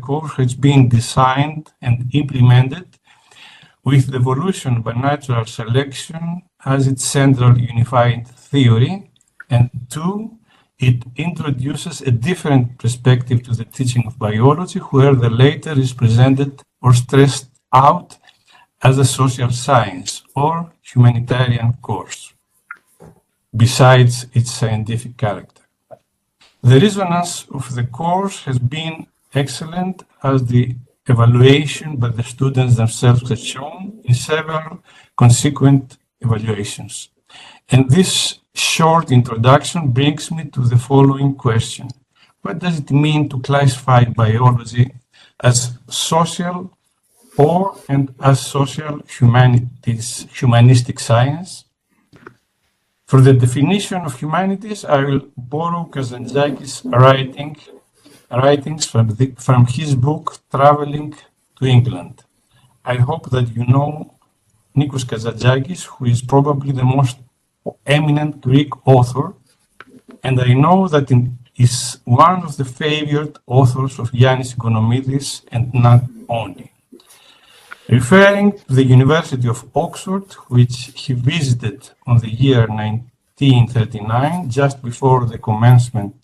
course has been designed and implemented with the evolution by natural selection as its central unifying theory, and two, it introduces a different perspective to the teaching of biology, where the latter is presented or stressed out as a social science or humanitarian course, besides its scientific character. The resonance of the course has been excellent, as the evaluation by the students themselves has shown in several consequent evaluations. And this short introduction brings me to the following question. What does it mean to classify biology as social and as social humanistic science? For the definition of humanities, I will borrow Kazantzakis' writings from his book, Traveling to England. I hope that you know Nikos Kazantzakis, who is probably the most eminent Greek author, and I know that he is one of the favored authors of Ioannis Economidis, and not only. Referring to the University of Oxford, which he visited on the year 1939, just before the commencement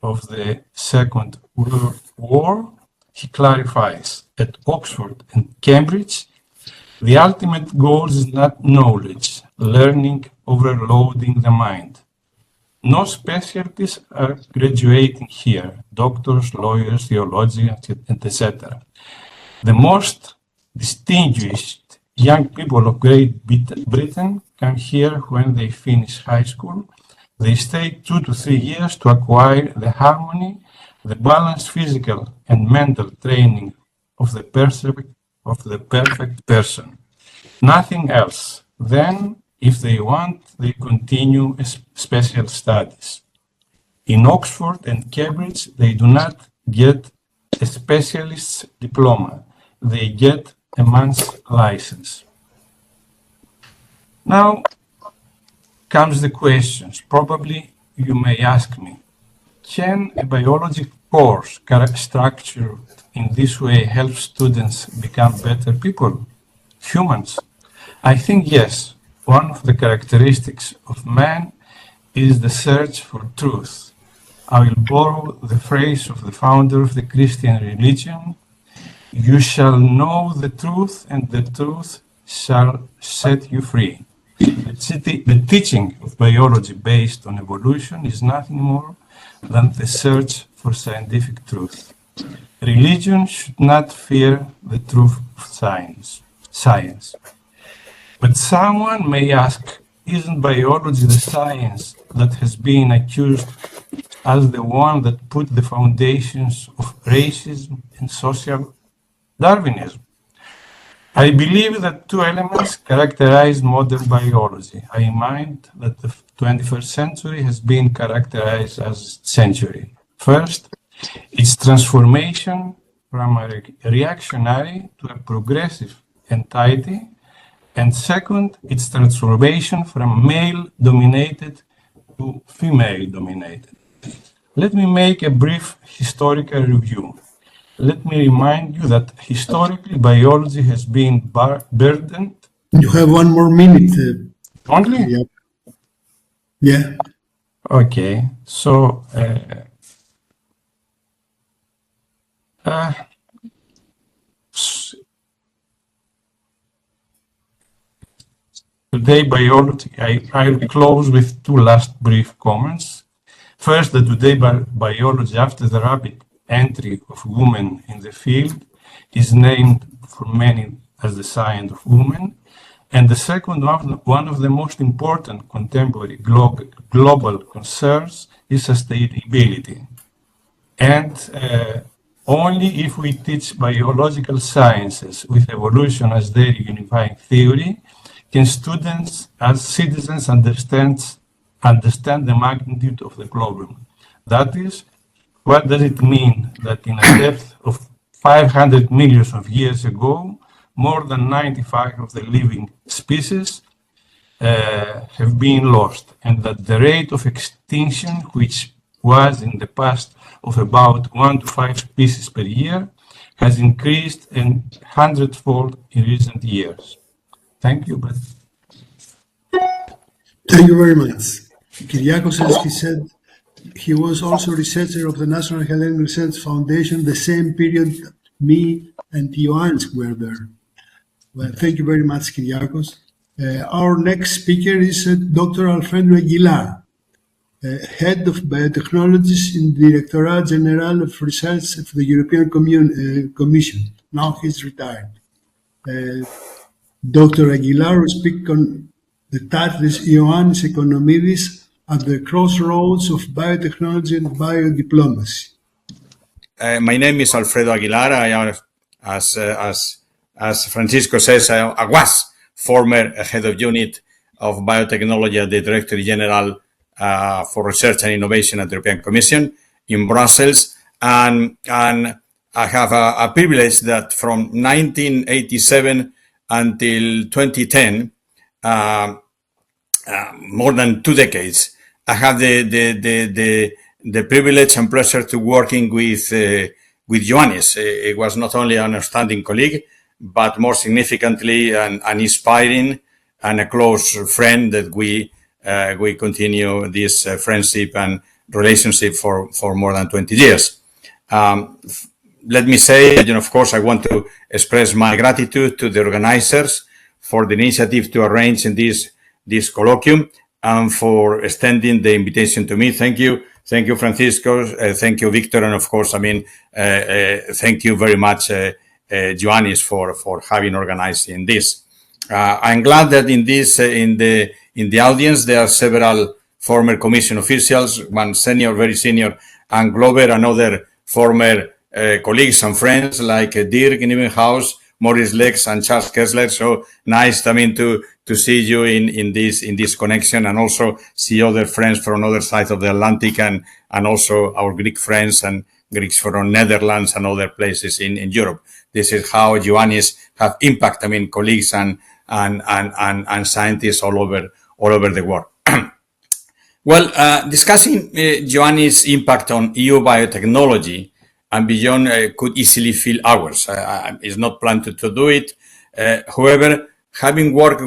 of the Second World War, he clarifies, at Oxford and Cambridge, the ultimate goal is not knowledge, learning, overloading the mind. No specialties are graduating here, doctors, lawyers, theologians, etc. The most distinguished young people of Great Britain come here when they finish high school. They stay 2 to 3 years to acquire the harmony, the balanced physical and mental training of the perfect person. Nothing else. Then, if they want, they continue special studies. In Oxford and Cambridge, they do not get a specialist's diploma. They get a man's license. Now comes the questions. Probably you may ask me, can a biology course structured in this way help students become better people, humans? I think yes. One of the characteristics of man is the search for truth. I will borrow the phrase of the founder of the Christian religion: you shall know the truth, and the truth shall set you free. The teaching of biology based on evolution is nothing more than the search for scientific truth. Religion should not fear the truth of science. But someone may ask, isn't biology the science that has been accused as the one that put the foundations of racism and social Darwinism? I believe that two elements characterize modern biology. I remind that the 21st century has been characterized as a century. First, its transformation from a reactionary to a progressive entity, and second, its transformation from male-dominated to female-dominated. Let me make a brief historical review. Let me remind you that historically biology has been burdened. You have 1 more minute. Only? Yeah. Yeah. Okay, so today biology, I will close with 2 last brief comments. First, that today biology, after the rapid entry of women in the field, is named for many as the science of women. And the second one of the most important contemporary global concerns is sustainability. And only if we teach biological sciences with evolution as their unifying theory can students as citizens understand the magnitude of the problem. That is, what does it mean that in a depth of 500 million of years ago, more than 95% of the living species have been lost, and that the rate of extinction, which was in the past of about 1 to 5 species per year, has increased a hundredfold in recent years. Thank you, but Thank you very much. Kyriakos, as he said, he was also researcher of the National Hellenic Research Foundation the same period me and Ioannis were there. Well, thank you very much, Kyriakos. Our next speaker is Dr. Alfredo Aguilar, Head of Biotechnologies in the Directorate General of Research of the European Commission. Now he's retired. Dr. Aguilar will speak on the title is Ioannis Economidis at the Crossroads of Biotechnology and Biodiplomacy. My name is Alfredo Aguilar. I am, as Francisco says, I was former head of unit of biotechnology at the Director General for Research and Innovation at the European Commission in Brussels. And I have a privilege that from 1987 until 2010, more than 2 decades, I have the privilege and pleasure to working with Ioannis. It was not only an outstanding colleague, but more significantly an inspiring and a close friend that we continue this friendship and relationship for more than 20 years. Let me say, of course, I want to express my gratitude to the organizers for the initiative to arrange in this colloquium and for extending the invitation to me. Thank you. Thank you, Francisco. Thank you, Victor. And of course, thank you very much, Ioannis, for having organized in this. I'm glad that in the audience, there are several former commission officials, one senior, very senior, and Glover, and other former colleagues and friends like Dirk Niebenhaus, Maurice Lex, and Charles Kessler. So nice, to see you in this connection, and also see other friends from other sides of the Atlantic, and also our Greek friends and Greeks from Netherlands and other places in Europe. This is how Ioannis have impact, colleagues and scientists all over the world. Well, discussing Ioannis' impact on EU biotechnology and beyond could easily fill hours. It's not planned to do it. However, having worked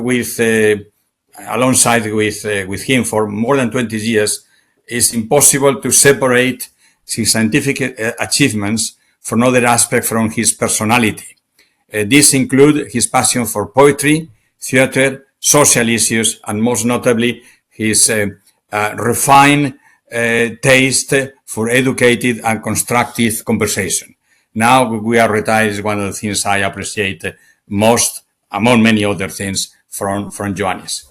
alongside with him for more than 20 years, it's impossible to separate his scientific achievements from other aspects from his personality. These include his passion for poetry, theater, social issues, and most notably his refined taste for educated and constructive conversation. Now we are retired is one of the things I appreciate most, among many other things, from Ioannis.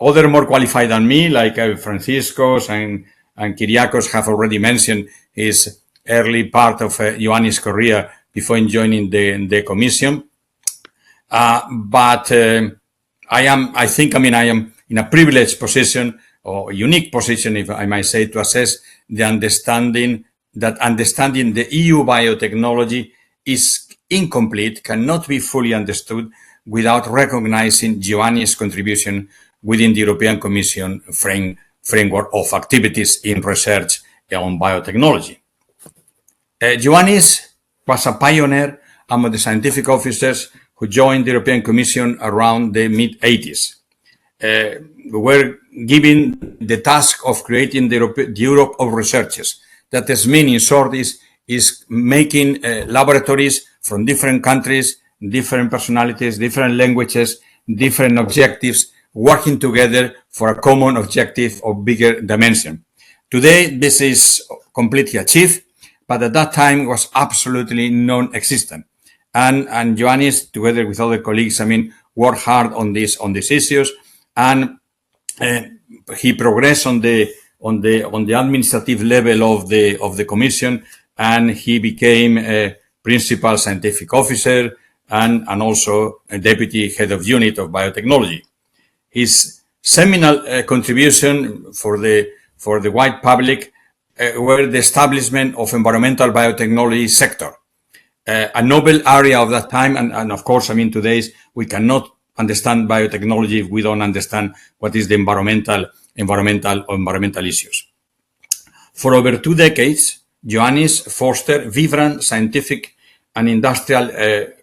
Other more qualified than me, like Franciscos and Kyriakos, have already mentioned his early part of Ioannis' career before joining the commission. But I am in a privileged position, or unique position, if I might say, to assess the understanding the EU biotechnology is incomplete, cannot be fully understood without recognizing Ioannis' contribution within the European Commission framework of activities in research on biotechnology. Ioannis was a pioneer among the scientific officers who joined the European Commission around the mid-80s. We were given the task of creating the Europe of researchers. That is meaning, in short, is making laboratories from different countries, different personalities, different languages, different objectives, working together for a common objective of bigger dimension. Today, this is completely achieved, but at that time was absolutely non-existent. And Ioannis, together with other colleagues, worked hard on these issues, and he progressed on the administrative level of the commission, and he became a principal scientific officer and also a deputy head of unit of biotechnology. His seminal contribution for the wide public were the establishment of environmental biotechnology sector, a novel area of that time, and of course, today we cannot understand biotechnology if we don't understand what is the environmental issues. For over 2 decades, Ioannis fostered vibrant scientific and industrial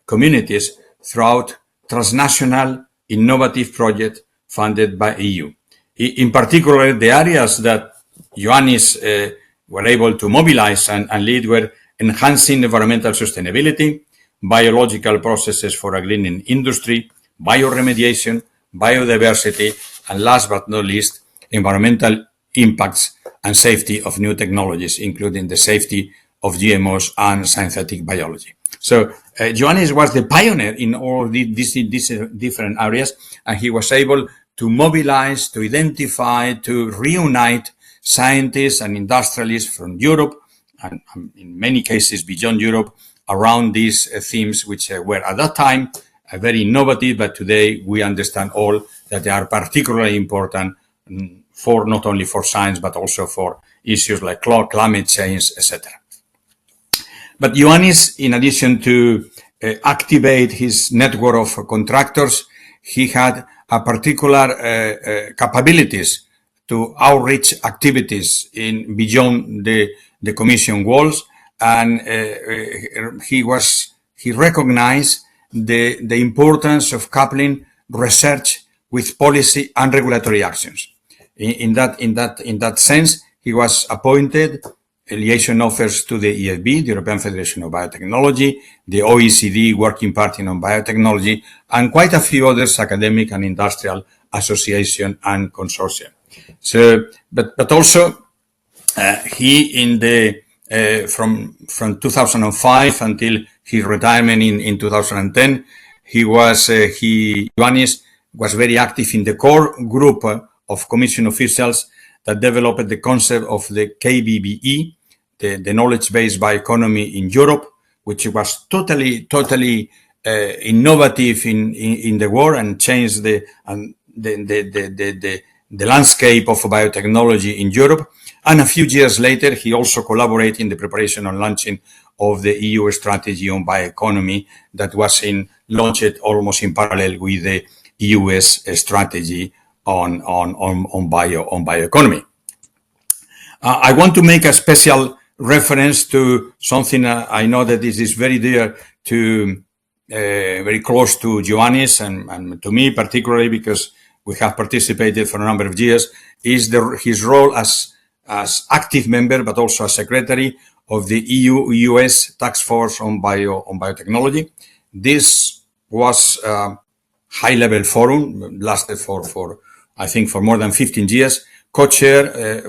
communities throughout transnational innovative projects funded by EU. In particular, the areas that Ioannis were able to mobilize and lead were enhancing environmental sustainability, biological processes for a greening industry, bioremediation, biodiversity, and last but not least, environmental impacts and safety of new technologies, including the safety of GMOs and synthetic biology. So Ioannis was the pioneer in all these different areas, and he was able to mobilize, to identify, to reunite scientists and industrialists from Europe, and in many cases beyond Europe, around these themes, which were at that time very innovative, but today we understand all that they are particularly important for not only for science, but also for issues like climate change, etc. But Ioannis, in addition to activate his network of contractors, he had a particular capabilities to outreach activities in beyond the Commission walls, and he recognized the importance of coupling research with policy and regulatory actions. In that sense, he was appointed liaison officers to the EFB, the European Federation of Biotechnology, the OECD Working Party on Biotechnology, and quite a few others, academic and industrial association and consortia. So, but also he in the from 2005 until his retirement in 2010, Ioannis was very active in the core group of Commission officials that developed the concept of the KBBE, the knowledge-based bioeconomy in Europe, which was totally innovative in the world and changed the landscape of biotechnology in Europe. And a few years later, he also collaborated in the preparation and launching of the EU strategy on bioeconomy that was launched almost in parallel with the US strategy on bioeconomy. I want to make a special reference to something I know that this is very dear to, very close to Ioannis and to me particularly, because we have participated for a number of years, is his role as active member, but also as secretary of the EU-US Task Force on Biotechnology. This was a high-level forum, lasted for I think for more than 15 years, co-chair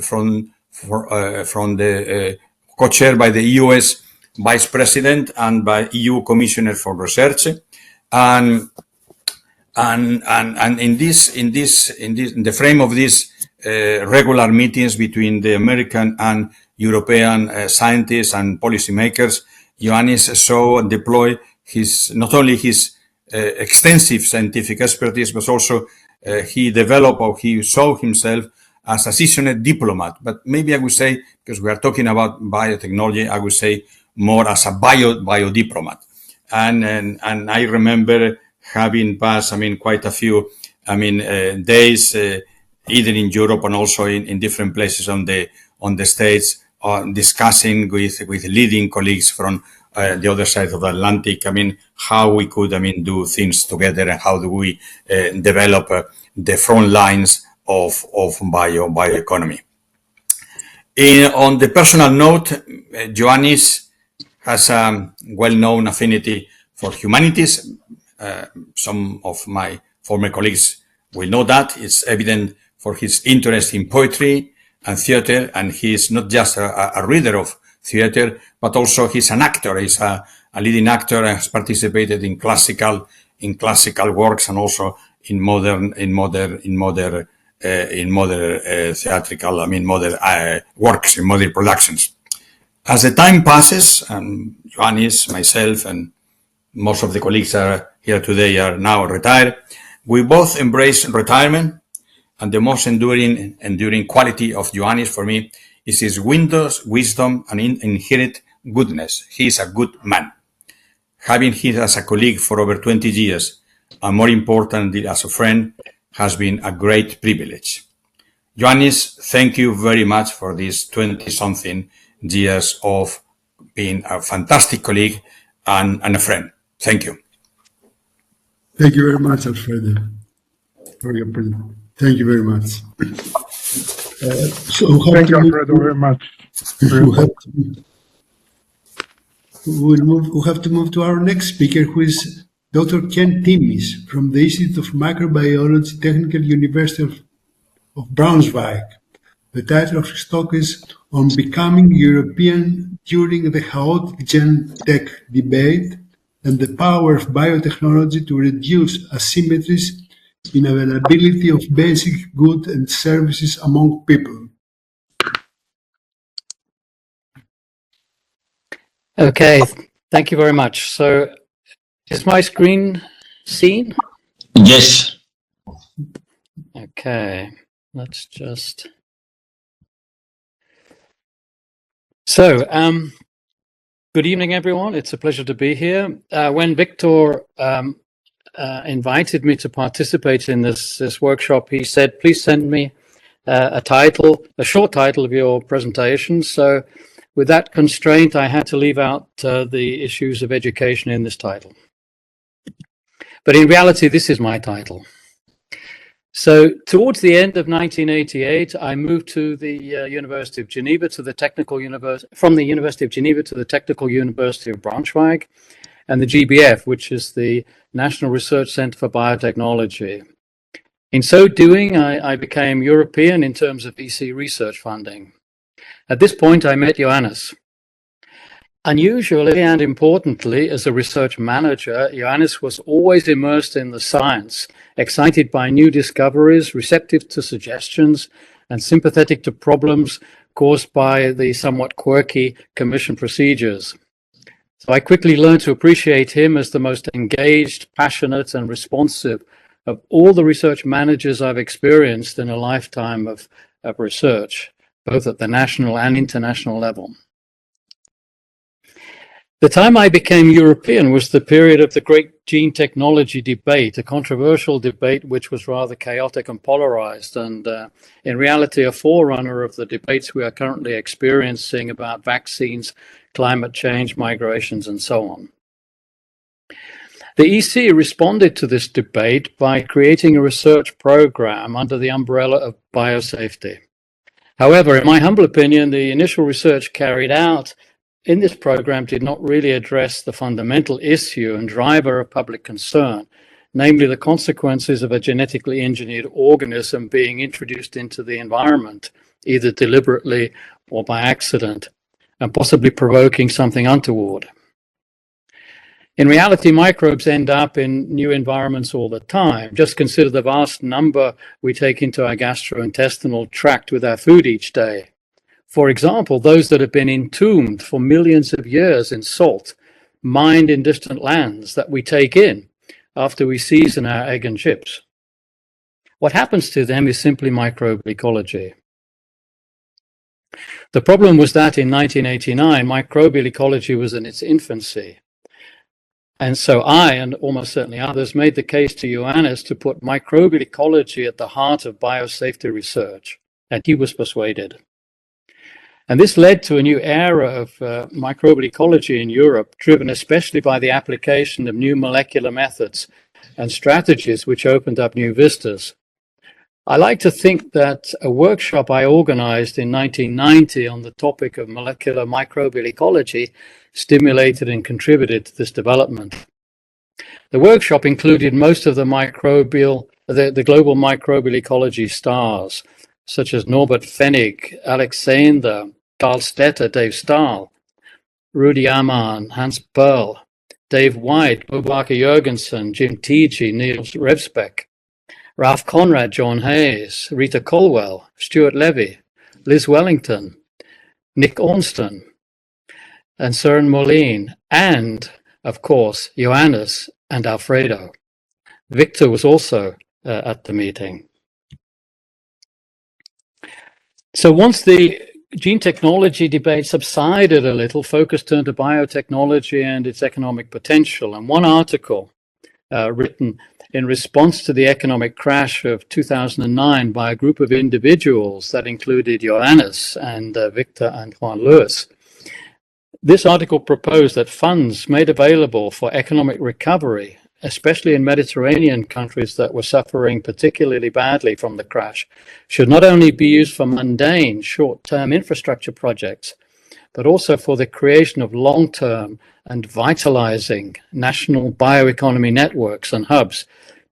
co-chaired by the US Vice President and by EU Commissioner for Research, and in the frame of these regular meetings between the American and European scientists and policymakers, Ioannis saw and deployed not only his extensive scientific expertise, but also he developed, or he saw himself as a seasoned diplomat. But maybe I would say, because we are talking about biotechnology, I would say more as a biodiplomat. And I remember having passed, quite a few, days, either in Europe and also in different places on the States, discussing with leading colleagues from the other side of the Atlantic, how we could, do things together, and how do we develop the front lines of bioeconomy. On the personal note, Ioannis has a well-known affinity for humanities. Some of my former colleagues will know that. It's evident for his interest in poetry and theater, and he's not just a reader of theater, but also he's an actor. He's a leading actor and has participated in classical works and also in modern theatrical, modern works, in modern productions. As the time passes, and Ioannis, myself, and most of the colleagues are here today are now retired, we both embrace retirement, and the most enduring quality of Ioannis for me is his wisdom and inherent goodness. He is a good man. Having him as a colleague for over 20 years, and more importantly as a friend, has been a great privilege. Ioannis, thank you very much for these 20-something years of being a fantastic colleague and a friend. Thank you. Thank you very much, Alfredo, for your presentation. Thank you very much. Thank you, Alfredo, very much. We have to move to our next speaker, who is Dr. Ken Timmis from the Institute of Microbiology, Technical University of Braunschweig. The title of his talk is On Becoming European During the Chaotic Gen Tech Debate and the Power of Biotechnology to Reduce Asymmetries in Availability of Basic Goods and Services Among People. Okay, thank you very much. So, is my screen seen? Yes. Okay, let's just... So, good evening, everyone. It's a pleasure to be here. When Victor invited me to participate in this workshop, he said, please send me a short title of your presentation. So with that constraint, I had to leave out the issues of education in this title. But in reality, this is my title. So towards the end of 1988, I moved to the University of Geneva, from the University of Geneva to the Technical University of Braunschweig, and the GBF, which is the National Research Center for Biotechnology. In so doing, I became European in terms of EC research funding. At this point, I met Ioannis. Unusually and importantly, as a research manager, Ioannis was always immersed in the science, excited by new discoveries, receptive to suggestions, and sympathetic to problems caused by the somewhat quirky commission procedures. So I quickly learned to appreciate him as the most engaged, passionate, and responsive of all the research managers I've experienced in a lifetime of research, both at the national and international level. The time I became European was the period of the great gene technology debate, a controversial debate which was rather chaotic and polarized, and in reality a forerunner of the debates we are currently experiencing about vaccines, climate change, migrations, and so on. The EC responded to this debate by creating a research program under the umbrella of biosafety. However, in my humble opinion, the initial research carried out in this program did not really address the fundamental issue and driver of public concern, namely the consequences of a genetically engineered organism being introduced into the environment, either deliberately or by accident, and possibly provoking something untoward. In reality, microbes end up in new environments all the time. Just consider the vast number we take into our gastrointestinal tract with our food each day. For example, those that have been entombed for millions of years in salt, mined in distant lands that we take in after we season our egg and chips. What happens to them is simply microbial ecology. The problem was that in 1989, microbial ecology was in its infancy. And so I, and almost certainly others, made the case to Ioannis to put microbial ecology at the heart of biosafety research, and he was persuaded. And this led to a new era of microbial ecology in Europe, driven especially by the application of new molecular methods and strategies which opened up new vistas. I like to think that a workshop I organized in 1990 on the topic of molecular microbial ecology stimulated and contributed to this development. The workshop included most of the global microbial ecology stars, such as Norbert Pfennig, Alex Sander, Carl Stetter, Dave Stahl, Rudi Amann, Hans Perl, Dave White, Bo Barker-Jurgensen, Jim Teege, Niels Revsbeck, Ralph Conrad, John Hayes, Rita Colwell, Stuart Levy, Liz Wellington, Nick Ornston, and Søren Molin, and, of course, Ioannis and Alfredo. Victor was also at the meeting. So once the gene technology debate subsided a little, focus turned to biotechnology and its economic potential. And one article written in response to the economic crash of 2009 by a group of individuals that included Ioannis and Victor and Juan Luis, This article proposed that funds made available for economic recovery, especially in Mediterranean countries that were suffering particularly badly from the crash, should not only be used for mundane short-term infrastructure projects, but also for the creation of long-term and vitalizing national bioeconomy networks and hubs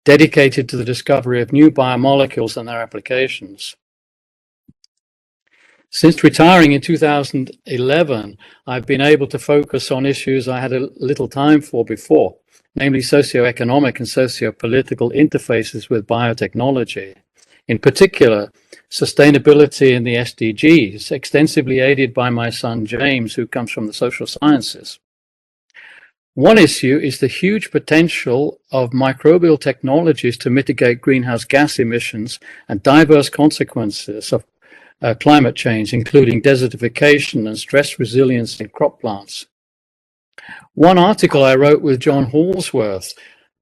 dedicated to the discovery of new biomolecules and their applications. Since retiring in 2011, I've been able to focus on issues I had a little time for before, namely socioeconomic and socio-political interfaces with biotechnology. In particular, sustainability in the SDGs, extensively aided by my son James, who comes from the social sciences. One issue is the huge potential of microbial technologies to mitigate greenhouse gas emissions and diverse consequences of climate change, including desertification and stress resilience in crop plants. One article I wrote with John Hallsworth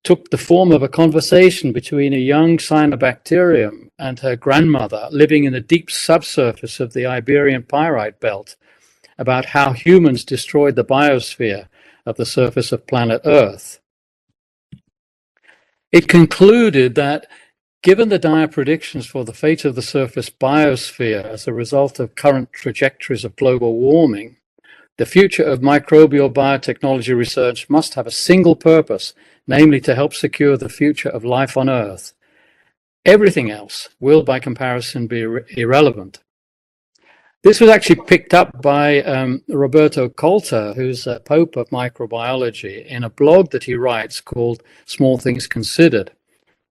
took the form of a conversation between a young cyanobacterium and her grandmother living in the deep subsurface of the Iberian Pyrite Belt about how humans destroyed the biosphere of the surface of planet Earth. It concluded that given the dire predictions for the fate of the surface biosphere as a result of current trajectories of global warming, the future of microbial biotechnology research must have a single purpose, namely to help secure the future of life on Earth. Everything else will, by comparison, be irrelevant. This was actually picked up by Roberto Colta, who's a Pope of microbiology, in a blog that he writes called Small Things Considered.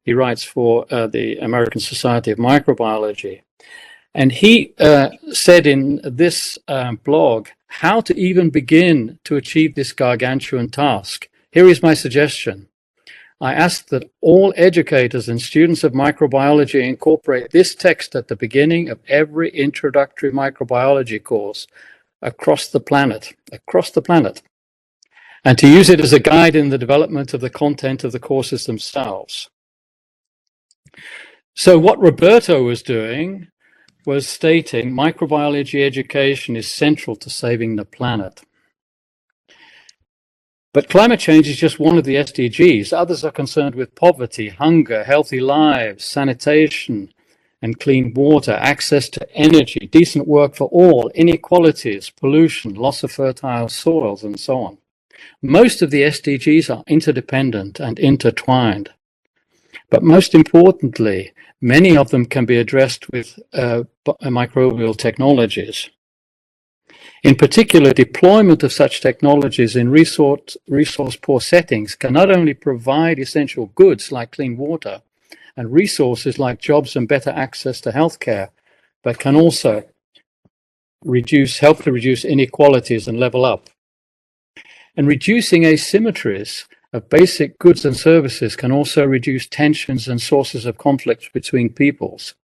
He writes for the American Society of Microbiology. And he said in this blog how to even begin to achieve this gargantuan task. Here is my suggestion. I ask that all educators and students of microbiology incorporate this text at the beginning of every introductory microbiology course across the planet, and to use it as a guide in the development of the content of the courses themselves. So what Roberto was doing was stating microbiology education is central to saving the planet. But climate change is just one of the SDGs. Others are concerned with poverty, hunger, healthy lives, sanitation and clean water, access to energy, decent work for all, inequalities, pollution, loss of fertile soils, and so on. Most of the SDGs are interdependent and intertwined. But most importantly, many of them can be addressed with microbial technologies. In particular, deployment of such technologies in resource-poor settings can not only provide essential goods like clean water and resources like jobs and better access to healthcare, but can also help to reduce inequalities and level up. And reducing asymmetries of basic goods and services can also reduce tensions and sources of conflict between peoples.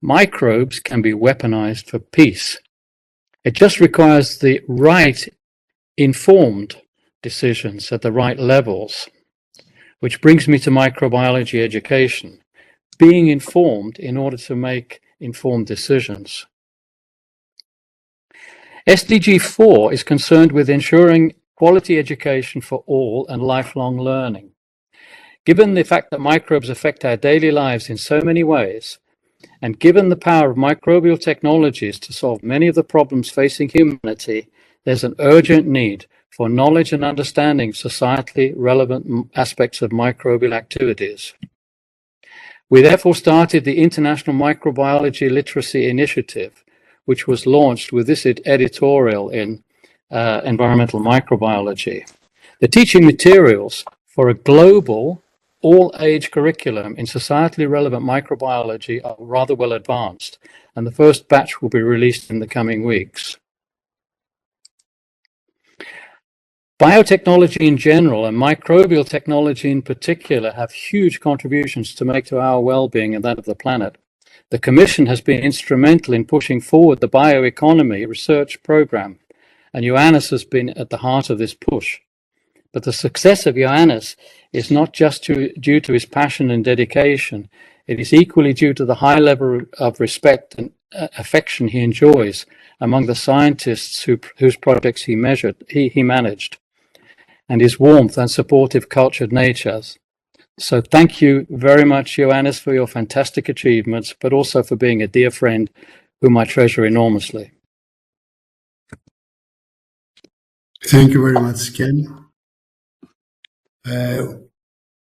Microbes can be weaponized for peace. It just requires the right informed decisions at the right levels, which brings me to microbiology education, being informed in order to make informed decisions. SDG 4 is concerned with ensuring quality education for all and lifelong learning. Given the fact that microbes affect our daily lives in so many ways, and given the power of microbial technologies to solve many of the problems facing humanity, there's an urgent need for knowledge and understanding of societally relevant aspects of microbial activities. We therefore started the International Microbiology Literacy Initiative, which was launched with this editorial in Environmental Microbiology. The teaching materials for a global all-age curriculum in societally relevant microbiology are rather well advanced, and the first batch will be released in the coming weeks. Biotechnology in general and microbial technology in particular have huge contributions to make to our well-being and that of the planet. The Commission has been instrumental in pushing forward the bioeconomy research program, and Ioannis has been at the heart of this push. But the success of Ioannis is not just due to his passion and dedication. It is equally due to the high level of respect and affection he enjoys among the scientists whose projects he managed, and his warmth and supportive cultured natures. So thank you very much, Ioannis, for your fantastic achievements, but also for being a dear friend whom I treasure enormously. Thank you very much, Ken.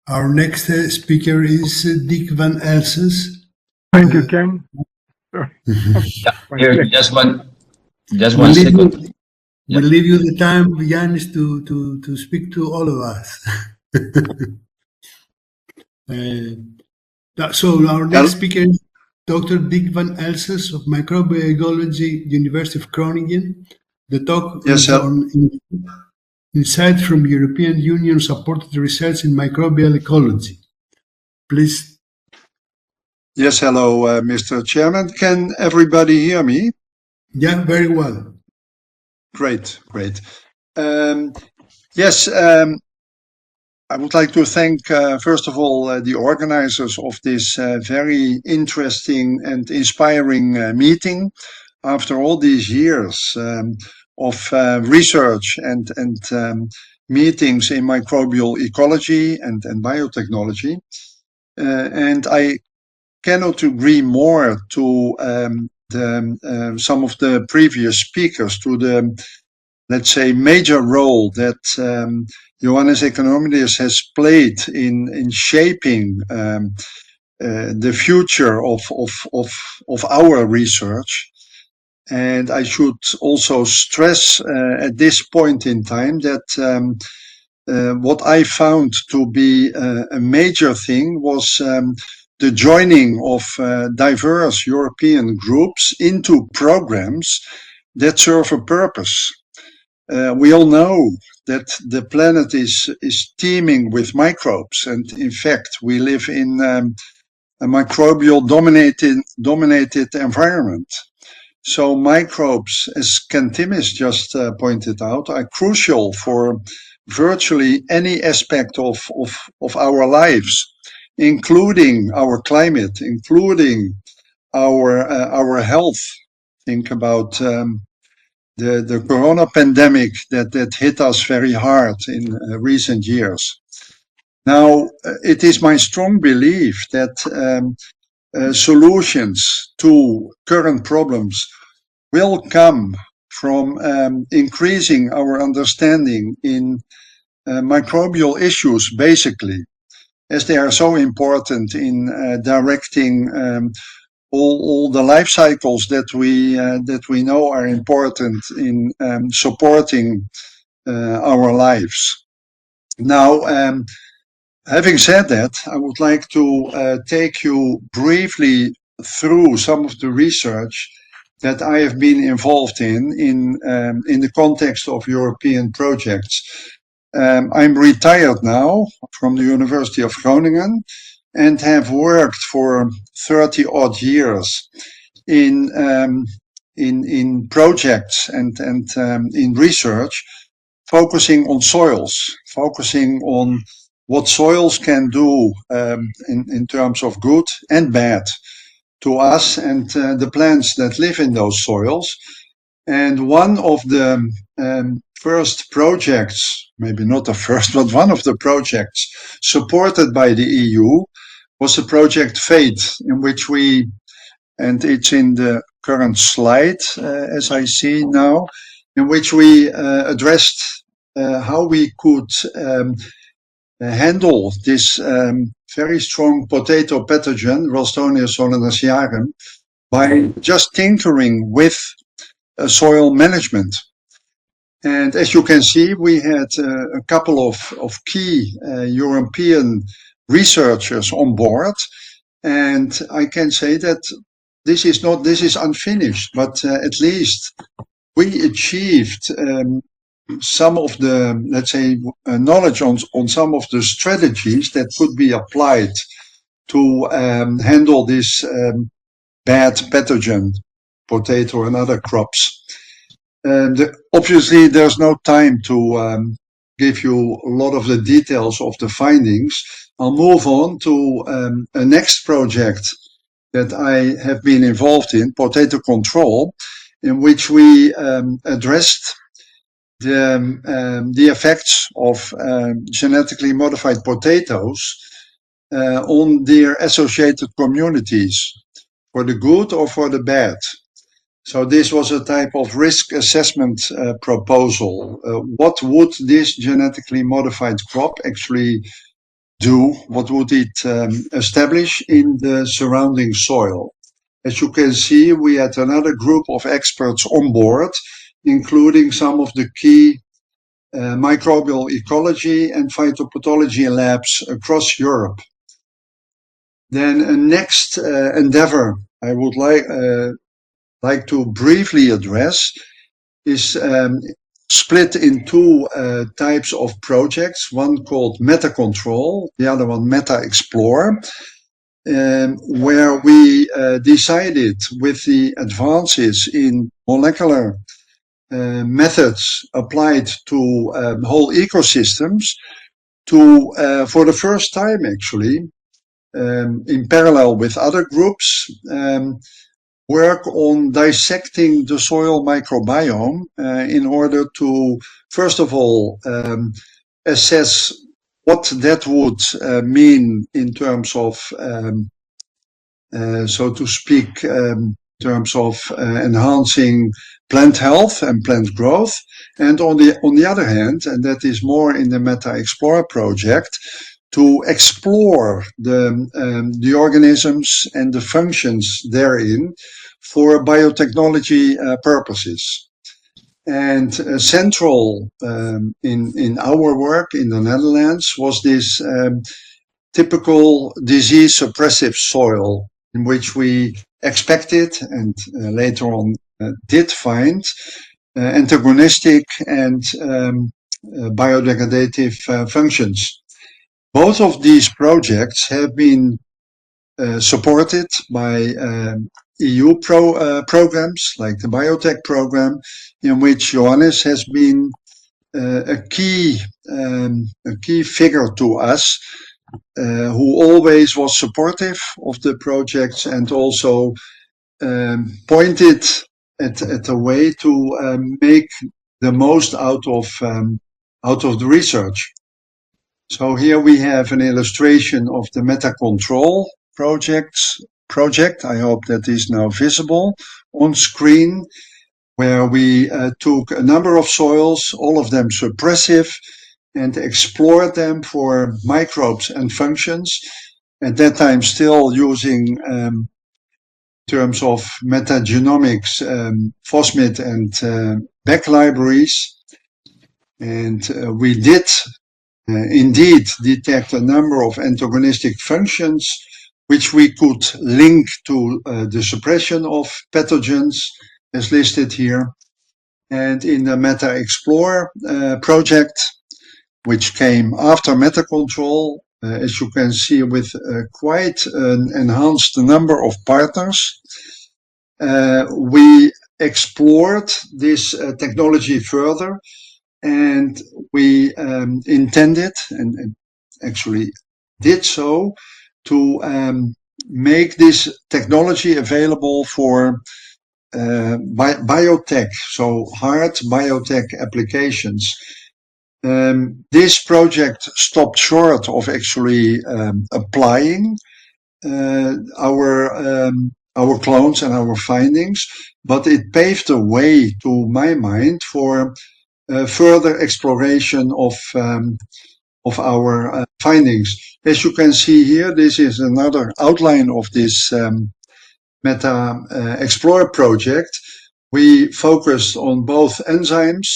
Our next speaker is Dick Van Elses. Thank you, Ken. Here, just one We'll second. We'll leave you the time, Ioannis, to speak to all of us. So our next speaker is Dr. Dick Van Elses of Microbiology, University of Groningen. The talk is on insight from European Union supported research in microbial ecology. Please. Yes, hello, Mr. Chairman. Can everybody hear me? Yeah, very well. Great. Yes, I would like to thank, first of all, the organizers of this very interesting and inspiring meeting. After all these years of research and meetings in microbial ecology and biotechnology, and I cannot agree more to some of the previous speakers, to the, let's say, major role that Ioannis Economidis has played in shaping the future of our research. And I should also stress at this point in time that what I found to be a major thing was the joining of diverse European groups into programs that serve a purpose. We all know that the planet is teeming with microbes, and in fact, we live in a microbial dominated environment. So microbes, as Ken Timmis just pointed out, are crucial for virtually any aspect of our lives, including our climate, including our health. Think about the corona pandemic that hit us very hard in recent years. Now, it is my strong belief that solutions to current problems will come from increasing our understanding in microbial issues, basically, as they are so important in directing all the life cycles that we know are important in supporting our lives. Now, having said that, I would like to take you briefly through some of the research that I have been involved in the context of European projects. I'm retired now from the University of Groningen and have worked for 30 odd years in projects and in research, focusing on soils, focusing on what soils can do in terms of good and bad to us and the plants that live in those soils. And one of the first projects, maybe not the first, but one of the projects supported by the EU was the project FATE, in which we, and it's in the current slide as I see now, in which we addressed how we could handle this very strong potato pathogen, Ralstonia solanacearum, by just tinkering with soil management. And as you can see, we had a couple of key European researchers on board. And I can say that this is unfinished, but at least we achieved some of the, let's say, knowledge on some of the strategies that could be applied to handle this bad pathogen, potato and other crops. And obviously, there's no time to give you a lot of the details of the findings. I'll move on to a next project that I have been involved in, potato control, in which we addressed the effects of genetically modified potatoes on their associated communities, for the good or for the bad. So this was a type of risk assessment proposal. What would this genetically modified crop actually do? What would it establish in the surrounding soil? As you can see, we had another group of experts on board, including some of the key microbial ecology and phytopathology labs across Europe. Then a next endeavor I would like to briefly address is split in two types of projects, one called Meta Control, the other one Meta Explore, where we decided, with the advances in molecular methods applied to whole ecosystems, to, for the first time actually, in parallel with other groups, work on dissecting the soil microbiome in order to, first of all, assess what that would mean in terms of, so to speak, terms of enhancing plant health and plant growth. And on the other hand, and that is more in the Meta Explore project, to explore the organisms and the functions therein for biotechnology purposes. And central in our work in the Netherlands was this typical disease suppressive soil, in which we expected and later on did find antagonistic and biodegradative functions. Both of these projects have been supported by EU programs like the biotech program, in which Ioannis has been a key figure to us, who always was supportive of the projects and also pointed at a way to make the most out of the research. So here we have an illustration of the Meta Control project. I hope that is now visible on screen, where we took a number of soils, all of them suppressive, and explored them for microbes and functions. At that time, still using terms of metagenomics, phosmid and Beck libraries. And we did indeed detect a number of antagonistic functions which we could link to the suppression of pathogens as listed here. And in the Meta Explore project, which came after Meta Control, as you can see, with quite an enhanced number of partners, we explored this technology further. And we intended, and actually did so, to make this technology available for biotech, so hard biotech applications. This project stopped short of actually applying our clones and our findings, but it paved the way, to my mind, for further exploration of our findings. As you can see here, this is another outline of this Meta Explore project. We focused on both enzymes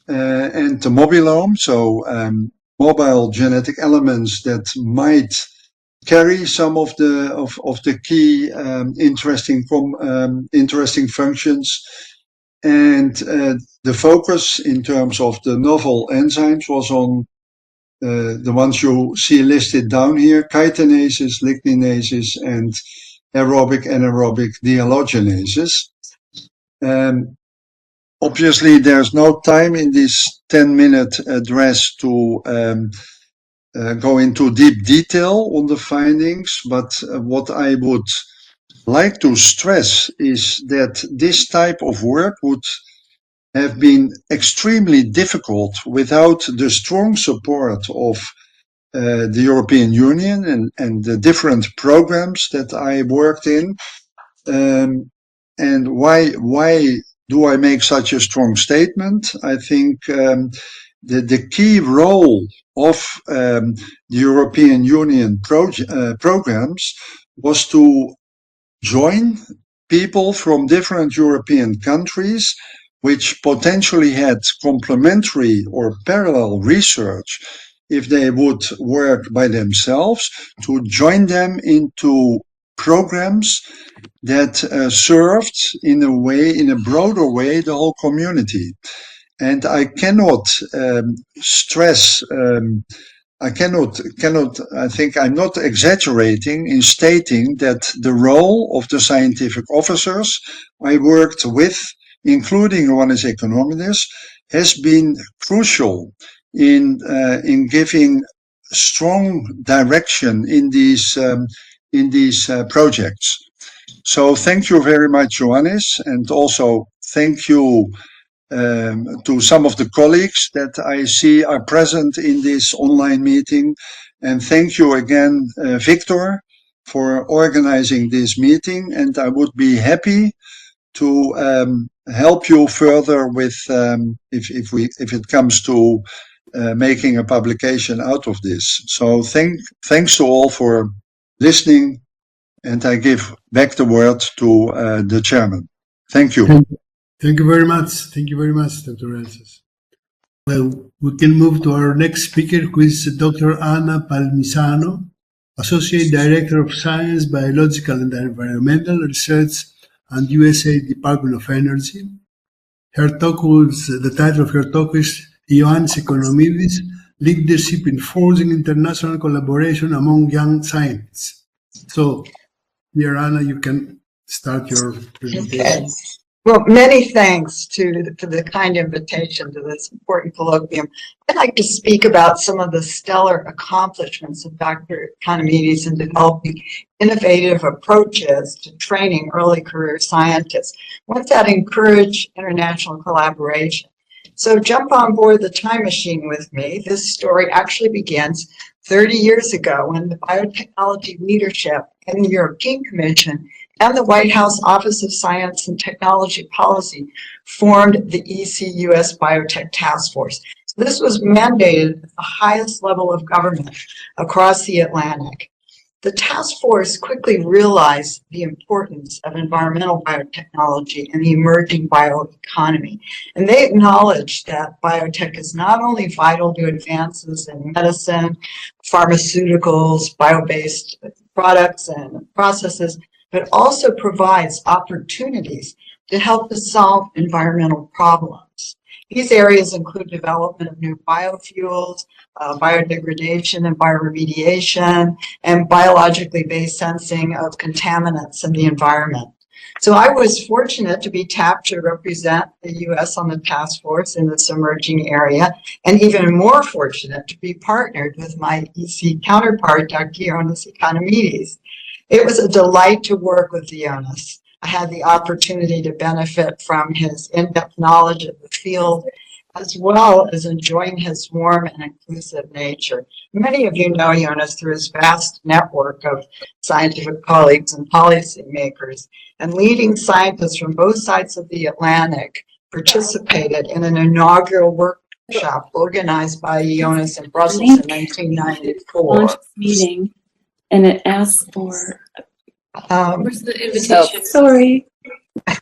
and the mobilome, so mobile genetic elements that might carry some of the key interesting functions. And the focus in terms of the novel enzymes was on the ones you see listed down here: chitinases, ligninases, and aerobic, anaerobic dehalogenases. Obviously, there's no time in this 10-minute address to go into deep detail on the findings, but what I would like to stress is that this type of work would have been extremely difficult without the strong support of the European Union and the different programs that I worked in. And why do I make such a strong statement? I think the key role of the European Union programs was to join people from different European countries which potentially had complementary or parallel research if they would work by themselves, to join them into programs that served in a broader way, the whole community. And I cannot stress I think I'm not exaggerating in stating that the role of the scientific officers I worked with, including Ioannis Economidis, has been crucial in giving strong direction in these projects. So thank you very much, Ioannis, and also thank you to some of the colleagues that I see are present in this online meeting. And thank you again, Victor, for organizing this meeting. And I would be happy to help you further with if it comes to making a publication out of this. So thanks to all for listening. And I give back the word to the chairman. Thank you. Thank you very much. Thank you very much, Dr. Elses. Well, we can move to our next speaker, who is Dr. Anna Palmisano, Associate Director of Science, Biological and Environmental Research at USA Department of Energy. The title of her talk is Ioannis Economidis, Leadership in Forging International Collaboration Among Young Scientists. So, dear Anna, you can start your presentation. Okay. Well, many thanks for the kind invitation to this important colloquium. I'd like to speak about some of the stellar accomplishments of Dr. Economidis in developing innovative approaches to training early career scientists, ones that encourage international collaboration. So jump on board the time machine with me. This story actually begins 30 years ago when the biotechnology leadership in the European Commission and the White House Office of Science and Technology Policy formed the EC-US Biotech Task Force. So this was mandated at the highest level of government across the Atlantic. The task force quickly realized the importance of environmental biotechnology and the emerging bioeconomy. And they acknowledged that biotech is not only vital to advances in medicine, pharmaceuticals, bio-based products and processes, but also provides opportunities to help us solve environmental problems. These areas include development of new biofuels, biodegradation and bioremediation, and biologically based sensing of contaminants in the environment. So I was fortunate to be tapped to represent the U.S. on the task force in this emerging area, and even more fortunate to be partnered with my EC counterpart, Dr. Ioannis Economidis. It was a delight to work with Ioannis. I had the opportunity to benefit from his in-depth knowledge of the field, as well as enjoying his warm and inclusive nature. Many of you know Ioannis through his vast network of scientific colleagues and policymakers, and leading scientists from both sides of the Atlantic participated in an inaugural workshop organized by Ioannis in Brussels in 1994. Meeting. And it asks for, where's the invitation? Sorry.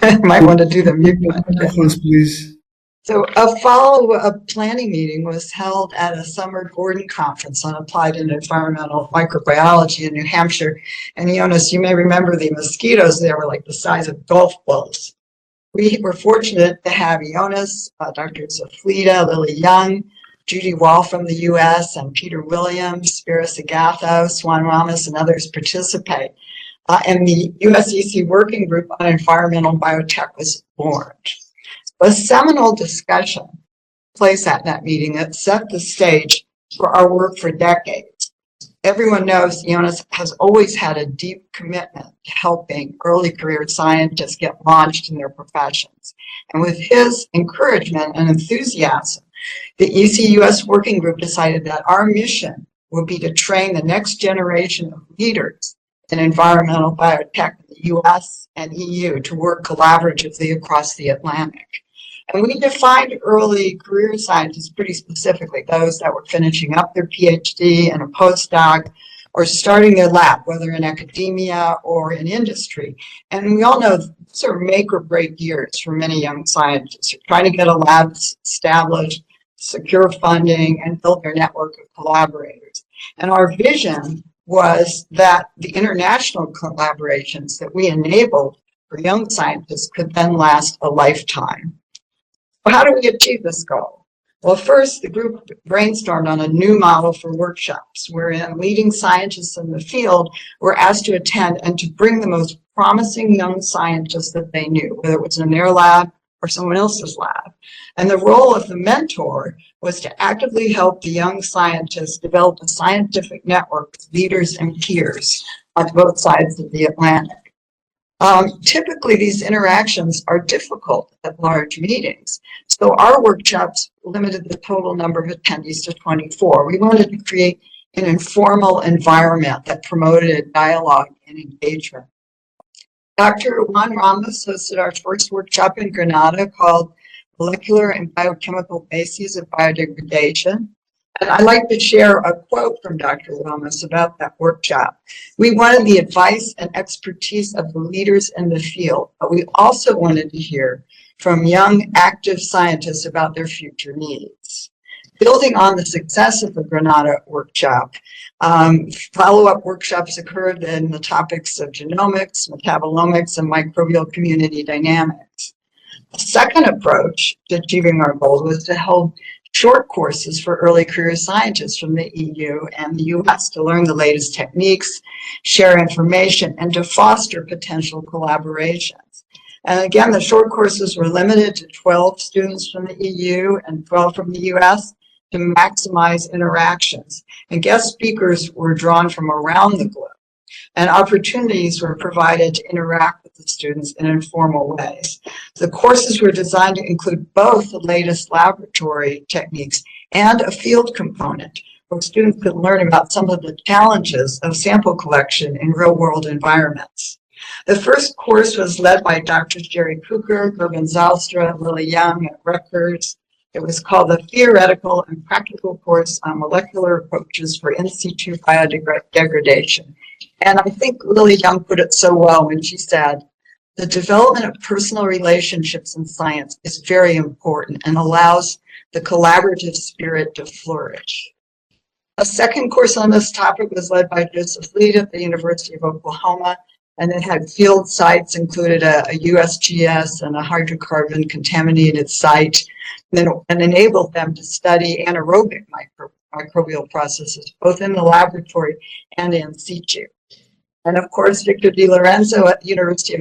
Might want to do the mute button. Please. So a follow-up planning meeting was held at a summer Gordon conference on applied and environmental microbiology in New Hampshire. And Ioannis, you may remember the mosquitoes there were like the size of golf balls. We were fortunate to have Ioannis, Dr. Zaflida, Lily Young, Judy Wall from the U.S., and Peter Williams, Spiros Agatho, Swan Ramos, and others participate. And the USEC Working Group on Environmental Biotech was formed. A seminal discussion took place at that meeting that set the stage for our work for decades. Everyone knows Ioannis has always had a deep commitment to helping early career scientists get launched in their professions. And with his encouragement and enthusiasm, the ECUS working group decided that our mission would be to train the next generation of leaders in environmental biotech in the US and EU to work collaboratively across the Atlantic. And we defined early career scientists pretty specifically, those that were finishing up their PhD and a postdoc or starting their lab, whether in academia or in industry. And we all know these are make or break years for many young scientists. You're trying to get a lab established, secure funding, and build their network of collaborators. And our vision was that the international collaborations that we enabled for young scientists could then last a lifetime. How do we achieve this goal? Well, first, the group brainstormed on a new model for workshops, wherein leading scientists in the field were asked to attend and to bring the most promising young scientists that they knew, whether it was in their lab or someone else's lab. And the role of the mentor was to actively help the young scientists develop a scientific network with leaders and peers on both sides of the Atlantic. Typically, these interactions are difficult at large meetings. So our workshops limited the total number of attendees to 24. We wanted to create an informal environment that promoted dialogue and engagement. Dr. Juan Ramos hosted our first workshop in Granada called Molecular and Biochemical Bases of Biodegradation. And I'd like to share a quote from Dr. Ramos about that workshop. We wanted the advice and expertise of the leaders in the field, but we also wanted to hear from young active scientists about their future needs. Building on the success of the Granada workshop, follow-up workshops occurred in the topics of genomics, metabolomics, and microbial community dynamics. A second approach to achieving our goal was to hold short courses for early career scientists from the EU and the US to learn the latest techniques, share information, and to foster potential collaborations. And again, the short courses were limited to 12 students from the EU and 12 from the US to maximize interactions. And guest speakers were drawn from around the globe. And opportunities were provided to interact with the students in informal ways. The courses were designed to include both the latest laboratory techniques and a field component where students could learn about some of the challenges of sample collection in real-world environments. The first course was led by Drs. Jerry Cooker, Gerben Zalstra, Lily Young at Rutgers. It was called the Theoretical and Practical Course on Molecular Approaches for In Situ Biodegradation. And I think Lily Young put it so well when she said, the development of personal relationships in science is very important and allows the collaborative spirit to flourish. A second course on this topic was led by Joseph Lead at the University of Oklahoma, and it had field sites, included a USGS and a hydrocarbon contaminated site, and enabled them to study anaerobic microbial processes, both in the laboratory and in situ. And of course, Victor Di Lorenzo at the University of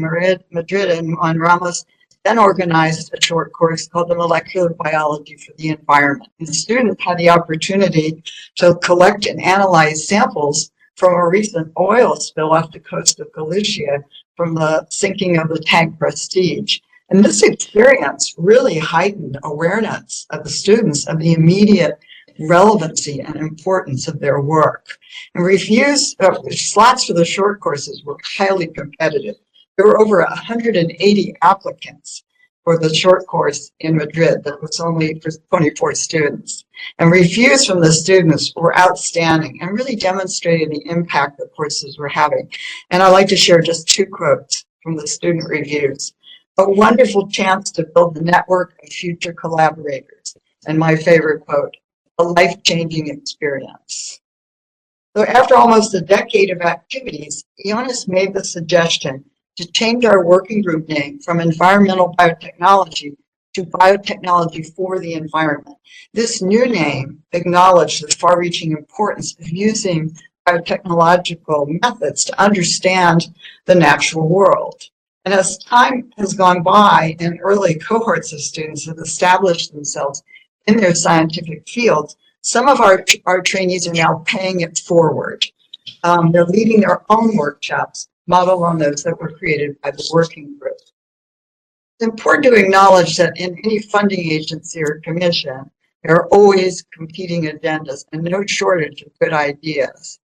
Madrid and Juan Ramos then organized a short course called the Molecular Biology for the Environment. And the students had the opportunity to collect and analyze samples from a recent oil spill off the coast of Galicia from the sinking of the tank Prestige. And this experience really heightened awareness of the students of the immediate relevancy and importance of their work. And slots for the short courses were highly competitive. There were over 180 applicants for the short course in Madrid that was only for 24 students. And reviews from the students were outstanding and really demonstrated the impact the courses were having. And I'd like to share just two quotes from the student reviews. A wonderful chance to build the network of future collaborators. And my favorite quote, a life-changing experience. So after almost a decade of activities, Ioannis made the suggestion to change our working group name from Environmental Biotechnology to Biotechnology for the Environment. This new name acknowledged the far-reaching importance of using biotechnological methods to understand the natural world. And as time has gone by and early cohorts of students have established themselves in their scientific fields, some of our trainees are now paying it forward. They're leading their own workshops modeled on those that were created by the working group. It's important to acknowledge that in any funding agency or commission, there are always competing agendas and no shortage of good ideas.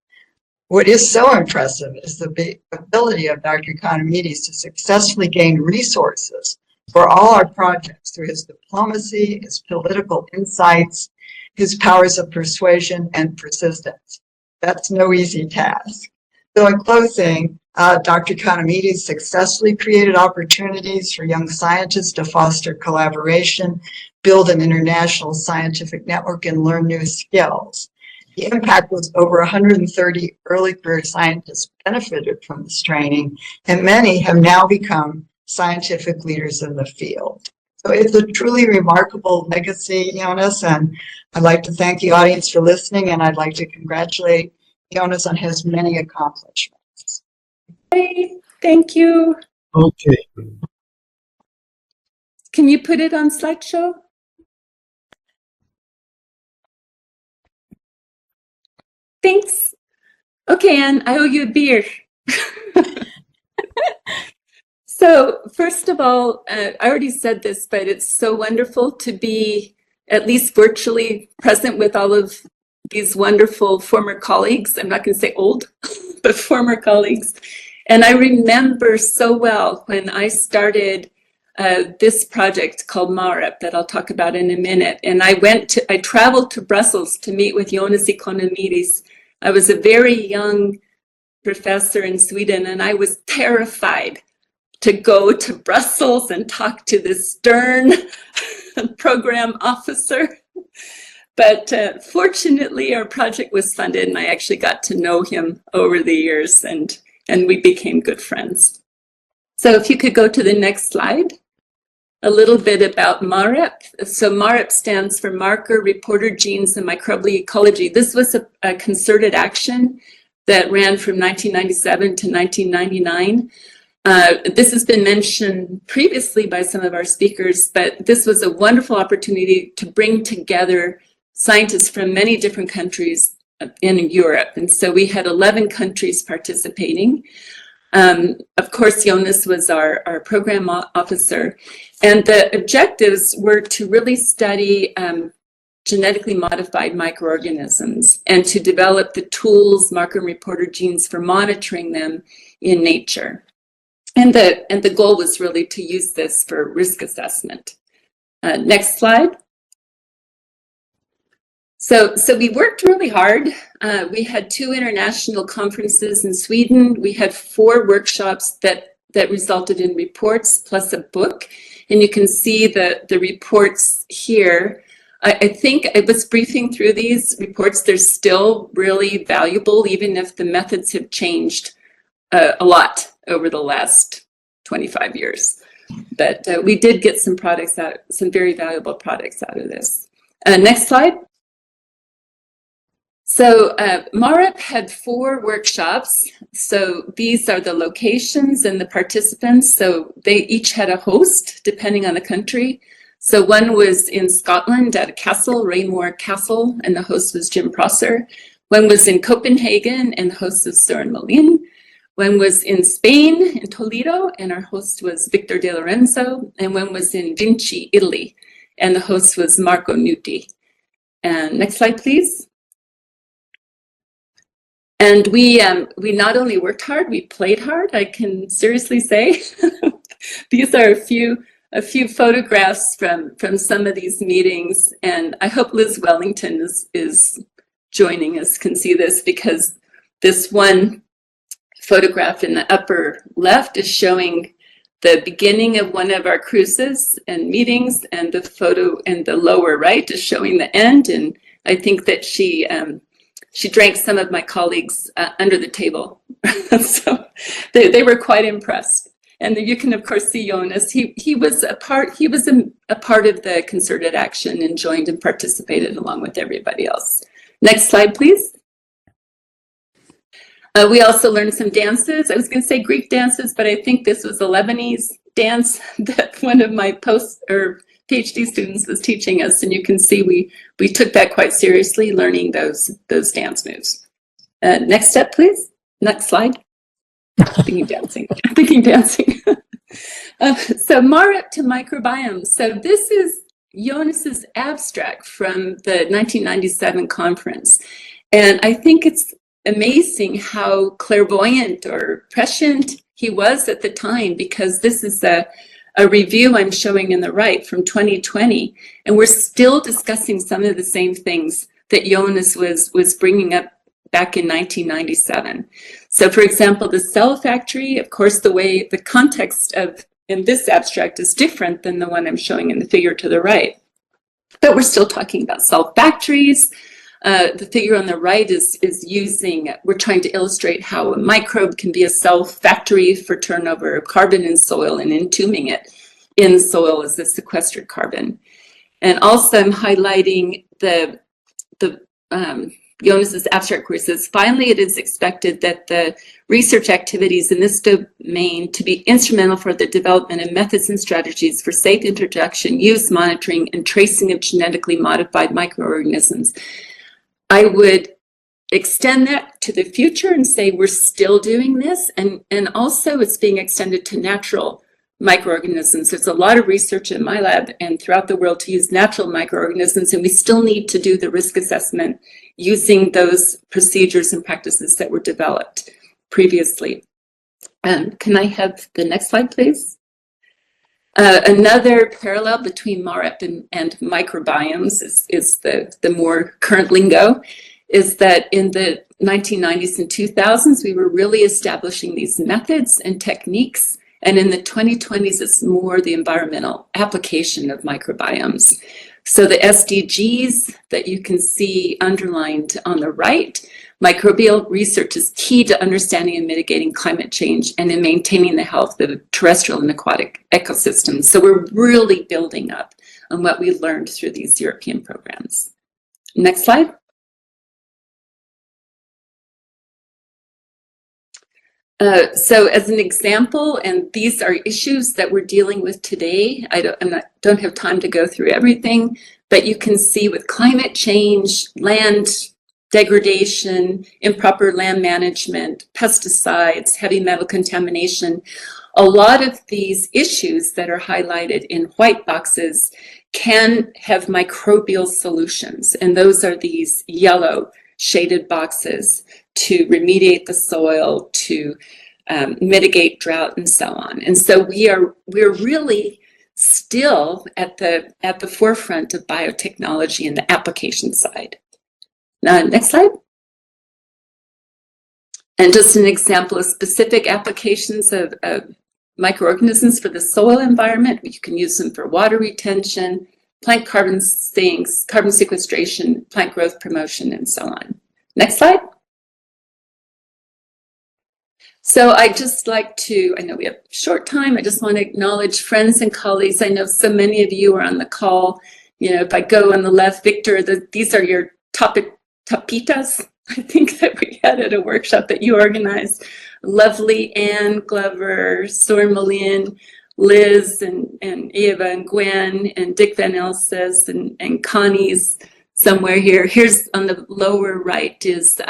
What is so impressive is the ability of Dr. Economidis to successfully gain resources for all our projects through his diplomacy, his political insights, his powers of persuasion and persistence. That's no easy task. So in closing, Dr. Economidis successfully created opportunities for young scientists to foster collaboration, build an international scientific network, and learn new skills. The impact was over 130 early career scientists benefited from this training, and many have now become scientific leaders in the field. So it's a truly remarkable legacy, Ioannis, and I'd like to thank the audience for listening, and I'd like to congratulate Ioannis on his many accomplishments. Hey, thank you. Okay. Can you put it on slideshow? Thanks. Okay, Anne, I owe you a beer. So first of all, I already said this, but it's so wonderful to be at least virtually present with all of these wonderful former colleagues. I'm not going to say old, but former colleagues. And I remember so well when I started this project called MAREP that I'll talk about in a minute. And I traveled to Brussels to meet with Ioannis Economidis. I was a very young professor in Sweden, and I was terrified to go to Brussels and talk to this stern program officer. But fortunately, our project was funded, and I actually got to know him over the years, and we became good friends. So if you could go to the next slide. A little bit about MAREP. So MAREP stands for Marker, Reporter Genes, and Microbial Ecology. This was a concerted action that ran from 1997 to 1999. This has been mentioned previously by some of our speakers, but this was a wonderful opportunity to bring together scientists from many different countries in Europe. And so we had 11 countries participating. Of course, Ioannis was our program officer, and the objectives were to really study genetically modified microorganisms and to develop the tools, marker and reporter genes, for monitoring them in nature. And the goal was really to use this for risk assessment. Next slide. So we worked really hard. We had 2 international conferences in Sweden. We had 4 workshops that resulted in reports plus a book. And you can see the reports here. I think I was briefing through these reports. They're still really valuable, even if the methods have changed a lot over the last 25 years. But we did get some products out, some very valuable products out of this. Next slide. So MAREP had 4 workshops. So these are the locations and the participants. So they each had a host depending on the country. So one was in Scotland at a castle, Raymore Castle, and the host was Jim Prosser. One was in Copenhagen, and the host was Søren Molin. One was in Spain, in Toledo, and our host was Victor De Lorenzo. And one was in Vinci, Italy, and the host was Marco Nuti. And next slide, please. And we not only worked hard, we played hard, I can seriously say. These are a few photographs from some of these meetings, and I hope Liz Wellington is joining us, can see this, because this one photograph in the upper left is showing the beginning of one of our cruises and meetings, and the photo in the lower right is showing the end. And I think that she drank some of my colleagues under the table. So they were quite impressed. And you can of course see Ioannis. He was a part of the concerted action and joined and participated along with everybody else. Next slide, please. We also learned some dances. I was going to say Greek dances, but I think this was a Lebanese dance that one of my PhD students was teaching us, and you can see we took that quite seriously, learning those dance moves. Next step, please. Next slide. Thinking dancing. Thinking dancing. So MAREP to microbiome. So this is Ioannis's abstract from the 1997 conference. And I think it's amazing how clairvoyant or prescient he was at the time, because this is a review I'm showing in the right from 2020, and we're still discussing some of the same things that Ioannis was bringing up back in 1997. So for example, the cell factory, of course, the context of in this abstract is different than the one I'm showing in the figure to the right. But we're still talking about cell factories. The figure on the right is we're trying to illustrate how a microbe can be a cell factory for turnover of carbon in soil and entombing it in soil as a sequestered carbon. And also I'm highlighting the Ioannis's abstract where it says, finally, it is expected that the research activities in this domain to be instrumental for the development of methods and strategies for safe introduction, use, monitoring, and tracing of genetically modified microorganisms. I would extend that to the future and say we're still doing this, and also it's being extended to natural microorganisms. There's a lot of research in my lab and throughout the world to use natural microorganisms, and we still need to do the risk assessment using those procedures and practices that were developed previously. Can I have the next slide, please? Another parallel between MAREP and microbiomes is the more current lingo, is that in the 1990s and 2000s, we were really establishing these methods and techniques. And in the 2020s, it's more the environmental application of microbiomes. So the SDGs that you can see underlined on the right, microbial research is key to understanding and mitigating climate change and in maintaining the health of terrestrial and aquatic ecosystems. So we're really building up on what we learned through these European programs. Next slide. So as an example, and these are issues that we're dealing with today, I don't have time to go through everything, but you can see with climate change, land degradation, improper land management, pesticides, heavy metal contamination, a lot of these issues that are highlighted in white boxes can have microbial solutions, and those are these yellow shaded boxes to remediate the soil, to mitigate drought, and so on. And so we're really still at the forefront of biotechnology and the application side. Now, next slide. And just an example of specific applications of microorganisms for the soil environment. You can use them for water retention, plant carbon sinks, carbon sequestration, plant growth promotion, and so on. Next slide. So I just like to, I know we have short time, I just want to acknowledge friends and colleagues. I know so many of you are on the call. You know, if I go on the left, Victor, these are your tapitas, I think, that we had at a workshop that you organized. Lovely Anne Glover, Sor Malin, Liz, and Eva and Gwen, and Dick Van Elses, and Connie's somewhere here. Here's on the lower right is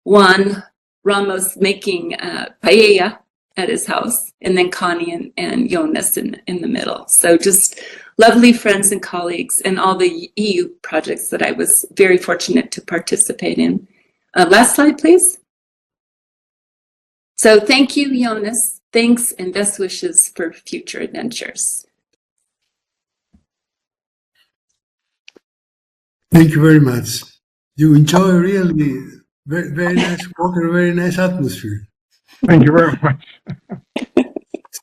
Juan Ramos making paella at his house, and then Connie and Ioannis in the middle. So just lovely friends and colleagues, and all the EU projects that I was very fortunate to participate in. Last slide, please. So thank you, Ioannis. Thanks and best wishes for future adventures. Thank you very much. You enjoy really very, very nice water, very nice atmosphere. Thank you very much.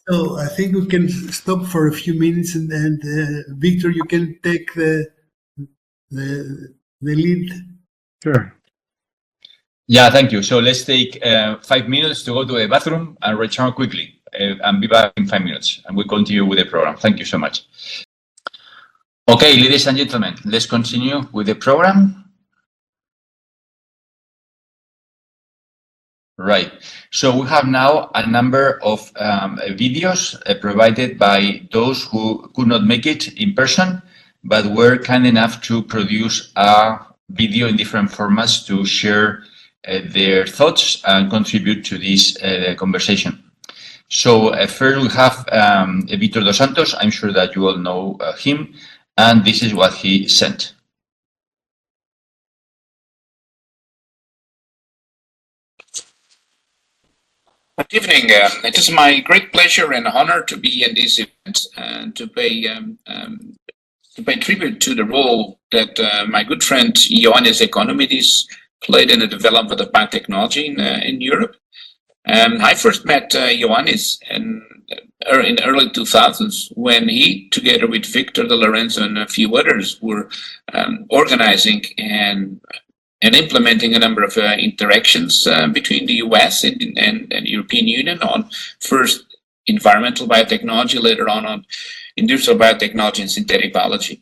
So I think we can stop for a few minutes, and Victor, you can take the lead. Sure. Yeah, thank you. So let's take 5 minutes to go to the bathroom and return quickly, and be back in 5 minutes, and we'll continue with the program. Thank you so much. Okay, ladies and gentlemen, let's continue with the program. Right. So we have now a number of videos provided by those who could not make it in person, but were kind enough to produce a video in different formats to share their thoughts and contribute to this conversation. So first we have Víctor dos Santos. I'm sure that you all know him, and this is what he sent. Good evening. It is my great pleasure and honor to be in this event and to pay tribute to the role that my good friend Ioannis Economidis played in the development of biotechnology in Europe. I first met Ioannis in early 2000s when he, together with Victor De Lorenzo and a few others, were organizing and implementing a number of interactions between the US and European Union on first environmental biotechnology, later on industrial biotechnology and synthetic biology.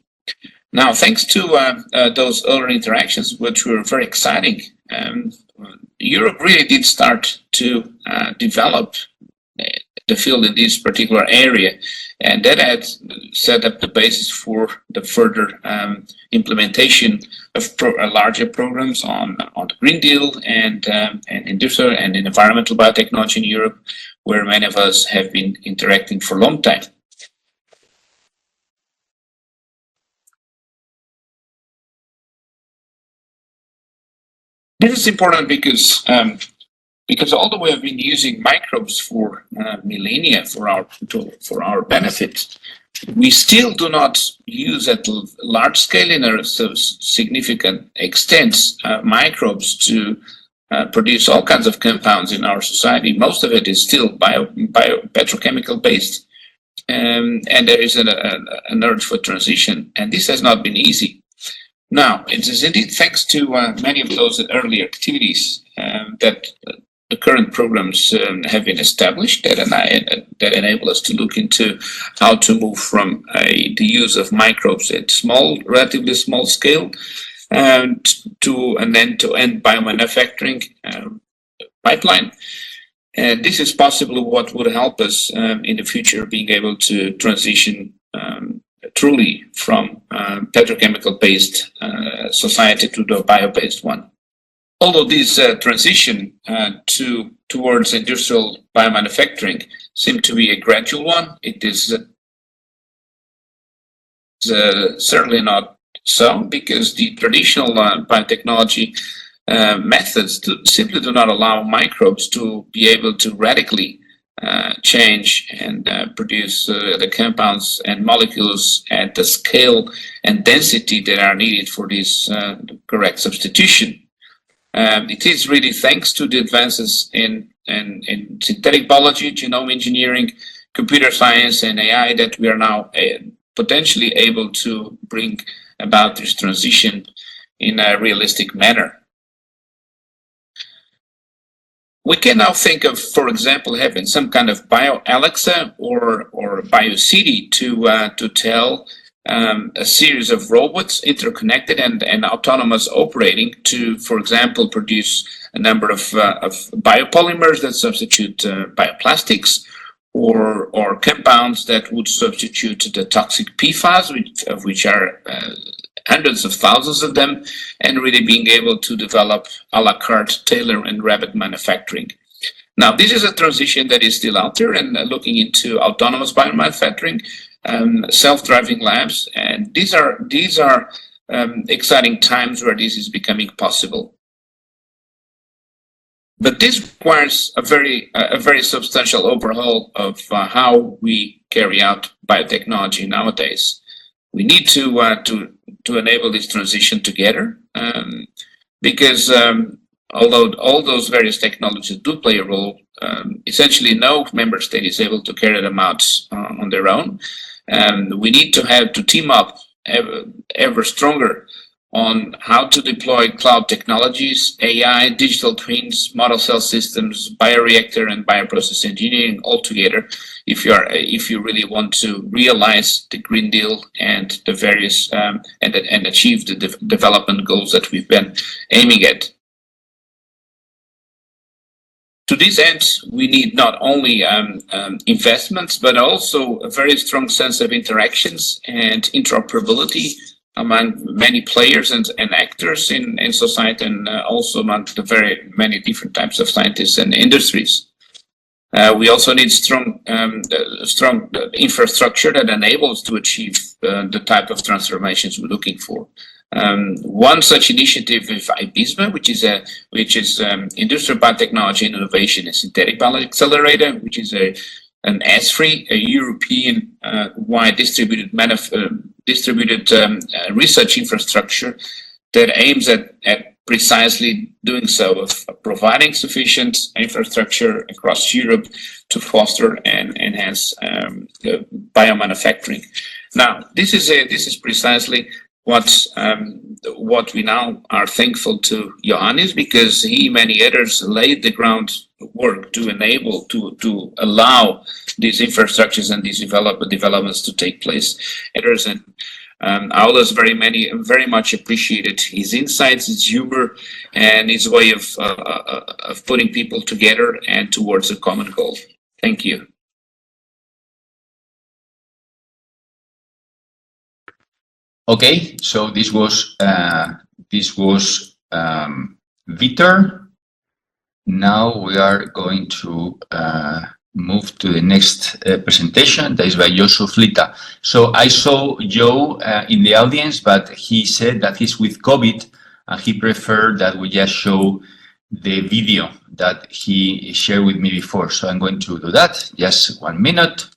Now, thanks to those earlier interactions, which were very exciting, Europe really did start to develop the field in this particular area, and that had set up the basis for the further implementation of larger programs on the Green Deal and industrial and environmental biotechnology in Europe, where many of us have been interacting for a long time. This is important because although we have been using microbes for millennia for our benefit, we still do not use at large scale in a significant extent microbes to produce all kinds of compounds in our society. Most of it is still petrochemical based, and there is an urge for transition, and this has not been easy. Now, it is indeed thanks to many of those early activities that the current programs have been established that enable us to look into how to move from the use of microbes at relatively small scale to an end-to-end biomanufacturing pipeline. And this is possibly what would help us in the future being able to transition truly from petrochemical-based society to the bio-based one. Although this transition towards industrial biomanufacturing seems to be a gradual one, it is certainly not so, because the traditional biotechnology methods simply do not allow microbes to be able to radically change and produce the compounds and molecules at the scale and density that are needed for this correct substitution. It is really thanks to the advances in synthetic biology, genome engineering, computer science, and AI that we are now potentially able to bring about this transition in a realistic manner. We can now think of, for example, having some kind of bio-Alexa or bio-city to tell a series of robots interconnected and autonomous operating to, for example, produce a number of biopolymers that substitute bioplastics or compounds that would substitute the toxic PFAS, which are hundreds of thousands of them, and really being able to develop a la carte, tailor and rapid manufacturing. Now, this is a transition that is still out there and looking into autonomous biomanufacturing, self-driving labs, and these are exciting times where this is becoming possible. But this requires a very substantial overhaul of how we carry out biotechnology nowadays. We need to enable this transition together, because although all those various technologies do play a role, essentially no member state is able to carry them out on their own. We need to team up ever stronger on how to deploy cloud technologies, AI, digital twins, model cell systems, bioreactor and bioprocess engineering all together if you really want to realize the Green Deal and the various and achieve the development goals that we've been aiming at. To this end, we need not only investments, but also a very strong sense of interactions and interoperability among many players and actors in society, and also among the very many different types of scientists and industries. We also need strong infrastructure that enables to achieve the type of transformations we're looking for. One such initiative is IBISMA, which is Industrial Biotechnology and Innovation and Synthetic Biology Accelerator, which is an ESFRI, a European-wide distributed research infrastructure that aims at precisely doing so, of providing sufficient infrastructure across Europe to foster and enhance biomanufacturing. Now, this is precisely what we now are thankful to Ioannis, because he, many others, laid the groundwork to enable, to allow these infrastructures and these developments to take place. Others and Aulas very much appreciated his insights, his humor, and his way of putting people together and towards a common goal. Thank you. Okay, so this was Vitor. Now we are going to move to the next presentation, that is by Joe Suflita. So I saw Joe in the audience, but he said that he's with COVID and he preferred that we just show the video that he shared with me before. So I'm going to do that. Just 1 minute.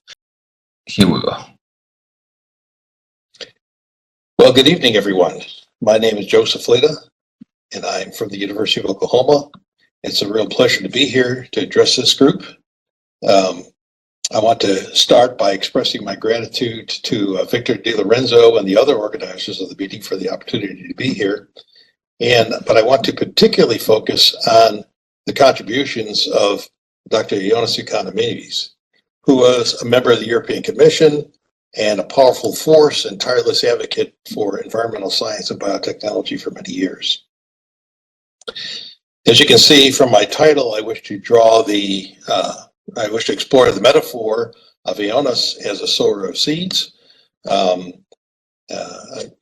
Here we go. Well, good evening, everyone. My name is Joe Suflita, and I'm from the University of Oklahoma. It's a real pleasure to be here to address this group. I want to start by expressing my gratitude to Victor De Lorenzo and the other organizers of the meeting for the opportunity to be here. But I want to particularly focus on the contributions of Dr. Ioannis Economidis, who was a member of the European Commission and a powerful force and tireless advocate for environmental science and biotechnology for many years. As you can see from my title, I wish to explore the metaphor of Ioannis as a sower of seeds,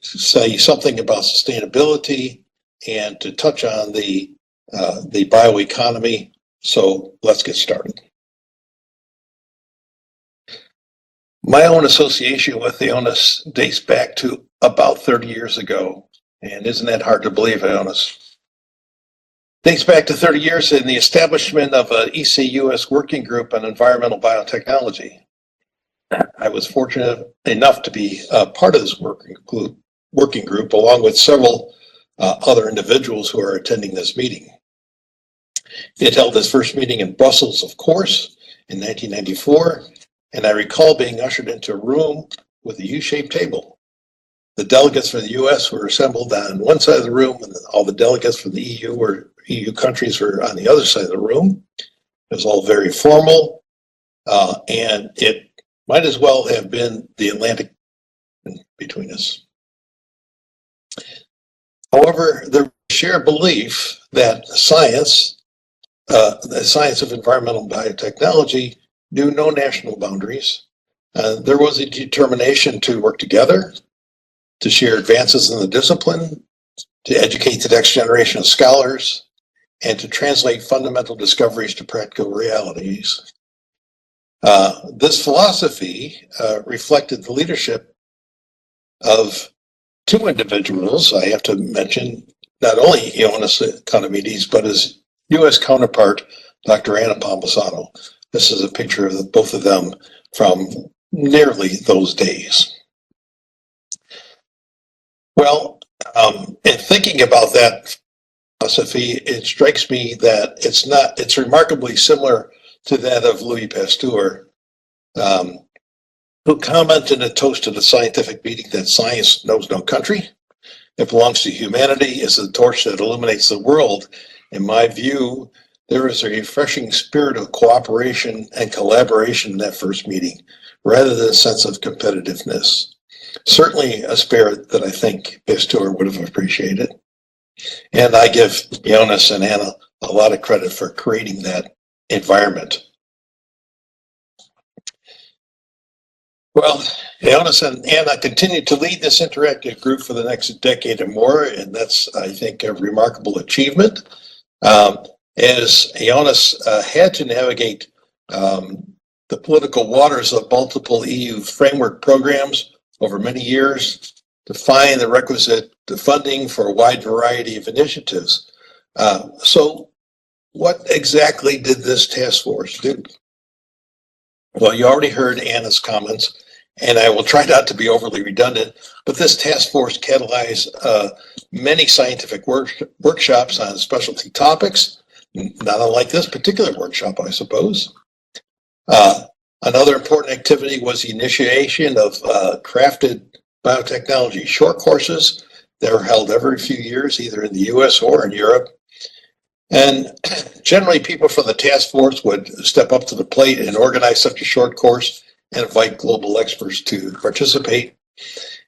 say something about sustainability, and to touch on the bioeconomy. So let's get started. My own association with Ioannis dates back to about 30 years ago. And isn't that hard to believe, Ioannis? Dates back to 30 years in the establishment of an ECUS working group on environmental biotechnology. I was fortunate enough to be part of this working group, along with several other individuals who are attending this meeting. It held its first meeting in Brussels, of course, in 1994. And I recall being ushered into a room with a U-shaped table. The delegates from the US were assembled on one side of the room, and all the delegates from the EU countries were on the other side of the room. It was all very formal, and it might as well have been the Atlantic between us. However, there was a shared belief that the science of environmental biotechnology knew no national boundaries. There was a determination to work together, to share advances in the discipline, to educate the next generation of scholars, and to translate fundamental discoveries to practical realities. This philosophy reflected the leadership of two individuals. I have to mention not only Ioannis Economidis, but his US counterpart, Dr. Anna Palmisano. This is a picture of both of them from nearly those days. Well, in thinking about that philosophy, it strikes me that it's remarkably similar to that of Louis Pasteur, who commented in a toast at a scientific meeting that science knows no country. It belongs to humanity. It's the torch that illuminates the world. In my view, there is a refreshing spirit of cooperation and collaboration in that first meeting, rather than a sense of competitiveness. Certainly a spirit that I think Pasteur would have appreciated. And I give Ioannis and Anna a lot of credit for creating that environment. Well, Ioannis and Anna continue to lead this interactive group for the next decade or more, and that's, I think, a remarkable achievement. As Ioannis had to navigate the political waters of multiple EU framework programs over many years to find the requisite funding for a wide variety of initiatives. So what exactly did this task force do? Well, you already heard Anna's comments, and I will try not to be overly redundant, but this task force catalyzed many scientific workshops on specialty topics, not unlike this particular workshop, I suppose. Another important activity was the initiation of crafted biotechnology short courses that are held every few years, either in the US or in Europe. And generally, people from the task force would step up to the plate and organize such a short course and invite global experts to participate.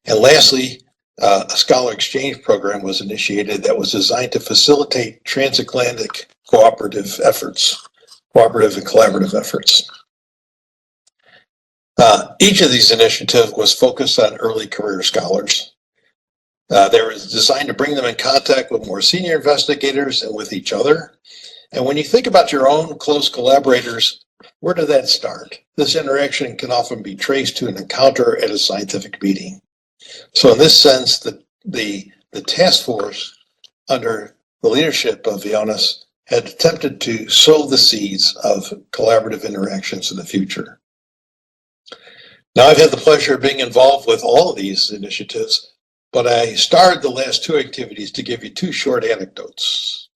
And lastly, a scholar exchange program was initiated that was designed to facilitate transatlantic cooperative and collaborative efforts. Each of these initiatives was focused on early career scholars. They were designed to bring them in contact with more senior investigators and with each other. And when you think about your own close collaborators, where did that start? This interaction can often be traced to an encounter at a scientific meeting. So in this sense, the task force, under the leadership of Ioannis, had attempted to sow the seeds of collaborative interactions in the future. Now, I've had the pleasure of being involved with all of these initiatives, but I starred the last two activities to give you two short anecdotes.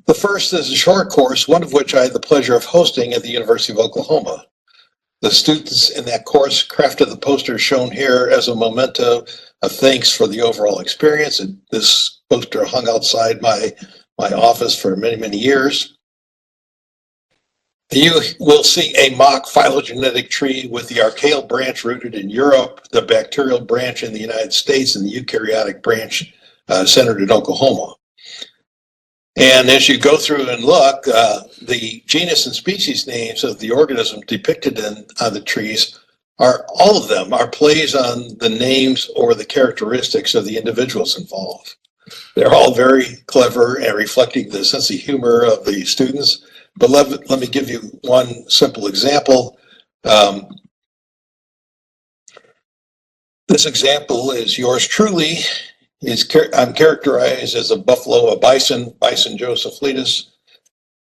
The first is a short course, one of which I had the pleasure of hosting at the University of Oklahoma. The students in that course crafted the poster shown here as a memento of thanks for the overall experience, and this poster hung outside my office for many, many years. You will see a mock phylogenetic tree with the archaeal branch rooted in Europe, the bacterial branch in the United States, and the eukaryotic branch centered in Oklahoma. And as you go through and look, the genus and species names of the organisms depicted on the trees all of them are plays on the names or the characteristics of the individuals involved. They're all very clever and reflecting the sense of humor of the students. But let me give you one simple example. This example is yours truly. I'm characterized as a buffalo, a bison Josephlitis.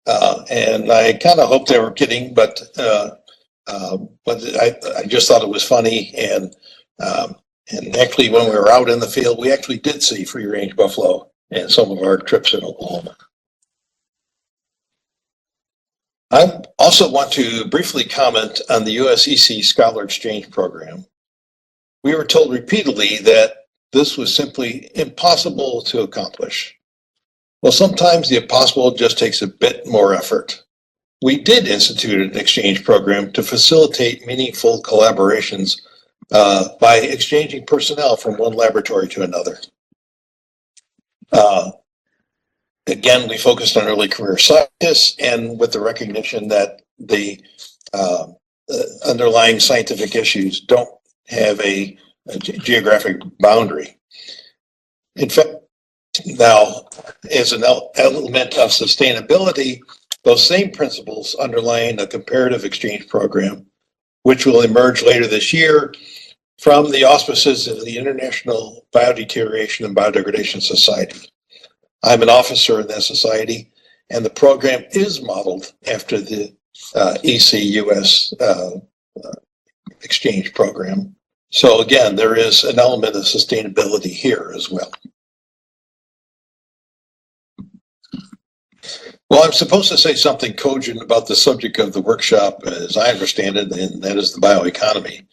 And I kind of hoped they were kidding, but I just thought it was funny. And actually, when we were out in the field, we actually did see free-range buffalo in some of our trips in Oklahoma. I also want to briefly comment on the USEC Scholar Exchange Program. We were told repeatedly that this was simply impossible to accomplish. Well, sometimes the impossible just takes a bit more effort. We did institute an exchange program to facilitate meaningful collaborations by exchanging personnel from one laboratory to another. Again, we focused on early career scientists, and with the recognition that the underlying scientific issues don't have a geographic boundary. In fact, now, as an element of sustainability, those same principles underlying a comparative exchange program, which will emerge later this year from the auspices of the International Biodeterioration and Biodegradation Society. I'm an officer in that society, and the program is modeled after the EC-US exchange program. So again, there is an element of sustainability here as well. Well, I'm supposed to say something cogent about the subject of the workshop, as I understand it, and that is the bioeconomy.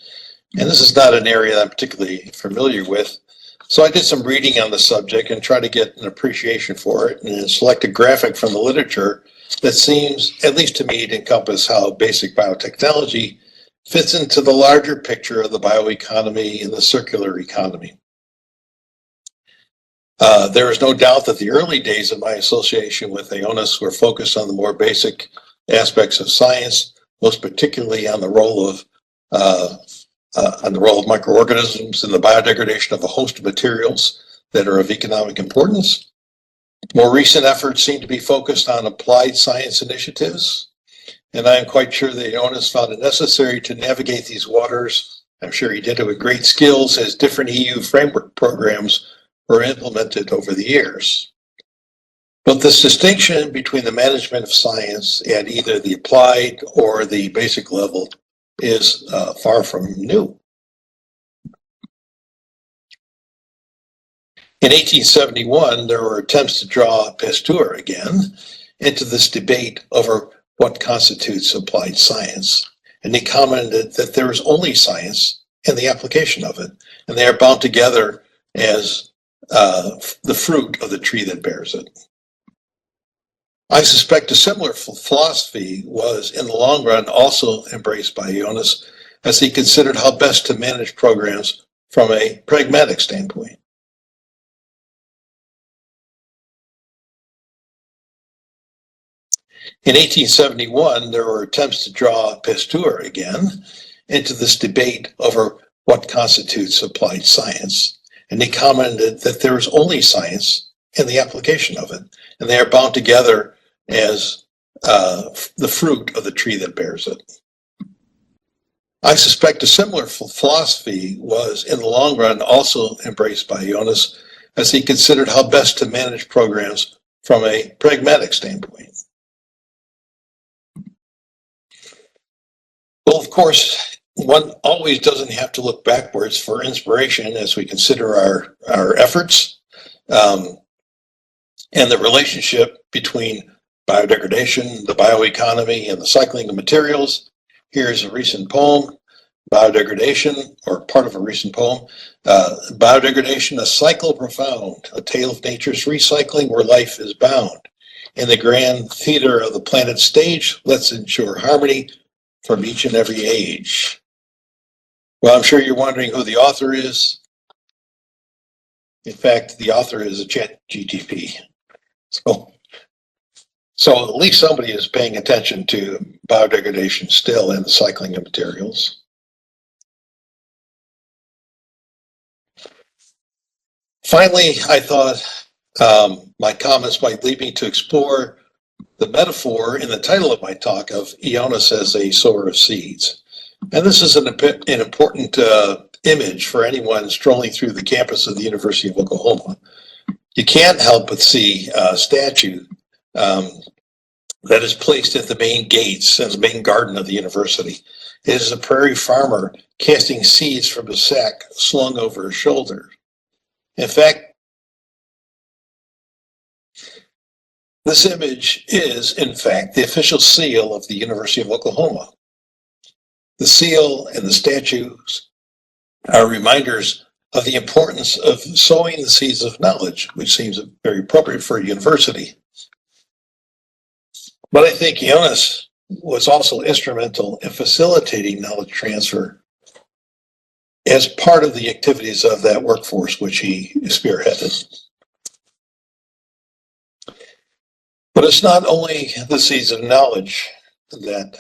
And this is not an area that I'm particularly familiar with. So I did some reading on the subject and tried to get an appreciation for it and select a graphic from the literature that seems, at least to me, to encompass how basic biotechnology fits into the larger picture of the bioeconomy and the circular economy. There is no doubt that the early days of my association with Ioannis were focused on the more basic aspects of science, most particularly on the role of microorganisms in the biodegradation of a host of materials that are of economic importance. More recent efforts seem to be focused on applied science initiatives, and I am quite sure that Ioannis found it necessary to navigate these waters. I'm sure he did it with great skills as different EU framework programs were implemented over the years. But this distinction between the management of science at either the applied or the basic level is far from new. In 1871, there were attempts to draw Pasteur again into this debate over what constitutes applied science. And he commented that there is only science and the application of it, and they are bound together as the fruit of the tree that bears it. I suspect a similar philosophy was, in the long run, also embraced by Ioannis as he considered how best to manage programs from a pragmatic standpoint. In 1871, there were attempts to draw Pasteur again into this debate over what constitutes applied science, and he commented that there is only science and the application of it, and they are bound together as the fruit of the tree that bears it. I suspect a similar philosophy was, in the long run, also embraced by Ioannis as he considered how best to manage programs from a pragmatic standpoint. Well, of course, one always doesn't have to look backwards for inspiration as we consider our efforts and the relationship between biodegradation, the bioeconomy, and the cycling of materials. Here's a recent poem, Biodegradation, or part of a recent poem, Biodegradation, a cycle profound, a tale of nature's recycling where life is bound. In the grand theater of the planet stage, let's ensure harmony from each and every age. Well, I'm sure you're wondering who the author is. In fact, the author is a ChatGPT. So at least somebody is paying attention to biodegradation still and the cycling of materials. Finally, I thought my comments might lead me to explore the metaphor in the title of my talk of Ioannis as a sower of seeds. And this is an important image for anyone strolling through the campus of the University of Oklahoma. You can't help but see a statue that is placed at the main gates and the main garden of the university. It is a prairie farmer casting seeds from a sack slung over his shoulder. In fact, this image is, in fact, the official seal of the University of Oklahoma. The seal and the statues are reminders of the importance of sowing the seeds of knowledge, which seems very appropriate for a university. But I think Ioannis was also instrumental in facilitating knowledge transfer as part of the activities of that workforce which he spearheaded. But it's not only the seeds of knowledge that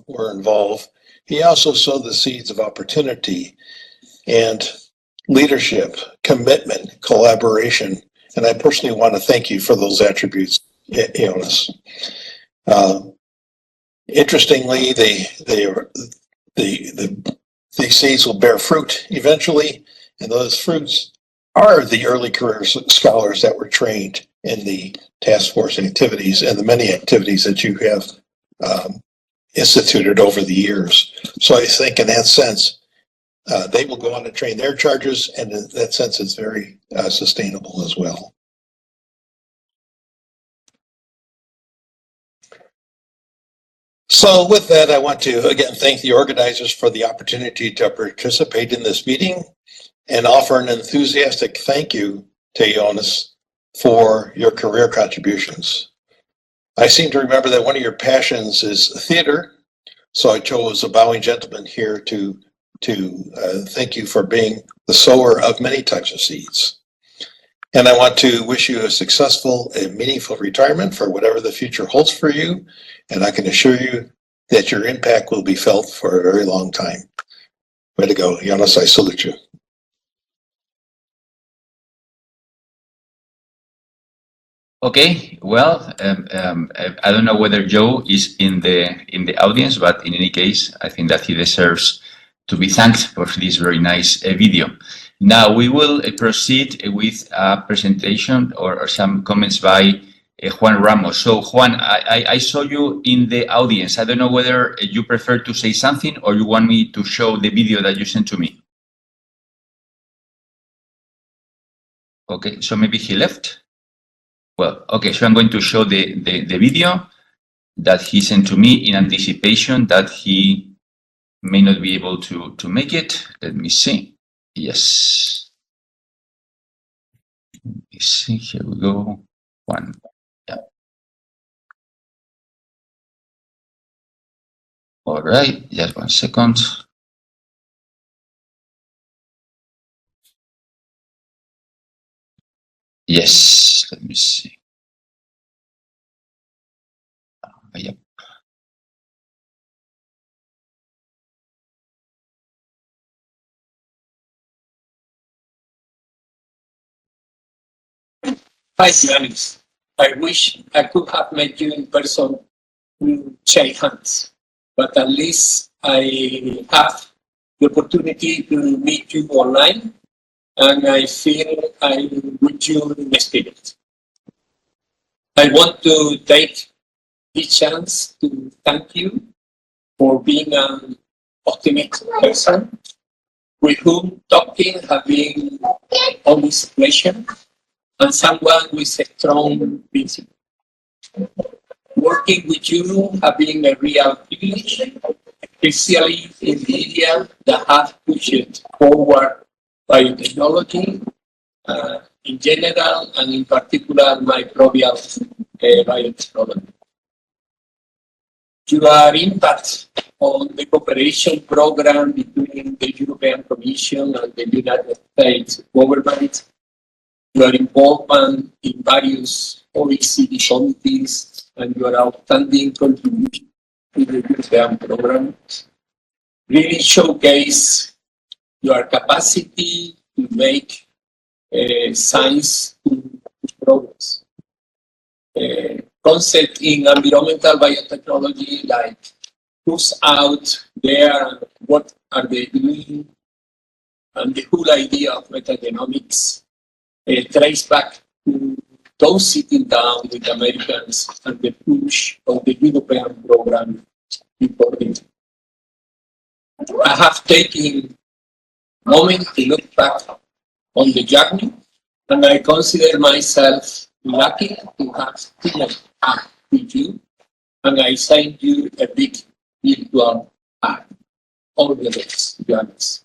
were involved. He also sowed the seeds of opportunity and leadership, commitment, collaboration. And I personally want to thank you for those attributes, Ioannis. Interestingly, these seeds will bear fruit eventually, and those fruits are the early career scholars that were trained in the task force activities and the many activities that you have instituted over the years. So I think in that sense, they will go on to train their charges, and in that sense, it's very sustainable as well. So with that, I want to again thank the organizers for the opportunity to participate in this meeting and offer an enthusiastic thank you to Ioannis for your career contributions. I seem to remember that one of your passions is theater, so I chose a bowing gentleman here to thank you for being the sower of many types of seeds. And I want to wish you a successful and meaningful retirement for whatever the future holds for you. And I can assure you that your impact will be felt for a very long time. Way to go, Ioannis, I salute you. Okay, well, I don't know whether Joe is in the audience, but in any case, I think that he deserves to be thanked for this very nice video. Now we will proceed with a presentation or some comments by Juan Ramos. So Juan, I saw you in the audience. I don't know whether you prefer to say something or you want me to show the video that you sent to me. Okay, so maybe he left. Well, okay, so I'm going to show the video that he sent to me in anticipation that he may not be able to make it. Let me see. Yes. Let me see, here we go. One, yeah. All right, just 1 second. Yes, let me see. Yep. Hi, Ioannis. I wish I could have met you in person to shake hands, but at least I have the opportunity to meet you online, and I feel I'm with you in the spirit. I want to take this chance to thank you for being an optimistic person with whom talking has been always a pleasure, and someone with a strong principle. Working with you has been a real privilege, especially in the area that has pushed forward biotechnology in general and in particular microbial biotechnology. Your impact on the cooperation program between the European Commission and the United States government, your involvement in various OECD committees, and your outstanding contribution to the European program really showcase your capacity to make science progress. Concept in environmental biotechnology like who's out there, what are they doing, and the whole idea of metagenomics trace back to those sitting down with Americans and the push of the European program before it. I have taken a moment to look back on the journey, and I consider myself lucky to have teamed up with you, and I send you a big virtual hug. All the best, Ioannis.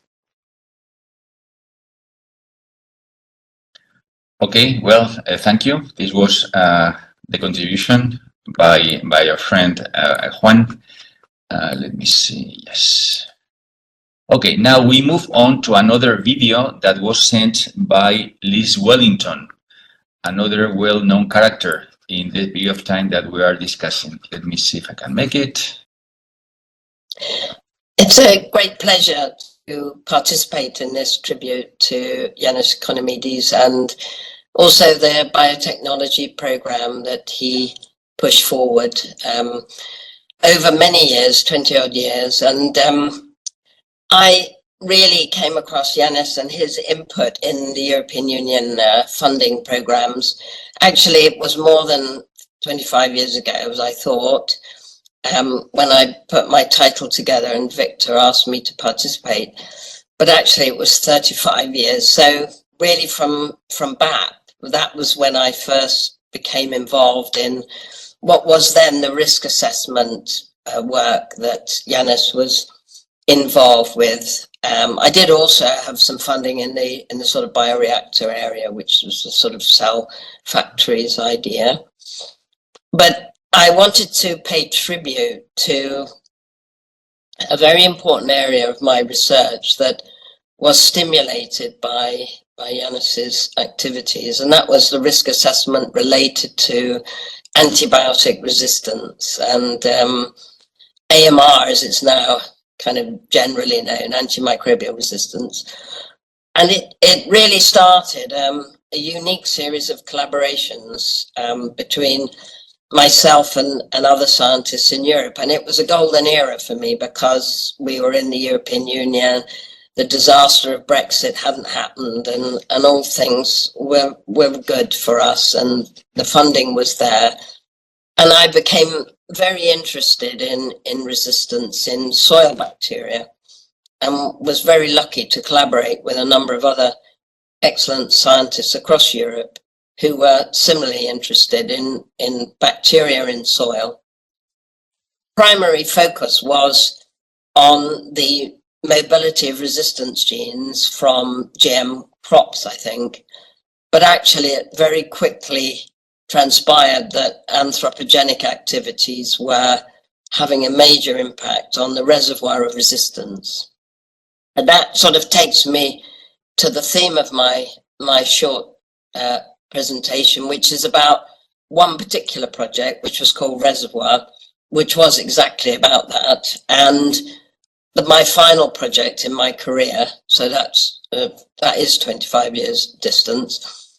Okay, well, thank you. This was the contribution by our friend Juan. Let me see, yes. Okay, now we move on to another video that was sent by Liz Wellington, another well-known character in the period of time that we are discussing. Let me see if I can make it. It's a great pleasure to participate in this tribute to Ioannis Economidis and also the biotechnology program that he pushed forward over many years, 20 odd years. And I really came across Ioannis and his input in the European Union funding programs. Actually, it was more than 25 years ago, as I thought, when I put my title together and Victor asked me to participate. But actually, it was 35 years. So really from back, that was when I first became involved in what was then the risk assessment work that Ioannis was involved with. I did also have some funding in the sort of bioreactor area, which was the sort of cell factories idea. But I wanted to pay tribute to a very important area of my research that was stimulated by by Ioannis's activities, and that was the risk assessment related to antibiotic resistance and AMR, as it's now kind of generally known, antimicrobial resistance. And it really started a unique series of collaborations between myself and other scientists in Europe. And it was a golden era for me because we were in the European Union, the disaster of Brexit hadn't happened, and all things were good for us, and the funding was there. And I became very interested in resistance in soil bacteria, and was very lucky to collaborate with a number of other excellent scientists across Europe who were similarly interested in bacteria in soil. Primary focus was on the mobility of resistance genes from GM crops, I think, but actually it very quickly transpired that anthropogenic activities were having a major impact on the reservoir of resistance. And that sort of takes me to the theme of my short presentation, which is about one particular project, which was called Reservoir, which was exactly about that. And my final project in my career, so that is 25 years distance,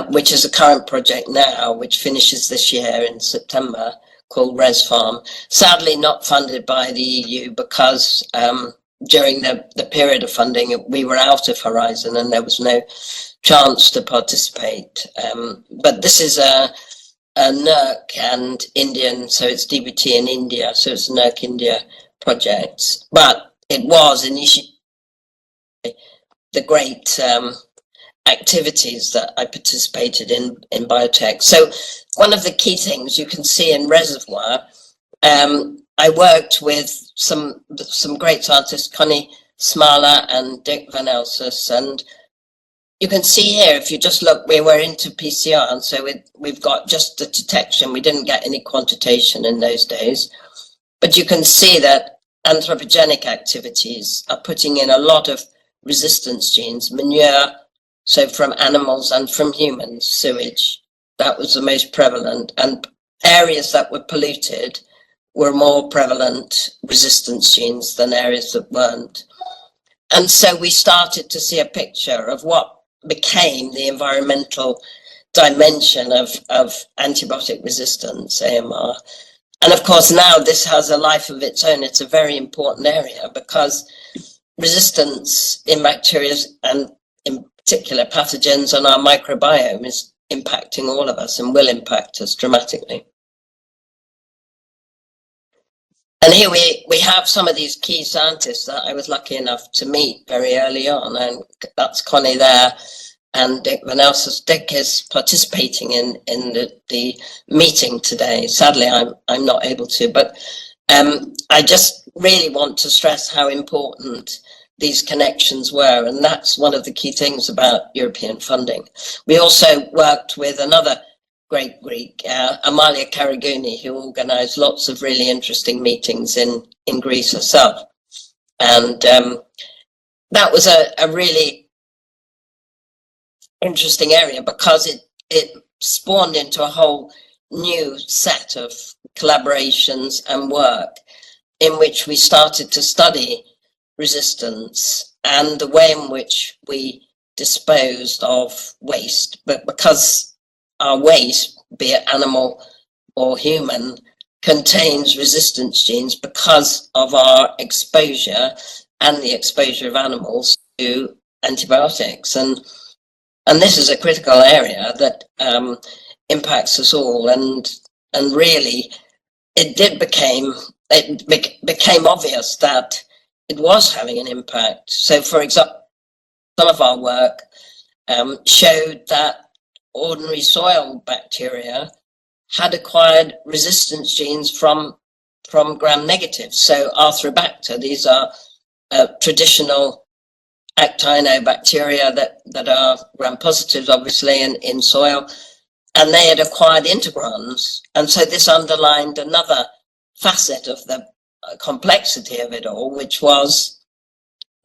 which is the current project now, which finishes this year in September, called ResFarm. Sadly not funded by the EU because during the period of funding, we were out of Horizon and there was no chance to participate. But this is a NERC and Indian, so it's DBT in India, so it's NERC India project. But it was initially the great activities that I participated in biotech. So one of the key things you can see in Reservoir, I worked with some great scientists, Connie Smala and Dick Van Elsus, and you can see here, if you just look, we were into PCR, and so we've got just the detection. We didn't get any quantitation in those days, but you can see that anthropogenic activities are putting in a lot of resistance genes, manure, so from animals and from humans, sewage, that was the most prevalent, and areas that were polluted were more prevalent resistance genes than areas that weren't. And so we started to see a picture of what became the environmental dimension of antibiotic resistance, AMR. And of course, now this has a life of its own. It's a very important area because resistance in bacteria and in particular pathogens on our microbiome is impacting all of us and will impact us dramatically. And here we have some of these key scientists that I was lucky enough to meet very early on, and that's Connie there, and Dick Van Elsus. Dick is participating in the meeting today. Sadly, I'm not able to, but I just really want to stress how important these connections were, and that's one of the key things about European funding. We also worked with another great Greek, Amalia Karagouni, who organised lots of really interesting meetings in Greece herself. And that was a really interesting area because it spawned into a whole new set of collaborations and work in which we started to study resistance and the way in which we disposed of waste. But because our waste, be it animal or human, contains resistance genes because of our exposure and the exposure of animals to antibiotics. And this is a critical area that impacts us all. And really, it became obvious that it was having an impact. So, for example, some of our work showed that ordinary soil bacteria had acquired resistance genes from gram-negative. So Arthrobacter, these are traditional actinobacteria that are gram-positive, obviously, in soil, and they had acquired integrons. And so this underlined another facet of the complexity of it all, which was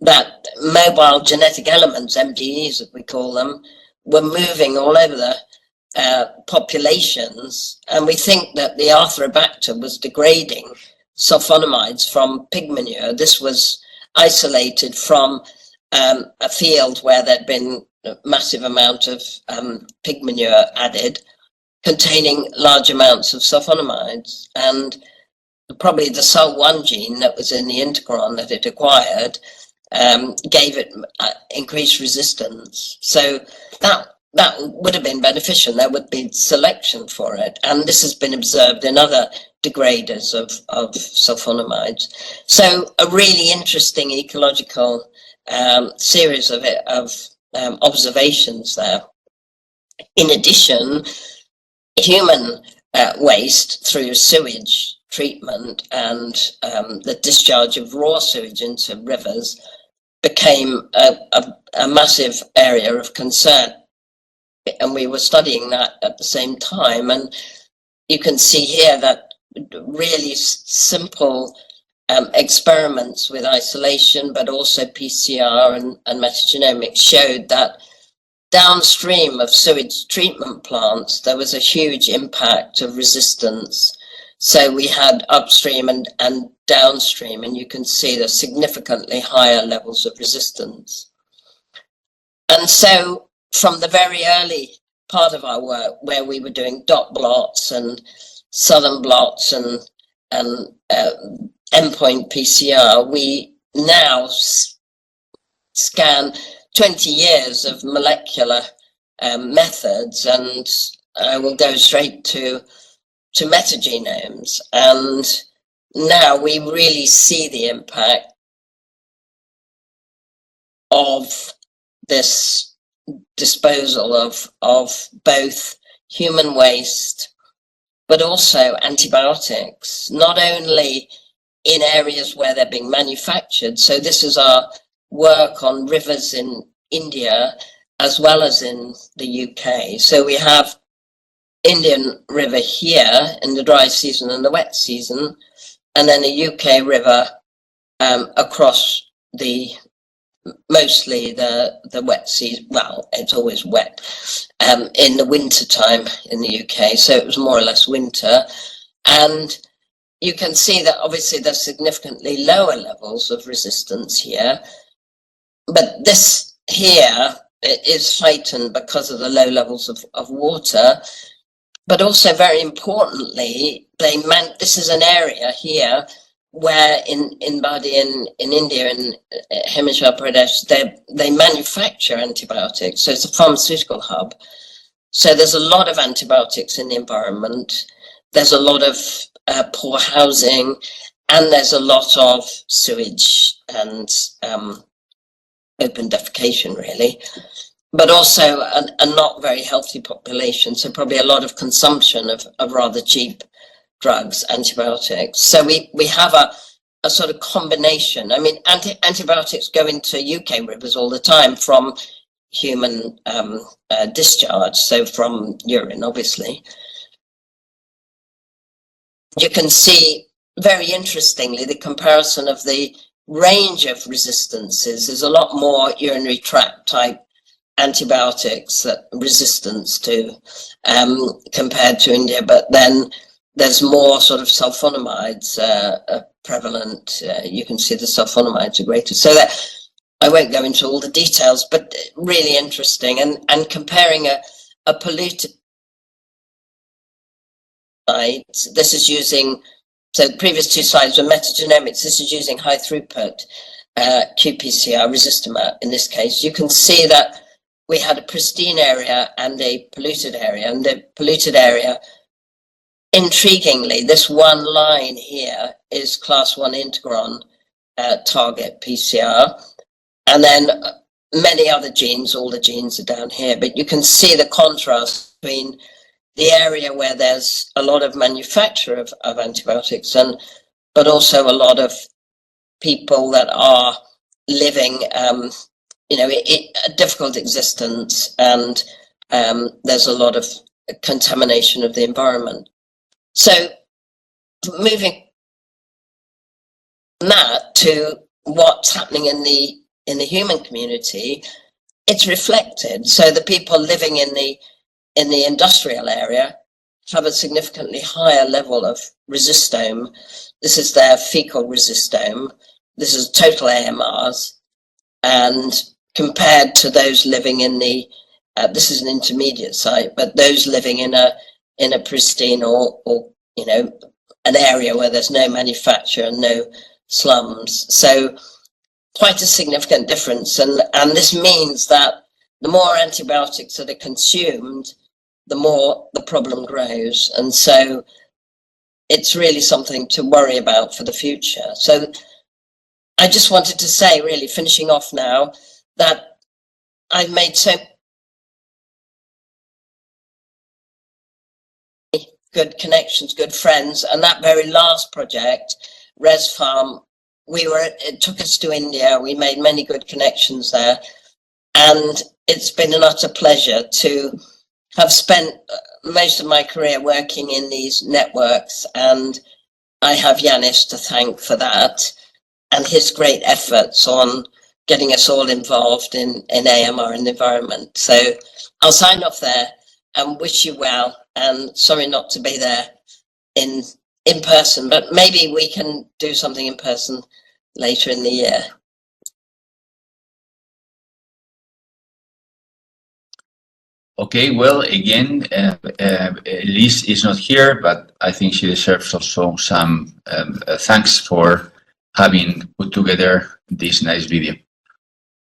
that mobile genetic elements, MGEs as we call them, were moving all over the populations, and we think that the Arthrobacter was degrading sulfonamides from pig manure. This was isolated from a field where there'd been a massive amount of pig manure added, containing large amounts of sulfonamides, and probably the SUL1 gene that was in the integron that it acquired gave it increased resistance. So that would have been beneficial. There would be selection for it, and this has been observed in other degraders of sulfonamides. So a really interesting ecological series of observations there. In addition, human waste through sewage treatment and the discharge of raw sewage into rivers became a massive area of concern. And we were studying that at the same time. And you can see here that really simple experiments with isolation, but also PCR and metagenomics showed that downstream of sewage treatment plants, there was a huge impact of resistance. So we had upstream and downstream, and you can see the significantly higher levels of resistance. And so from the very early part of our work, where we were doing dot blots and southern blots and endpoint PCR, we now scan 20 years of molecular methods, and I will go straight to metagenomes. And now we really see the impact of this disposal of both human waste, but also antibiotics, not only in areas where they're being manufactured. So this is our work on rivers in India as well as in the UK. So we have Indian River here in the dry season and the wet season, and then a UK river across mostly the wet season. Well, it's always wet in the winter time in the UK, so it was more or less winter. And you can see that obviously there's significantly lower levels of resistance here, but this here is heightened because of the low levels of water. But also very importantly, this is an area here where in India, in Himachal Pradesh, they manufacture antibiotics. So it's a pharmaceutical hub. So there's a lot of antibiotics in the environment. There's a lot of poor housing, and there's a lot of sewage and open defecation, really. But also a not very healthy population. So probably a lot of consumption of rather cheap drugs, antibiotics. So we have a sort of combination. I mean, antibiotics go into UK rivers all the time from human discharge, so from urine, obviously. You can see, very interestingly, the comparison of the range of resistances is a lot more urinary tract type antibiotics that resistance to compared to India, but then there's more sort of sulfonamides prevalent. You can see the sulfonamides are greater. So that I won't go into all the details, but really interesting. And comparing a polluted site, this is using, so the previous two slides were metagenomics, this is using high throughput qPCR resistomap in this case. You can see that we had a pristine area and a polluted area, and the polluted area, intriguingly, this one line here is class 1 integron target PCR, and then many other genes, all the genes are down here, but you can see the contrast between the area where there's a lot of manufacture of antibiotics, but also a lot of people that are living a difficult existence, and there's a lot of contamination of the environment. So moving from that to what's happening in the in the human community, it's reflected. So the people living in the industrial area have a significantly higher level of resistome. This is their fecal resistome. This is total AMRs. And compared to those living in the, this is an intermediate site, but those living in a pristine or an area where there's no manufacture and no slums. So quite a significant difference. And this means that the more antibiotics that are consumed, the more the problem grows. And so it's really something to worry about for the future. So I just wanted to say, really finishing off now, that I've made so good connections, good friends. And that very last project, Res Farm, it took us to India. We made many good connections there. And it's been an utter pleasure to have spent most of my career working in these networks. And I have Ioannis to thank for that and his great efforts on getting us all involved in AMR and the environment. So I'll sign off there and wish you well. And sorry not to be there in person, but maybe we can do something in person later in the year. Okay, well, again, Liz is not here, but I think she deserves also some thanks for having put together this nice video.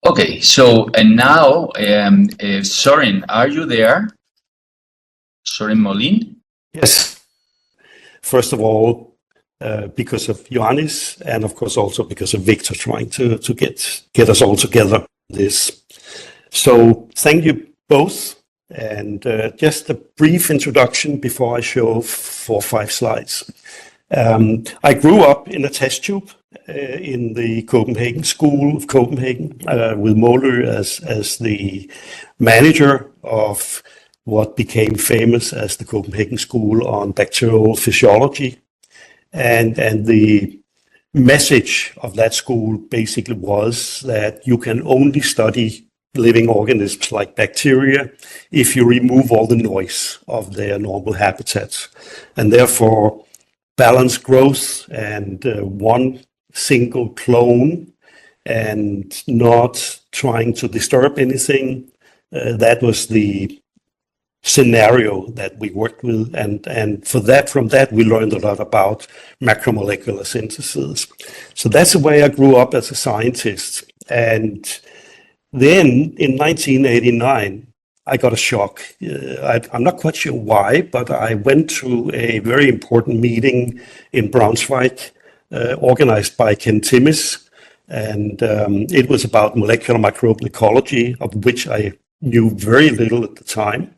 Okay, so and now, Soren, are you there? Soren Molin? Yes. First of all, because of Ioannis, and of course also because of Victor trying to get us all together. This. So thank you both. And just a brief introduction before I show 4 or 5 slides. I grew up in a test tube in the Copenhagen School of Copenhagen with Moller as the manager of what became famous as the Copenhagen School on Bacterial Physiology. And the message of that school basically was that you can only study living organisms like bacteria if you remove all the noise of their normal habitats. And therefore, balanced growth and one single clone and not trying to disturb anything, that was the scenario that we worked with. And from that, we learned a lot about macromolecular synthesis. So that's the way I grew up as a scientist. And then in 1989, I got a shock. I'm not quite sure why, but I went to a very important meeting in Braunschweig, organized by Ken Timmis, and it was about molecular microbial ecology, of which I knew very little at the time.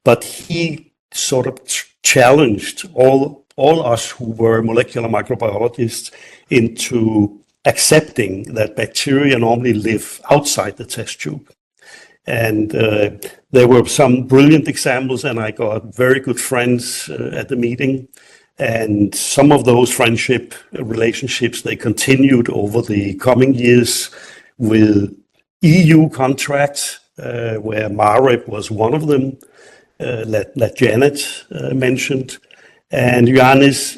But he sort of challenged all us who were molecular microbiologists into accepting that bacteria normally live outside the test tube. And there were some brilliant examples, and I got very good friends at the meeting. And some of those friendship relationships, they continued over the coming years with EU contracts, where MAREP was one of them, that Janet mentioned. And Ioannis,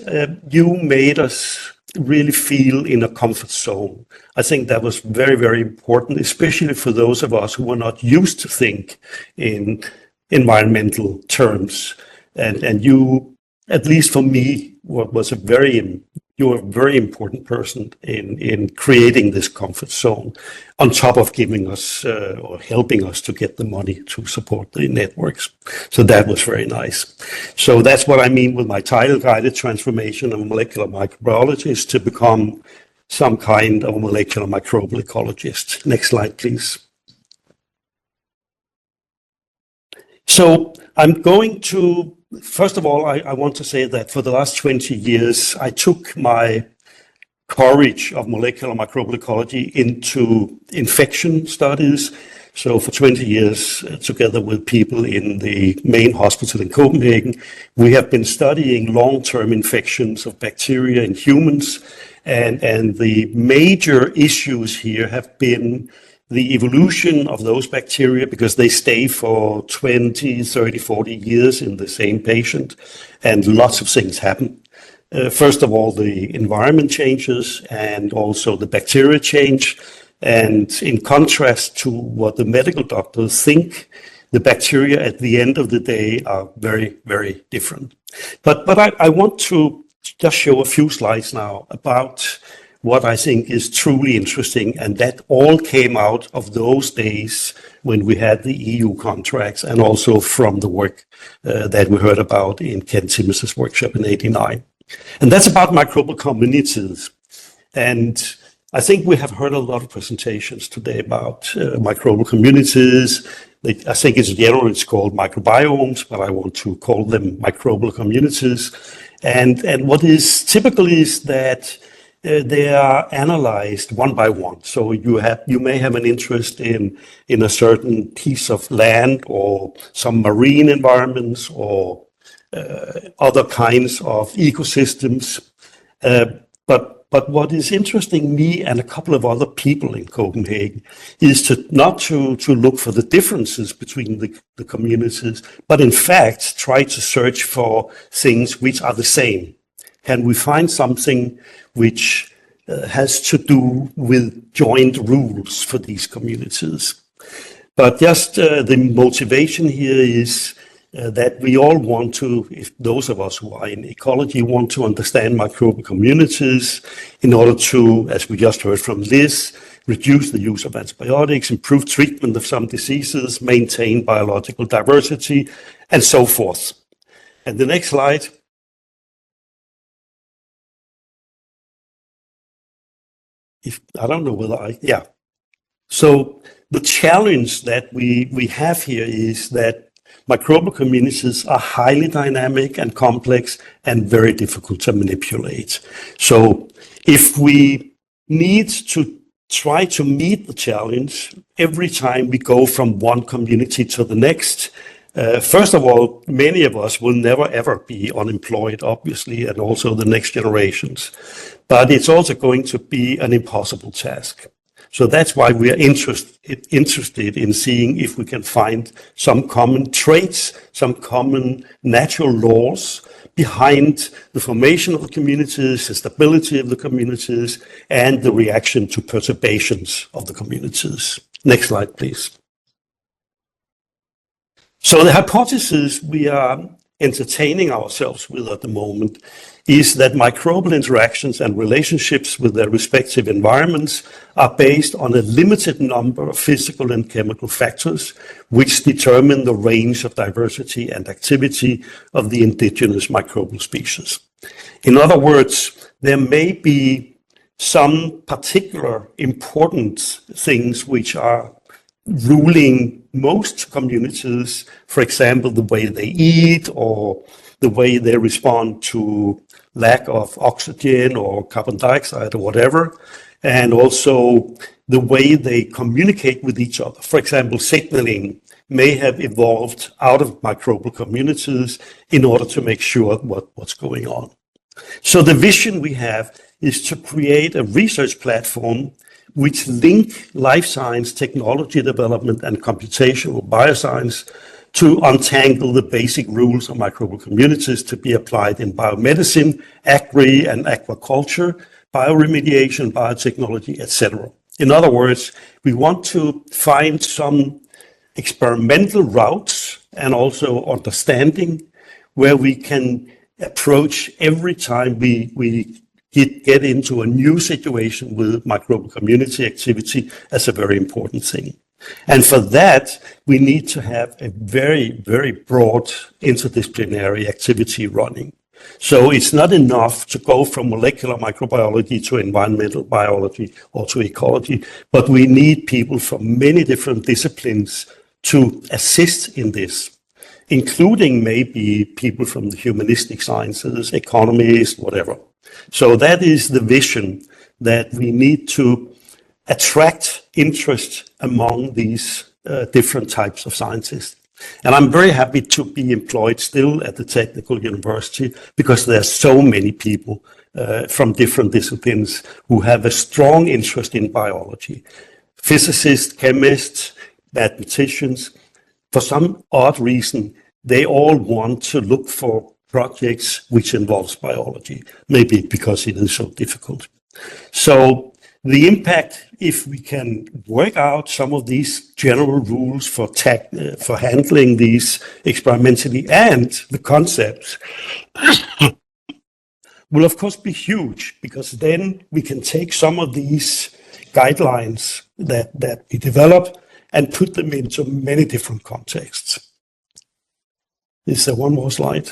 you made us really feel in a comfort zone. I think that was very, very important, especially for those of us who were not used to think in environmental terms. And you, at least for me, you were a very important person in creating this comfort zone, on top of giving us or helping us to get the money to support the networks. So that was very nice. So that's what I mean with my title, Guided Transformation of a Molecular Microbiologist to become some kind of a molecular microbial ecologist. Next slide, please. So I'm going to, first of all, I want to say that for the last 20 years, I took my courage of molecular microbial ecology into infection studies. So for 20 years, together with people in the main hospital in Copenhagen, we have been studying long-term infections of bacteria in humans. And the major issues here have been the evolution of those bacteria, because they stay for 20, 30, 40 years in the same patient, and lots of things happen. First of all, the environment changes and also the bacteria change. And in contrast to what the medical doctors think, the bacteria at the end of the day are very, very different. But I want to just show a few slides now about what I think is truly interesting, and that all came out of those days when we had the EU contracts, and also from the work that we heard about in Ken Timmis' workshop in '89. And that's about microbial communities. And I think we have heard a lot of presentations today about microbial communities. I think in general it's called microbiomes, but I want to call them microbial communities. And what is typical is that they are analyzed one by one. So you may have an interest in a certain piece of land or some marine environments or other kinds of ecosystems. But what is interesting me and a couple of other people in Copenhagen is not to look for the differences between the communities, but in fact try to search for things which are the same. Can we find something which has to do with joint rules for these communities? But just the motivation here is that we all want to, if those of us who are in ecology want to understand microbial communities in order to, as we just heard from Liz, reduce the use of antibiotics, improve treatment of some diseases, maintain biological diversity, and so forth. And the next slide. I don't know whether So the challenge that we have here is that microbial communities are highly dynamic and complex and very difficult to manipulate. So if we need to try to meet the challenge every time we go from one community to the next, first of all, many of us will never ever be unemployed, obviously, and also the next generations. But it's also going to be an impossible task. So that's why we are interested in seeing if we can find some common traits, some common natural laws behind the formation of the communities, the stability of the communities, and the reaction to perturbations of the communities. Next slide, please. So the hypothesis we are entertaining ourselves with at the moment is that microbial interactions and relationships with their respective environments are based on a limited number of physical and chemical factors which determine the range of diversity and activity of the indigenous microbial species. In other words, there may be some particular important things which are ruling most communities, for example, the way they eat or the way they respond to lack of oxygen or carbon dioxide or whatever, and also the way they communicate with each other. For example, signaling may have evolved out of microbial communities in order to make sure what's going on. So the vision we have is to create a research platform which link life science, technology development, and computational bioscience to untangle the basic rules of microbial communities to be applied in biomedicine, agri and aquaculture, bioremediation, biotechnology, etc. In other words, we want to find some experimental routes and also understanding where we can approach every time we get into a new situation with microbial community activity as a very important thing. And for that, we need to have a very, very broad interdisciplinary activity running. So it's not enough to go from molecular microbiology to environmental biology or to ecology, but we need people from many different disciplines to assist in this, including maybe people from the humanistic sciences, economists, whatever. So that is the vision, that we need to attract interest among these different types of scientists. And I'm very happy to be employed still at the Technical University because there are so many people from different disciplines who have a strong interest in biology. Physicists, chemists, mathematicians, for some odd reason, they all want to look for projects which involves biology, maybe because it is so difficult. So the impact, if we can work out some of these general rules for handling these experimentally and the concepts, will of course be huge, because then we can take some of these guidelines that we develop and put them into many different contexts. Is there one more slide?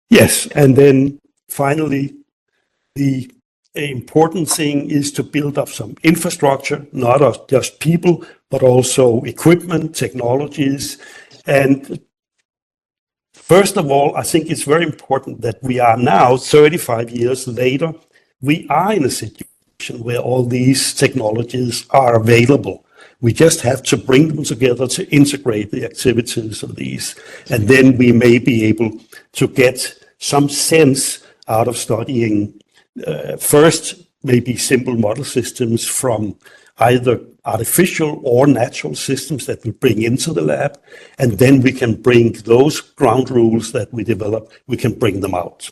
Yes, and then finally, the important thing is to build up some infrastructure, not just people, but also equipment, technologies. And first of all, I think it's very important that we are now, 35 years later, we are in a situation where all these technologies are available. We just have to bring them together to integrate the activities of these. And then we may be able to get some sense out of studying first, maybe simple model systems from either artificial or natural systems that we bring into the lab, and then we can bring those ground rules that we develop, we can bring them out.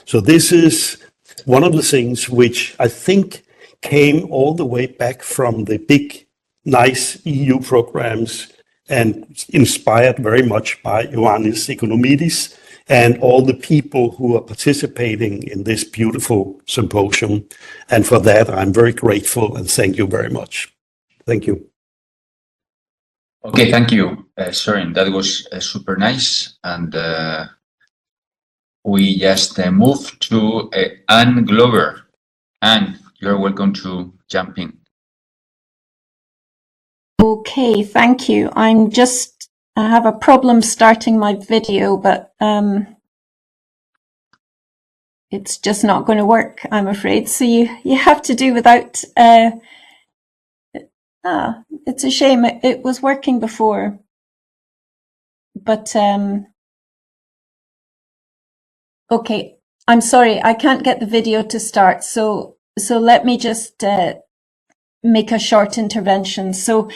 So this is one of the things which I think came all the way back from the big, nice EU programs and inspired very much by Ioannis Economidis and all the people who are participating in this beautiful symposium. And for that, I'm very grateful and thank you very much. Thank you. Okay, thank you, Søren. That was super nice. And we just move to Anne Glover. Anne, you're welcome to jump in. Okay, thank you. I have a problem starting my video, but it's just not going to work, I'm afraid. So you have to do without. It's a shame. It was working before, but okay. I'm sorry, I can't get the video to start. So let me just make a short intervention. So,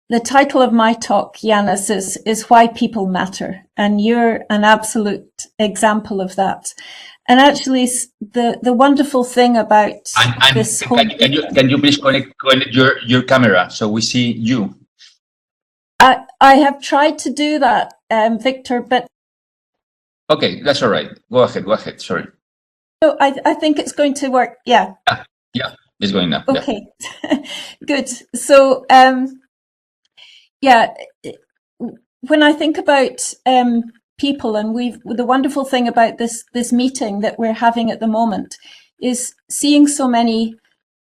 the title of my talk, Ioannis, is Why People Matter, and you're an absolute example of that. And actually, the wonderful thing about this whole... Can you please connect your camera so we see you? I have tried to do that, Victor, but... Okay, that's all right. Go ahead, sorry. No, I think it's going to work, yeah. Yeah, it's going now. Okay, yeah. Good. So, yeah, when I think about people, and the wonderful thing about this meeting that we're having at the moment is seeing so many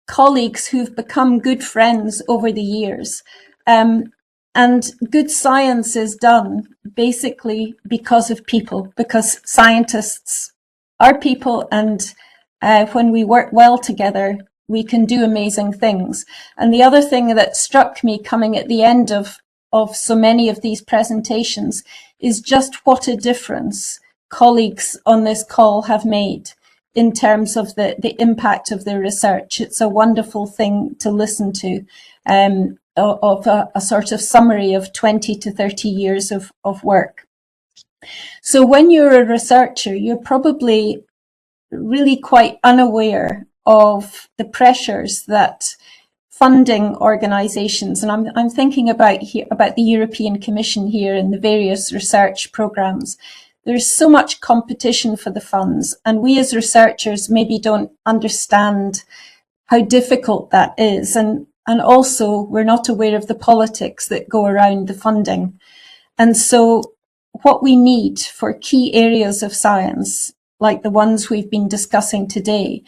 colleagues who've become good friends over the years. And good science is done basically because of people, because scientists are people, and when we work well together, we can do amazing things. And the other thing that struck me coming at the end of so many of these presentations is just what a difference colleagues on this call have made in terms of the impact of their research. It's a wonderful thing to listen to, of a sort of summary of 20 to 30 years of work. So when you're a researcher, you're probably really quite unaware of the pressures that funding organisations, and I'm thinking about the European Commission here and the various research programmes. There's so much competition for the funds, and we as researchers maybe don't understand how difficult that is, and also we're not aware of the politics that go around the funding. And so what we need for key areas of science, like the ones we've been discussing today,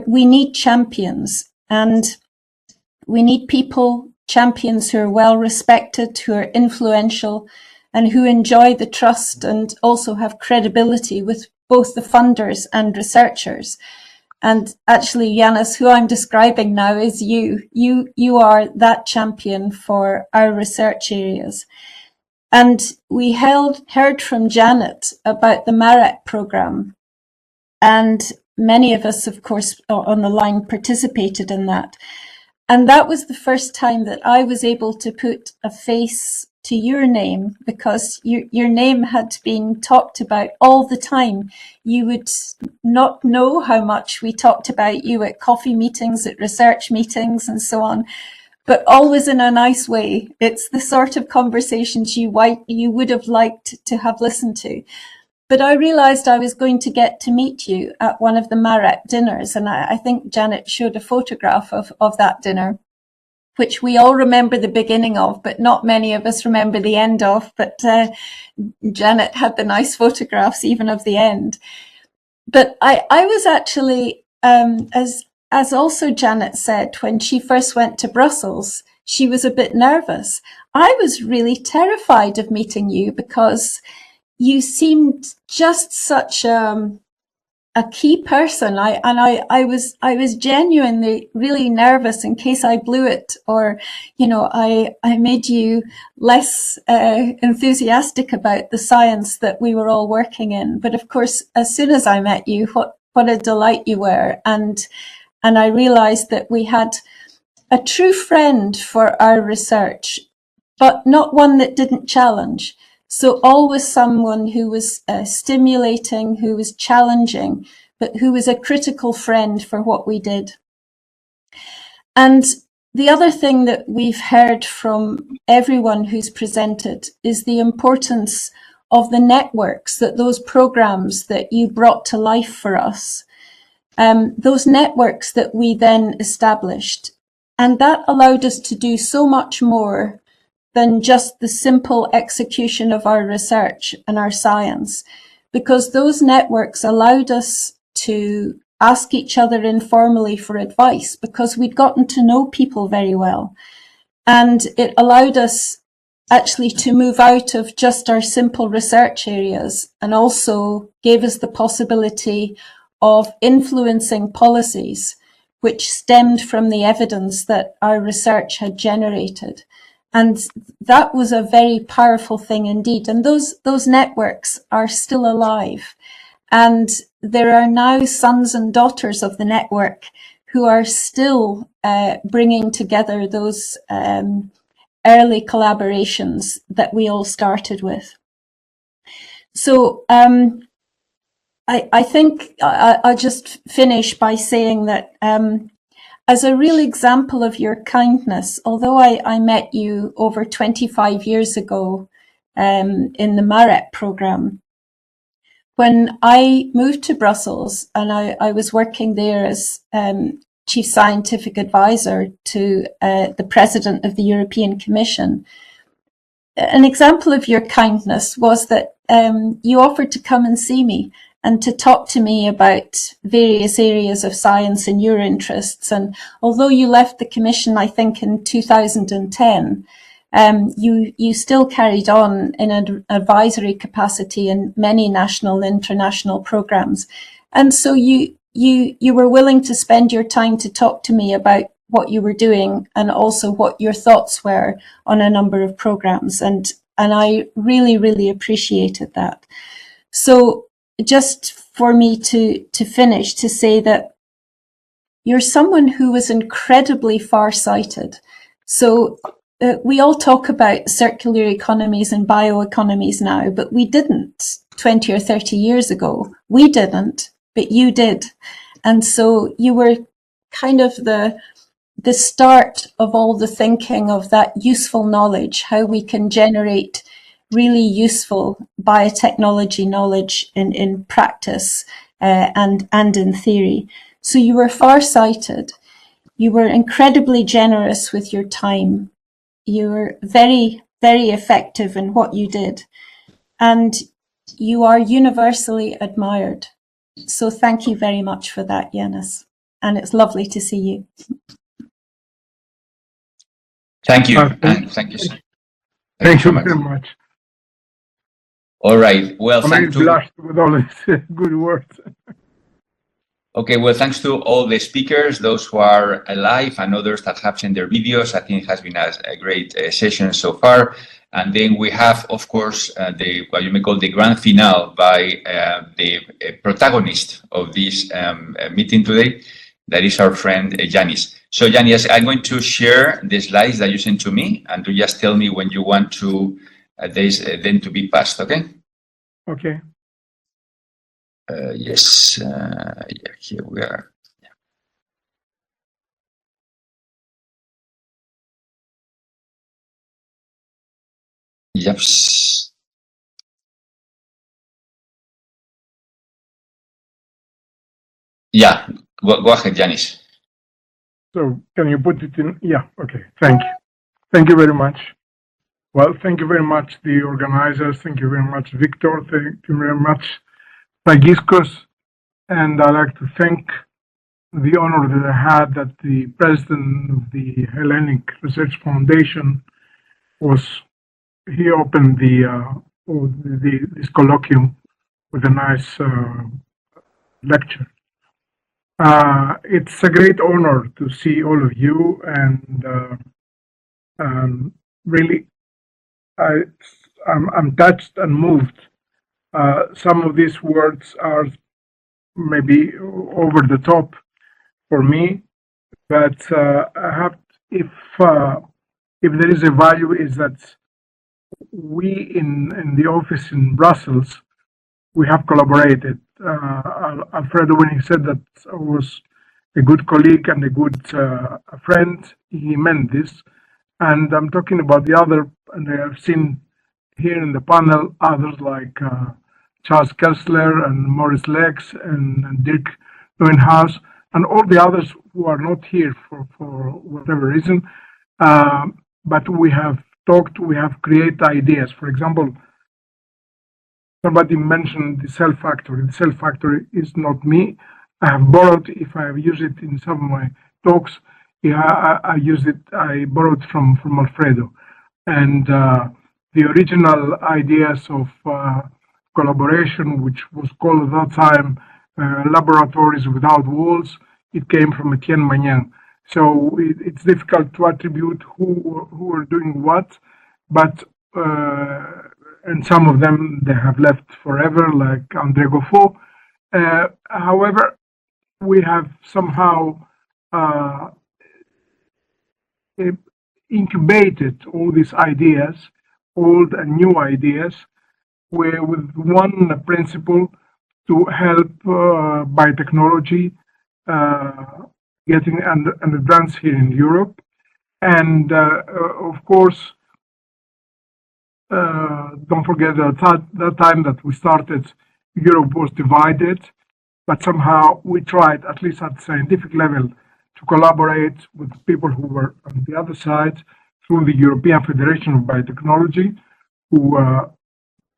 we need champions, and we need champions who are well respected, who are influential, and who enjoy the trust and also have credibility with both the funders and researchers. And actually, Ioannis, who I'm describing now is you. You are that champion for our research areas. And we heard from Janet about the MARET program. And many of us, of course, on the line participated in that. And that was the first time that I was able to put a face to your name, because your name had been talked about all the time. You would not know how much we talked about you at coffee meetings, at research meetings, and so on, but always in a nice way. It's the sort of conversations you would have liked to have listened to. But I realized I was going to get to meet you at one of the MARET dinners. And I think Janet showed a photograph of that dinner, which we all remember the beginning of, but not many of us remember the end of. But Janet had the nice photographs even of the end. But I was actually, as also Janet said, when she first went to Brussels, she was a bit nervous. I was really terrified of meeting you because you seemed just such a key person. I was genuinely really nervous in case I blew it, or, you know, I made you less enthusiastic about the science that we were all working in. But of course, as soon as I met you, what a delight you were. And I realized that we had a true friend for our research, but not one that didn't challenge. So always someone who was stimulating, who was challenging, but who was a critical friend for what we did. And the other thing that we've heard from everyone who's presented is the importance of the networks, that those programs that you brought to life for us, those networks that we then established. And that allowed us to do so much more than just the simple execution of our research and our science, because those networks allowed us to ask each other informally for advice, because we'd gotten to know people very well. And it allowed us actually to move out of just our simple research areas, and also gave us the possibility of influencing policies which stemmed from the evidence that our research had generated. And that was a very powerful thing indeed. And those networks are still alive. And there are now sons and daughters of the network who are still bringing together those early collaborations that we all started with. So I think I'll just finish by saying that as a real example of your kindness, although I met you over 25 years ago in the MARET program, when I moved to Brussels and I was working there as Chief Scientific Advisor to the President of the European Commission, an example of your kindness was that you offered to come and see me and to talk to me about various areas of science in your interests. And although you left the Commission, I think, in 2010, you still carried on in an advisory capacity in many national and international programs. And so you were willing to spend your time to talk to me about what you were doing and also what your thoughts were on a number of programs. And I really, really appreciated that. So just for me to finish, to say that you're someone who was incredibly far-sighted. So we all talk about circular economies and bioeconomies now, but we didn't 20 or 30 years ago. We didn't, but you did. And so you were kind of the start of all the thinking of that useful knowledge, how we can generate really useful biotechnology knowledge in practice and in theory. So you were far-sighted. You were incredibly generous with your time. You were very, very effective in what you did. And you are universally admired. So thank you very much for that, Ioannis. And it's lovely to see you. Thank you. And thank you. Thank you very much. All right. Well, I'm blushed with all these good words. Okay, well, thanks to all the speakers, those who are alive and others that have sent their videos. I think it has been a great session so far. And then we have, of course, what you may call the grand finale by the protagonist of this meeting today. That is our friend Ioannis. So Ioannis, I'm going to share the slides that you sent to me, and to just tell me when you want to them to be passed. Okay? Okay. Yes. Yeah, here we are. Yep. Yeah, go ahead, Ioannis. So can you put it in? Yeah, okay. Thank you. Thank you very much. Well, thank you very much, the organizers. Thank you very much, Victor. Thank you very much, Tagiskos. And I'd like to thank the honor that I had that the president of the Hellenic Research Foundation he opened this colloquium with a nice lecture. It's a great honor to see all of you, and really, I'm touched and moved. Some of these words are maybe over the top for me, but I have, if there is a value, is that we in the office in Brussels, we have collaborated. Alfredo, when he said that I was a good colleague and a good friend, he meant this. And I'm talking about the other, and I have seen here in the panel others like Charles Kessler and Maurice Lex and Dirk Neuenhaus, and all the others who are not here for whatever reason. But we have talked, we have created ideas. For example, somebody mentioned the cell factory. The cell factory is not me. I have borrowed, if I have used it in some of my talks, yeah, I used it, I borrowed from Alfredo. And the original ideas of collaboration, which was called at that time Laboratories Without Walls, it came from Etienne Magnan. So it's difficult to attribute who are doing what, but and some of them they have left forever, like André Goffo. However, we have somehow incubated all these ideas, old and new ideas, with one principle to help biotechnology getting an advance here in Europe. And of course, don't forget that time that we started, Europe was divided, but somehow we tried, at least at the scientific level, to collaborate with people who were on the other side through the European Federation of Biotechnology, who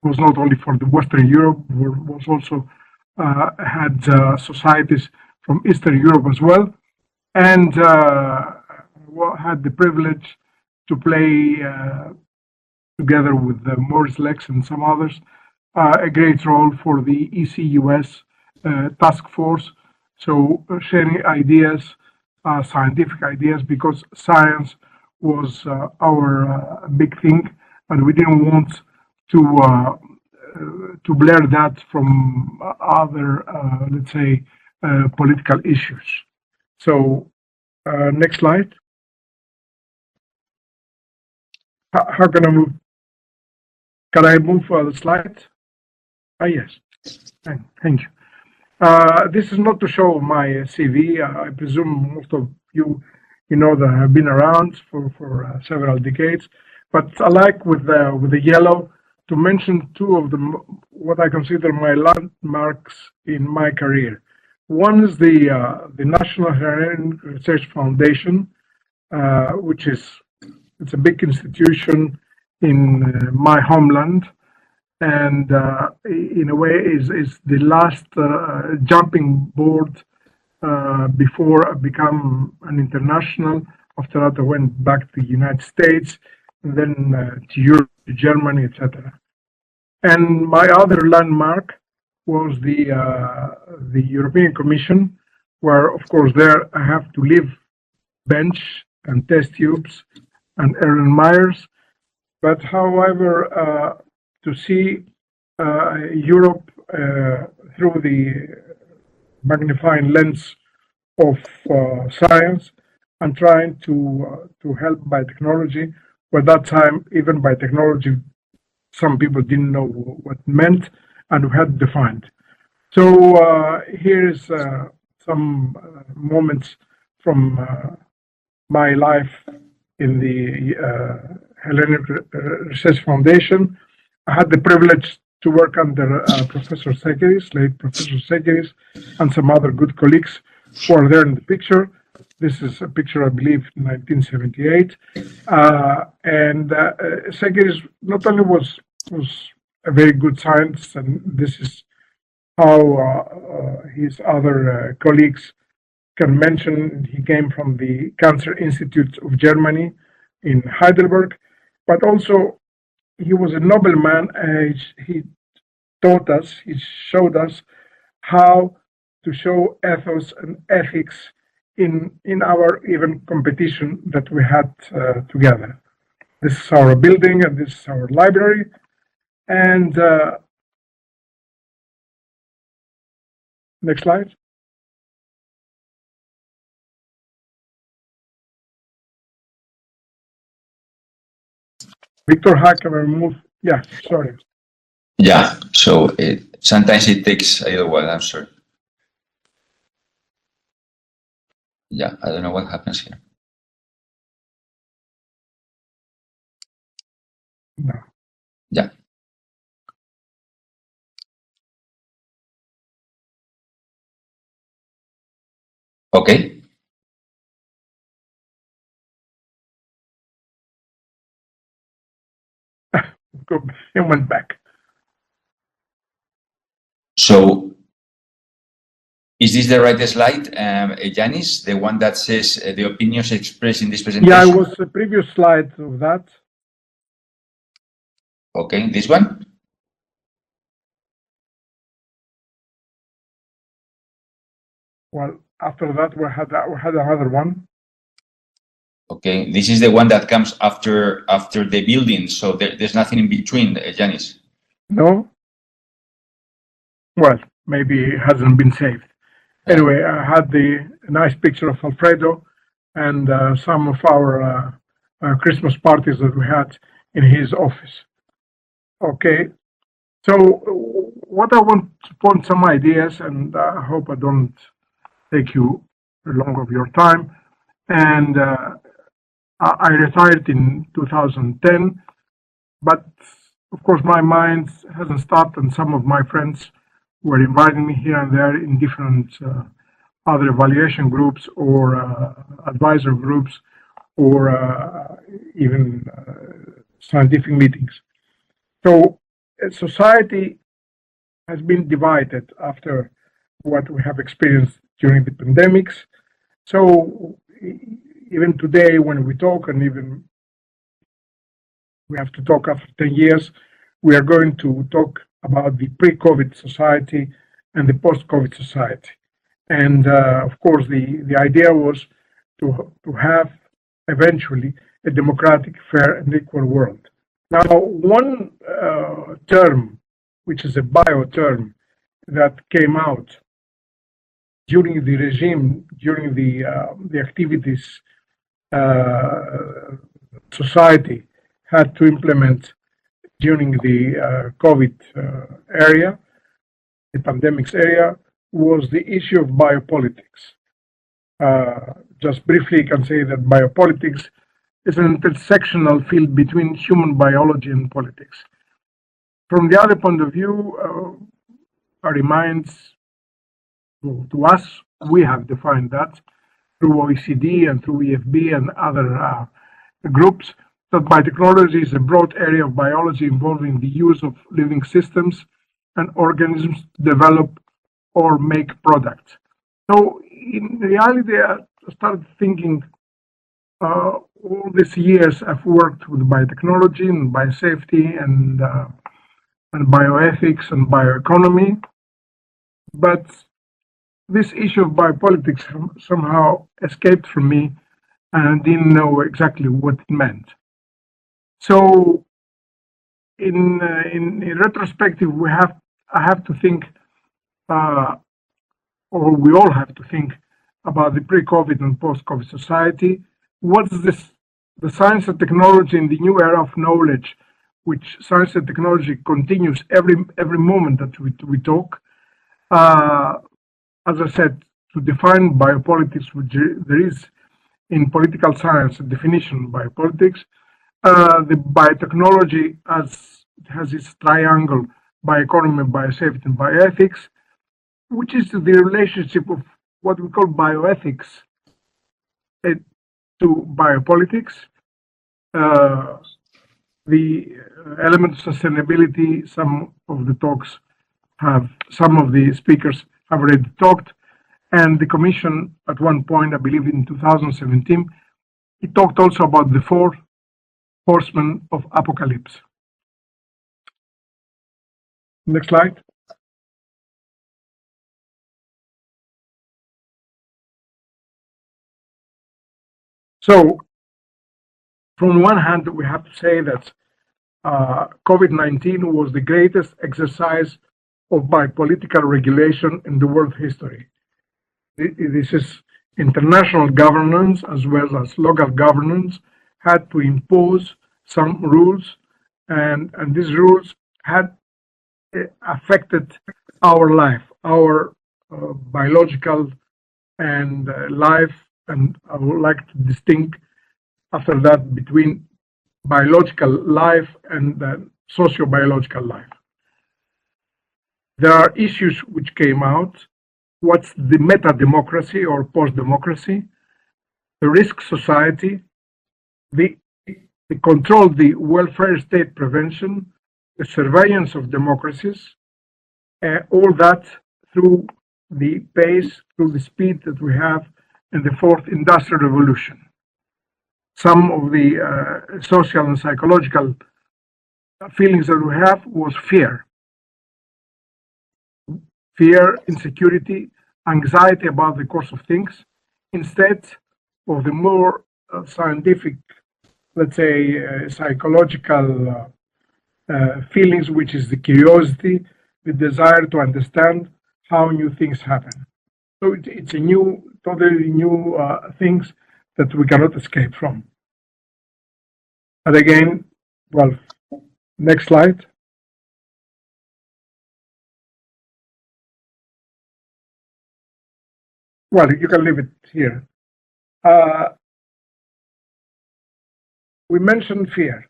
was not only for the Western Europe, was also had societies from Eastern Europe as well, and had the privilege to play together with Maurice Lex and some others a great role for the ECUS task force. So sharing ideas, scientific ideas, because science was our big thing, and we didn't want to blur that from other, let's say, political issues. So next slide. How can I move? Can I move the slide? Yes. Thank you. This is not to show my CV. I presume most of you know that I've been around for several decades. But I like with the yellow to mention two of them, what I consider my landmarks in my career. One is the National Hellenic Research Foundation, which it's a big institution in my homeland, and in a way is the last jumping board before I become an international. After that, I went back to the United States, and then to Europe, to Germany, etc. And my other landmark was the European Commission, where, of course, there I have to live bench and test tubes and Erlen Myers. But however, to see Europe through the magnifying lens of science and trying to help biotechnology, where at that time even biotechnology some people didn't know what it meant and we had defined. So here's some moments from my life in the Hellenic Research Foundation. I had the privilege to work under Professor Sekeris, late Professor Sekeris, and some other good colleagues who are there in the picture. This is a picture, I believe, in 1978. And Sekeris not only was a very good scientist, and this is how his other colleagues can mention. He came from the Cancer Institute of Germany in Heidelberg, but also he was a nobleman. He taught us, he showed us how to show ethos and ethics in our even competition that we had together. This is our building and this is our library. And next slide. Victor, how can I move? Yeah, sorry. Yeah, so sometimes it takes a little while, I'm sorry. Yeah, I don't know what happens here. No. Yeah. Okay. It went back. So is this the right slide, Ioannis, the one that says the opinions expressed in this presentation? Yeah, it was the previous slide of that. Okay, this one? Well, after that, we had another one. Okay, this is the one that comes after the building, so there's nothing in between, Ioannis. No? Well, maybe it hasn't been saved. Anyway, I had the nice picture of Alfredo and some of our Christmas parties that we had in his office. Okay, so what I want to point some ideas, and I hope I don't take you long of your time. And I retired in 2010, but of course my mind hasn't stopped, and some of my friends were inviting me here and there in different other evaluation groups or advisor groups or even scientific meetings. So society has been divided after what we have experienced during the pandemics. So even today when we talk, and even we have to talk after 10 years, we are going to talk about the pre-COVID society and the post-COVID society. And of course, the idea was to have eventually a democratic, fair, and equal world. Now, one term, which is a bio term, that came out during the regime, during the activities society had to implement during the COVID area, the pandemics area, was the issue of biopolitics. Just briefly, I can say that biopolitics is an intersectional field between human biology and politics. From the other point of view, reminds to us, we have defined that through OECD and through EFB and other groups, that biotechnology is a broad area of biology involving the use of living systems and organisms to develop or make products. So in reality, I started thinking all these years I've worked with biotechnology and biosafety and bioethics and bioeconomy, but this issue of biopolitics somehow escaped from me and I didn't know exactly what it meant. So in retrospective, I have to think, or we all have to think about the pre-COVID and post-COVID society. What's the science and technology in the new era of knowledge, which science and technology continues every moment that we talk. As I said, to define biopolitics, which there is in political science a definition of biopolitics, the biotechnology has its triangle: bioeconomy, biosafety, and bioethics, which is the relationship of what we call bioethics to biopolitics. The element of sustainability, some of the speakers have already talked, and the Commission at one point, I believe in 2017, it talked also about the 4 horsemen of apocalypse. Next slide. So, from one hand, we have to say that COVID-19 was the greatest exercise of biopolitical regulation in the world history. This is international governance as well as local governance had to impose some rules, and these rules had affected our life, our biological and life, and I would like to distinguish after that between biological life and socio-biological life. There are issues which came out. What's the meta-democracy or post-democracy? The risk society, the control, the welfare state prevention, the surveillance of democracies, all that through the pace, through the speed that we have in the 4th industrial revolution. Some of the social and psychological feelings that we have was fear, insecurity, anxiety about the course of things, instead of the more scientific, let's say, psychological feelings, which is the curiosity, the desire to understand how new things happen. So it's a totally new things that we cannot escape from. And again, well, next slide. Well, you can leave it here. We mentioned fear.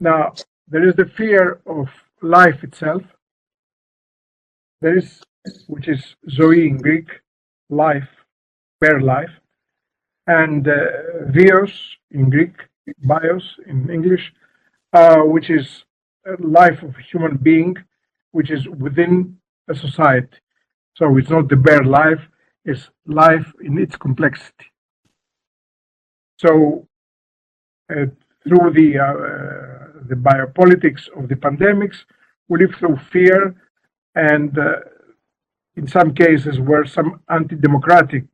Now, there is the fear of life itself. There is, which is zoe in Greek, life, bare life, and bios in Greek, bios in English, which is life of a human being, which is within a society. So it's not the bare life, it's life in its complexity. So through the biopolitics of the pandemics, we live through fear, and in some cases were some anti-democratic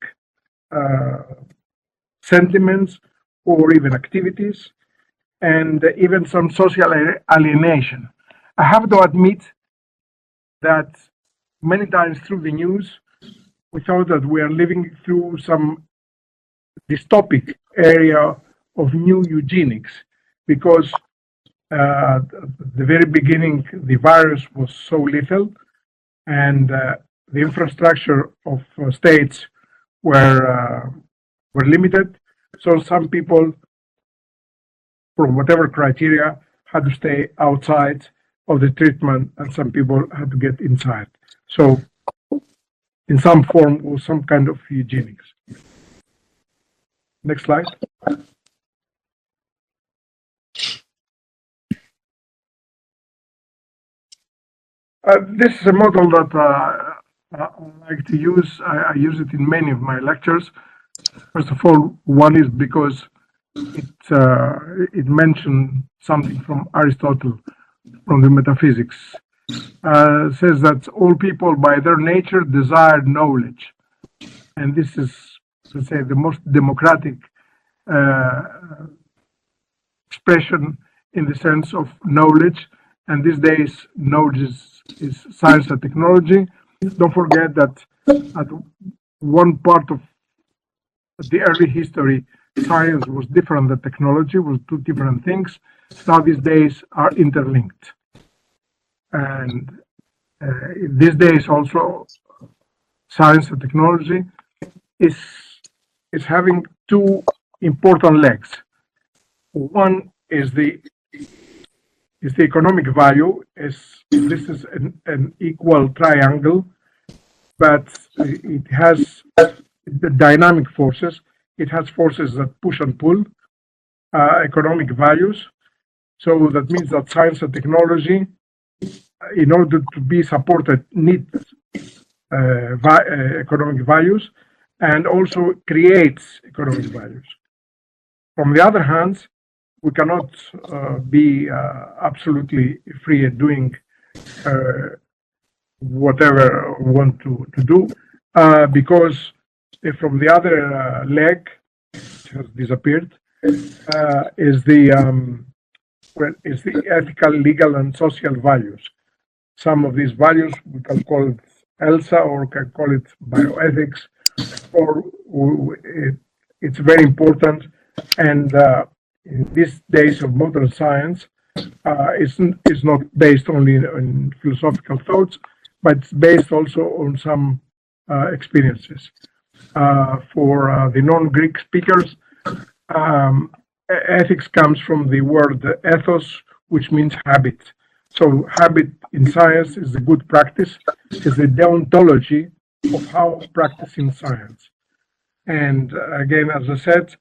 sentiments or even activities, and even some social alienation. I have to admit that many times through the news, we thought that we are living through some dystopic area of new eugenics, because at the very beginning, the virus was so lethal, and the infrastructure of states were limited. So some people, from whatever criteria, had to stay outside of the treatment, and some people had to get inside. So, in some form, was some kind of eugenics. Next slide. This is a model that I like to use. I use it in many of my lectures. First of all, one is because it mentioned something from Aristotle, from the metaphysics. Says that all people by their nature desire knowledge. And this is, let's say, the most democratic expression in the sense of knowledge, and these days knowledge is science and technology. Don't forget that at one part of the early history, science was different than technology, was two different things. Now these days are interlinked. And these days also science and technology is having two important legs. One is the economic value. This is an equal triangle, but it has the dynamic forces. It has forces that push and pull economic values. So that means that science and technology, in order to be supported, need economic values, and also creates economic values. From the other hand, we cannot be absolutely free at doing whatever we want to do, because from the other leg, which has disappeared, is the ethical, legal, and social values. Some of these values we can call it ELSA, or can call it bioethics, or it's very important. And in these days of modern science, it's not based only on philosophical thoughts, but it's based also on some experiences. For the non-Greek speakers, ethics comes from the word ethos, which means habit. So habit in science is a good practice, is the deontology of how practicing science. And again, as I said,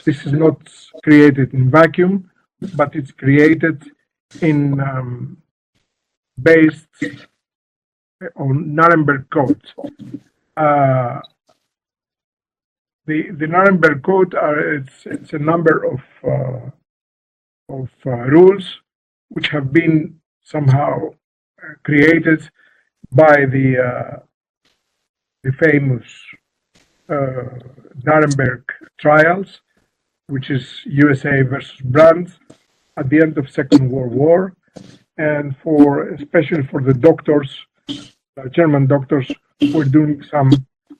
this is not created in vacuum, but it's created in based on Nuremberg Code. The Nuremberg Code it's a number of rules which have been somehow created by the famous Nuremberg trials, which is USA versus Brandt at the end of Second World War, and especially for the doctors, German doctors, who are doing some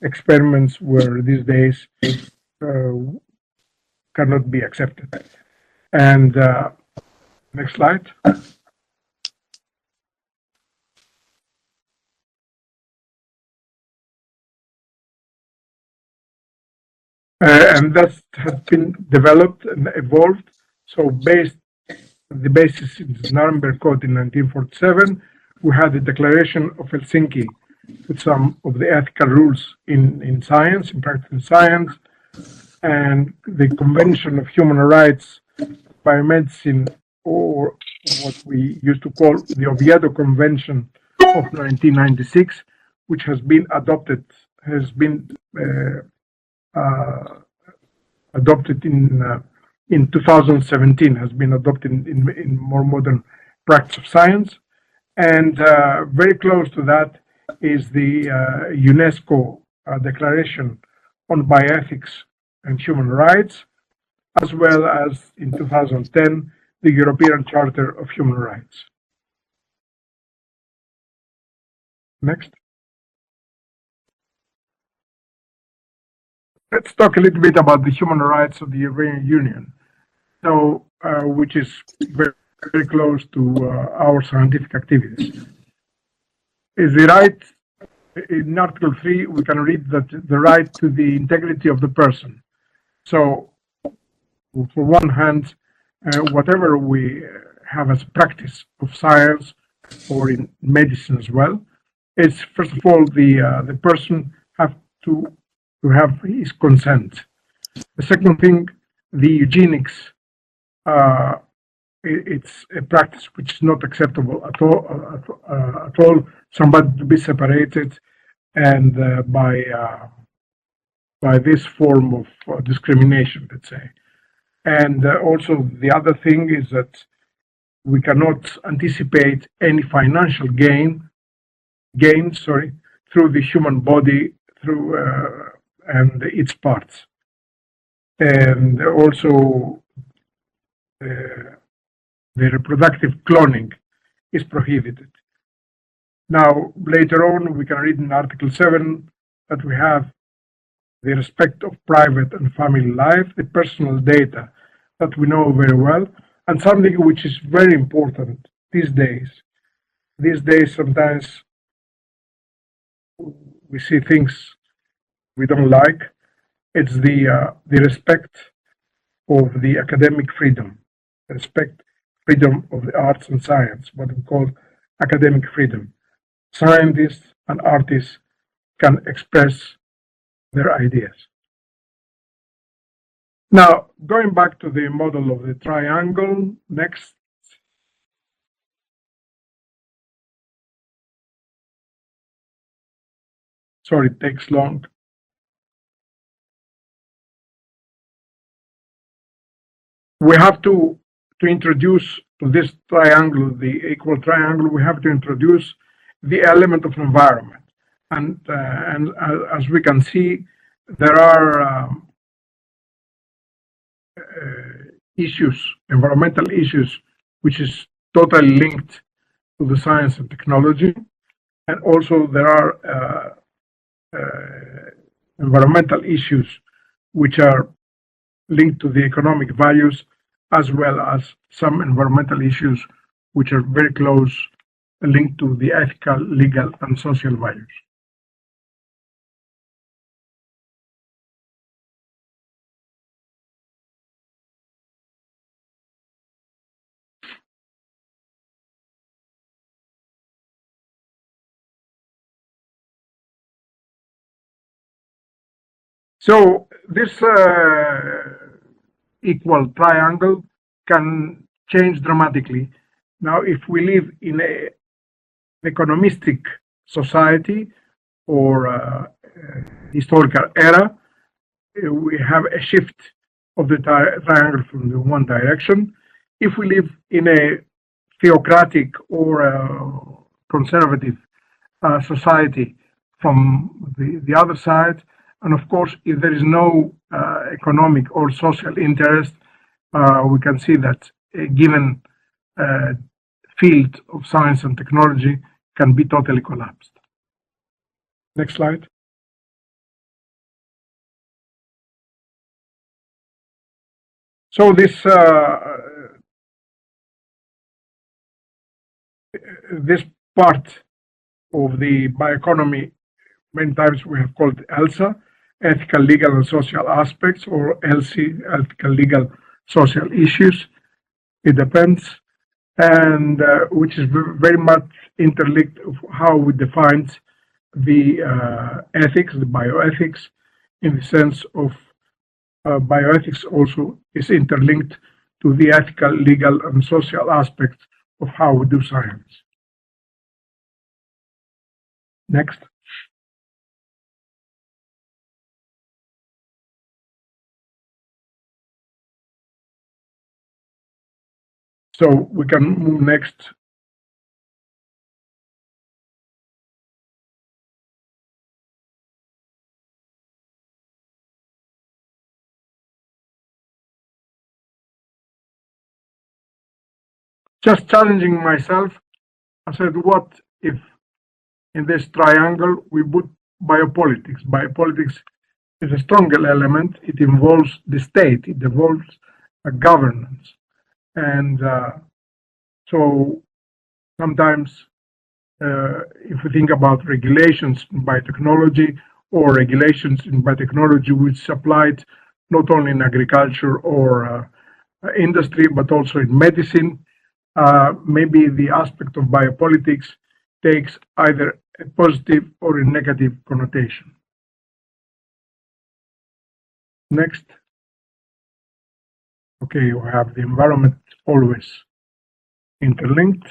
experiments where these days cannot be accepted. And next slide. And that has been developed and evolved. So the basis in the Nuremberg Code in 1947, we had the Declaration of Helsinki with some of the ethical rules in science, in practical science, and the Convention of Human Rights, Biomedicine, or what we used to call the Oviedo Convention of 1996, which has been adopted in 2017, has been adopted in more modern practice of science. And very close to that is the UNESCO Declaration on Bioethics and Human Rights, as well as in 2010, the European Charter of Human Rights. Next. Let's talk a little bit about the human rights of the European Union, so which is very, very close to our scientific activities. Is the right, in Article 3, we can read that the right to the integrity of the person. So, for one hand, whatever we have as practice of science or in medicine as well, is first of all the person have to have his consent. The second thing, the eugenics, it's a practice which is not acceptable at all. Somebody to be separated, and by this form of discrimination, let's say. And also the other thing is that we cannot anticipate any financial gain through the human body, through and its parts. And also the reproductive cloning is prohibited. Now, later on, we can read in Article 7 that we have the respect of private and family life, the personal data that we know very well, and something which is very important these days. These days, sometimes we see things we don't like. It's the respect of the academic freedom, respect freedom of the arts and science, what we call academic freedom. Scientists and artists can express their ideas. Now, going back to the model of the triangle, next. Sorry, it takes long. We have to introduce to this triangle, the equal triangle, we have to introduce the element of environment. And as we can see, there are issues, environmental issues, which is totally linked to the science and technology. And also there are environmental issues which are linked to the economic values, as well as some environmental issues which are very close linked to the ethical, legal, and social values. So this equal triangle can change dramatically. Now, if we live in an economistic society or historical era, we have a shift of the triangle from the one direction. If we live in a theocratic or conservative society, from the other side, and of course, if there is no economic or social interest, we can see that a given field of science and technology can be totally collapsed. Next slide. So this part of the bioeconomy, many times we have called ELSA, ethical, legal, and social aspects, or ELSI, ethical, legal, social issues. It depends, and which is very much interlinked of how we define the ethics, the bioethics, in the sense of bioethics also is interlinked to the ethical, legal, and social aspects of how we do science. Next. So we can move next. Just challenging myself, I said, what if in this triangle we put biopolitics? Biopolitics is a stronger element. It involves the state. It involves a governance. And so sometimes if we think about regulations in biotechnology or regulations in biotechnology which is applied not only in agriculture or industry, but also in medicine, maybe the aspect of biopolitics takes either a positive or a negative connotation. Next. Okay, we have the environment always interlinked.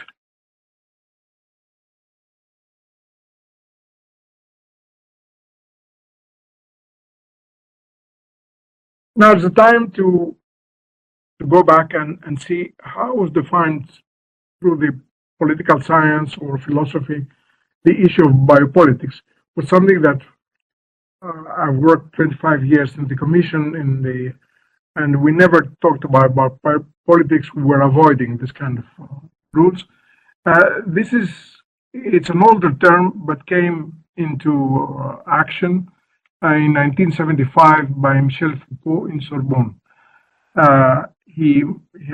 Now it's the time to go back and see how was defined through the political science or philosophy the issue of biopolitics. Was something that I've worked 25 years in the Commission, in the and we never talked about politics. We were avoiding this kind of rules. It's an older term, but came into action in 1975 by Michel Foucault in Sorbonne. He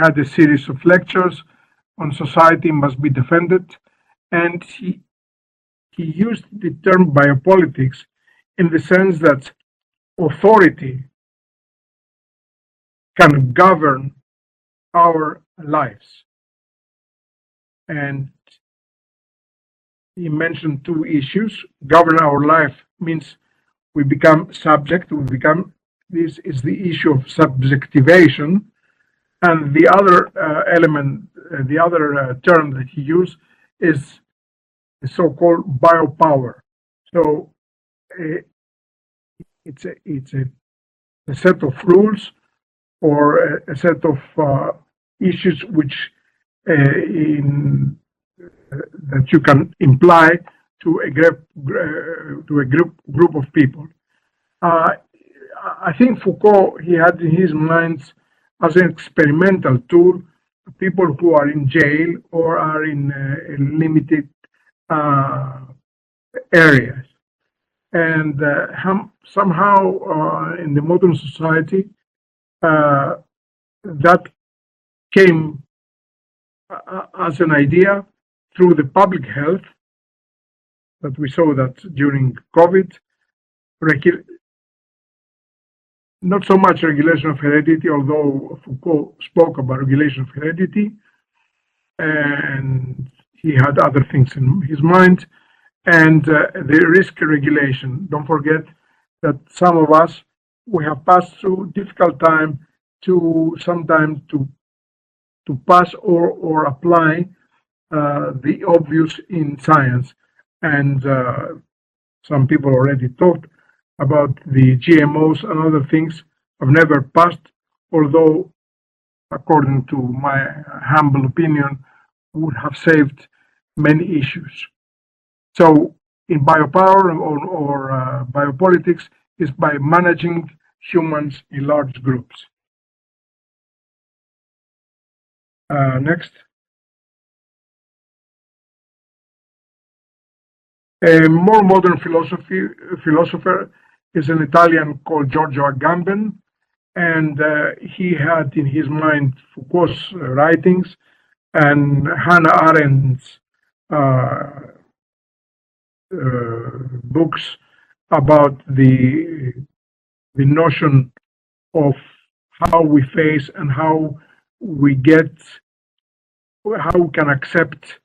had a series of lectures on society must be defended, and he used the term biopolitics in the sense that authority can govern our lives. And he mentioned two issues. Govern our life means we become subject, this is the issue of subjectivation. And the other element, the other term that he used is the so-called biopower. So it's a set of rules or a set of issues which that you can imply to a group of people. I think Foucault, he had in his mind as an experimental tool people who are in jail or are in limited areas. And somehow in the modern society, that came as an idea through the public health, that we saw that during COVID, not so much regulation of heredity, although Foucault spoke about regulation of heredity, and he had other things in his mind, and the risk regulation. Don't forget that some of us, we have passed through difficult time to sometimes to pass or apply the obvious in science. And some people already talked about the GMOs and other things have never passed, although according to my humble opinion, would have saved many issues. So in biopower or biopolitics is by managing humans in large groups. Next. A more modern philosopher is an Italian called Giorgio Agamben, and he had in his mind Foucault's writings and Hannah Arendt's books about the notion of how we face and how we can accept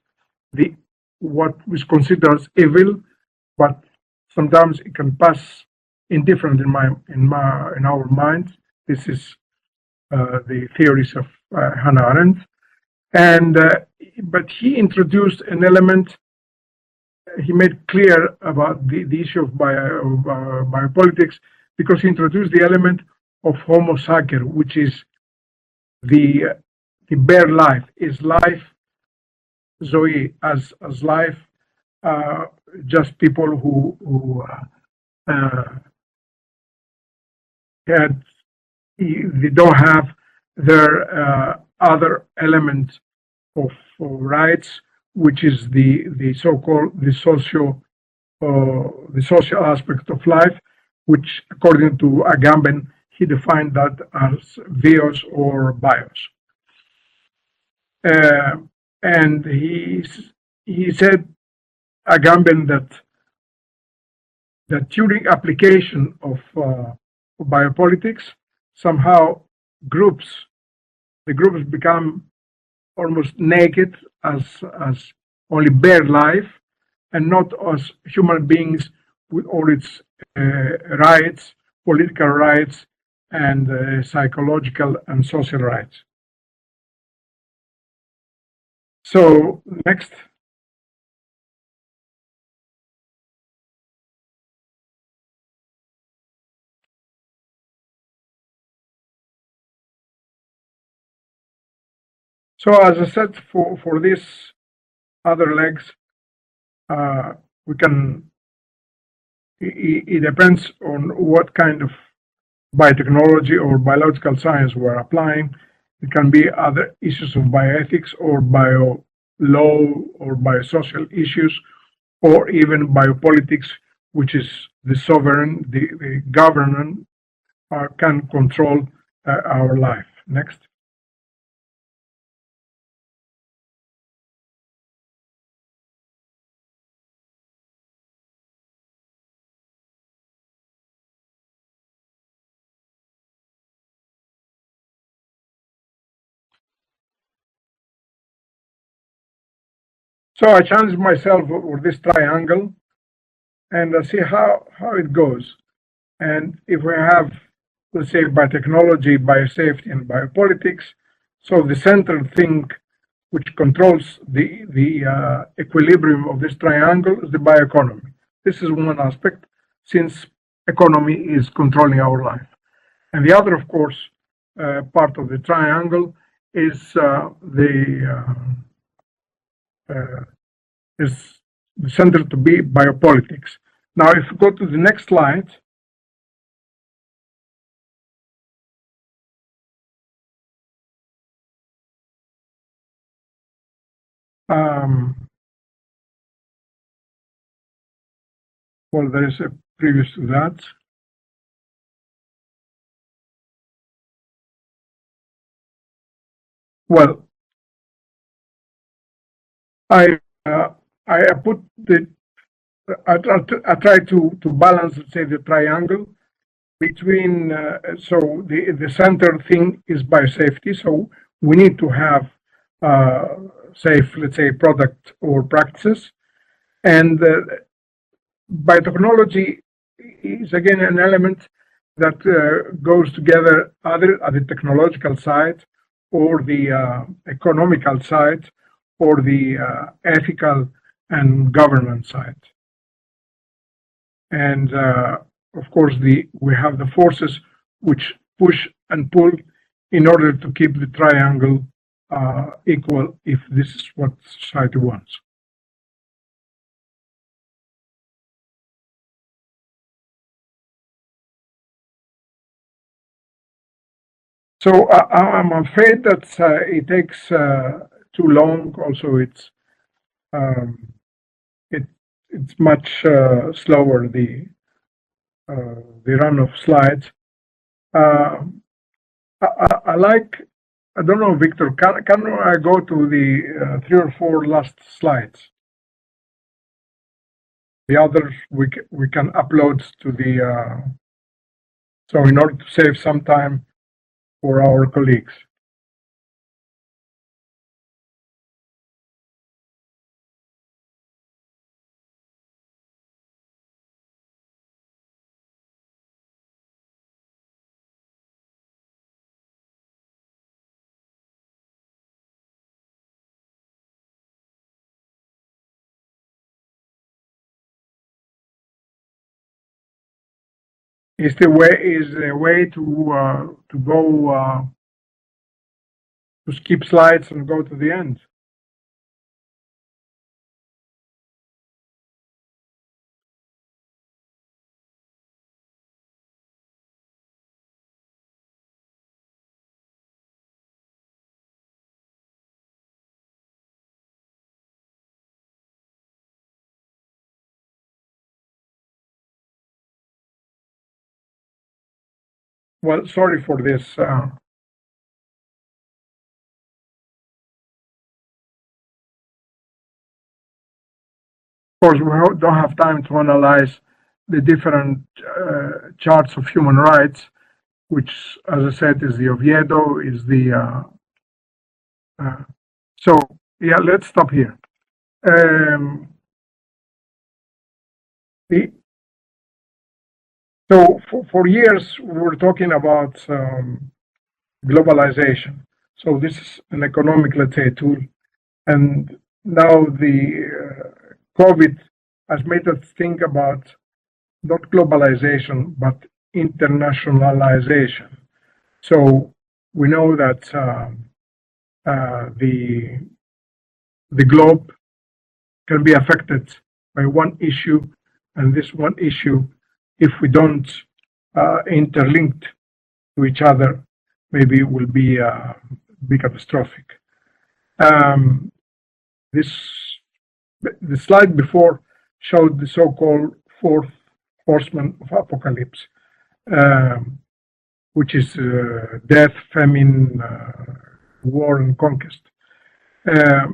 what is considered as evil, but sometimes it can pass indifferent in our minds. This is the theories of Hannah Arendt, and but he introduced an element. He made clear about the issue of biopolitics because he introduced the element of homo sacer, which is the bare life, is life, Zoe, as life, just people who they don't have their other element of rights, which is the so-called the social aspect of life, which according to Agamben, he defined that as bios or bios. And he said, Agamben, that during application of biopolitics, somehow the groups become almost naked as only bare life, and not as human beings with all its rights, political rights, and psychological and social rights. So next. So as I said, for these other legs, we can. It depends on what kind of biotechnology or biological science we're applying. It can be other issues of bioethics or bio law or biosocial issues, or even biopolitics, which is the sovereign, the government can control our life. Next. So I challenged myself with this triangle and see how it goes. And if we have, let's say, biotechnology, biosafety, and biopolitics, so the central thing which controls the equilibrium of this triangle is the bioeconomy. This is one aspect, since economy is controlling our life. And the other, of course, part of the triangle is is the center to be biopolitics. Now, if we go to the next slide, well, there is a previous to that. Well, I put I try to balance, let's say, the triangle between so the center thing is biosafety. So we need to have safe, let's say, product or practices, and biotechnology is again an element that goes together either at the technological side or the economical side or the ethical and governance side. And of course, we have the forces which push and pull in order to keep the triangle equal, if this is what society wants. So I'm afraid that it takes too long. Also, it's much slower, the run of slides. I like. I don't know, Victor. Can I go to the 3 or 4 last slides? The others we can upload to the. So in order to save some time for our colleagues. Is the way to go to skip slides and go to the end? Well, sorry for this. Of course, we don't have time to analyze the different charts of human rights, which, as I said, is the Oviedo, is the. So yeah, let's stop here. So for years we were talking about globalization. So this is an economic, let's say, tool, and now the COVID has made us think about not globalization but internationalization. So we know that the globe can be affected by one issue, and this one issue, if we don't interlink to each other, maybe will be catastrophic. The slide before showed the so-called fourth horseman of apocalypse, which is death, famine, war, and conquest. That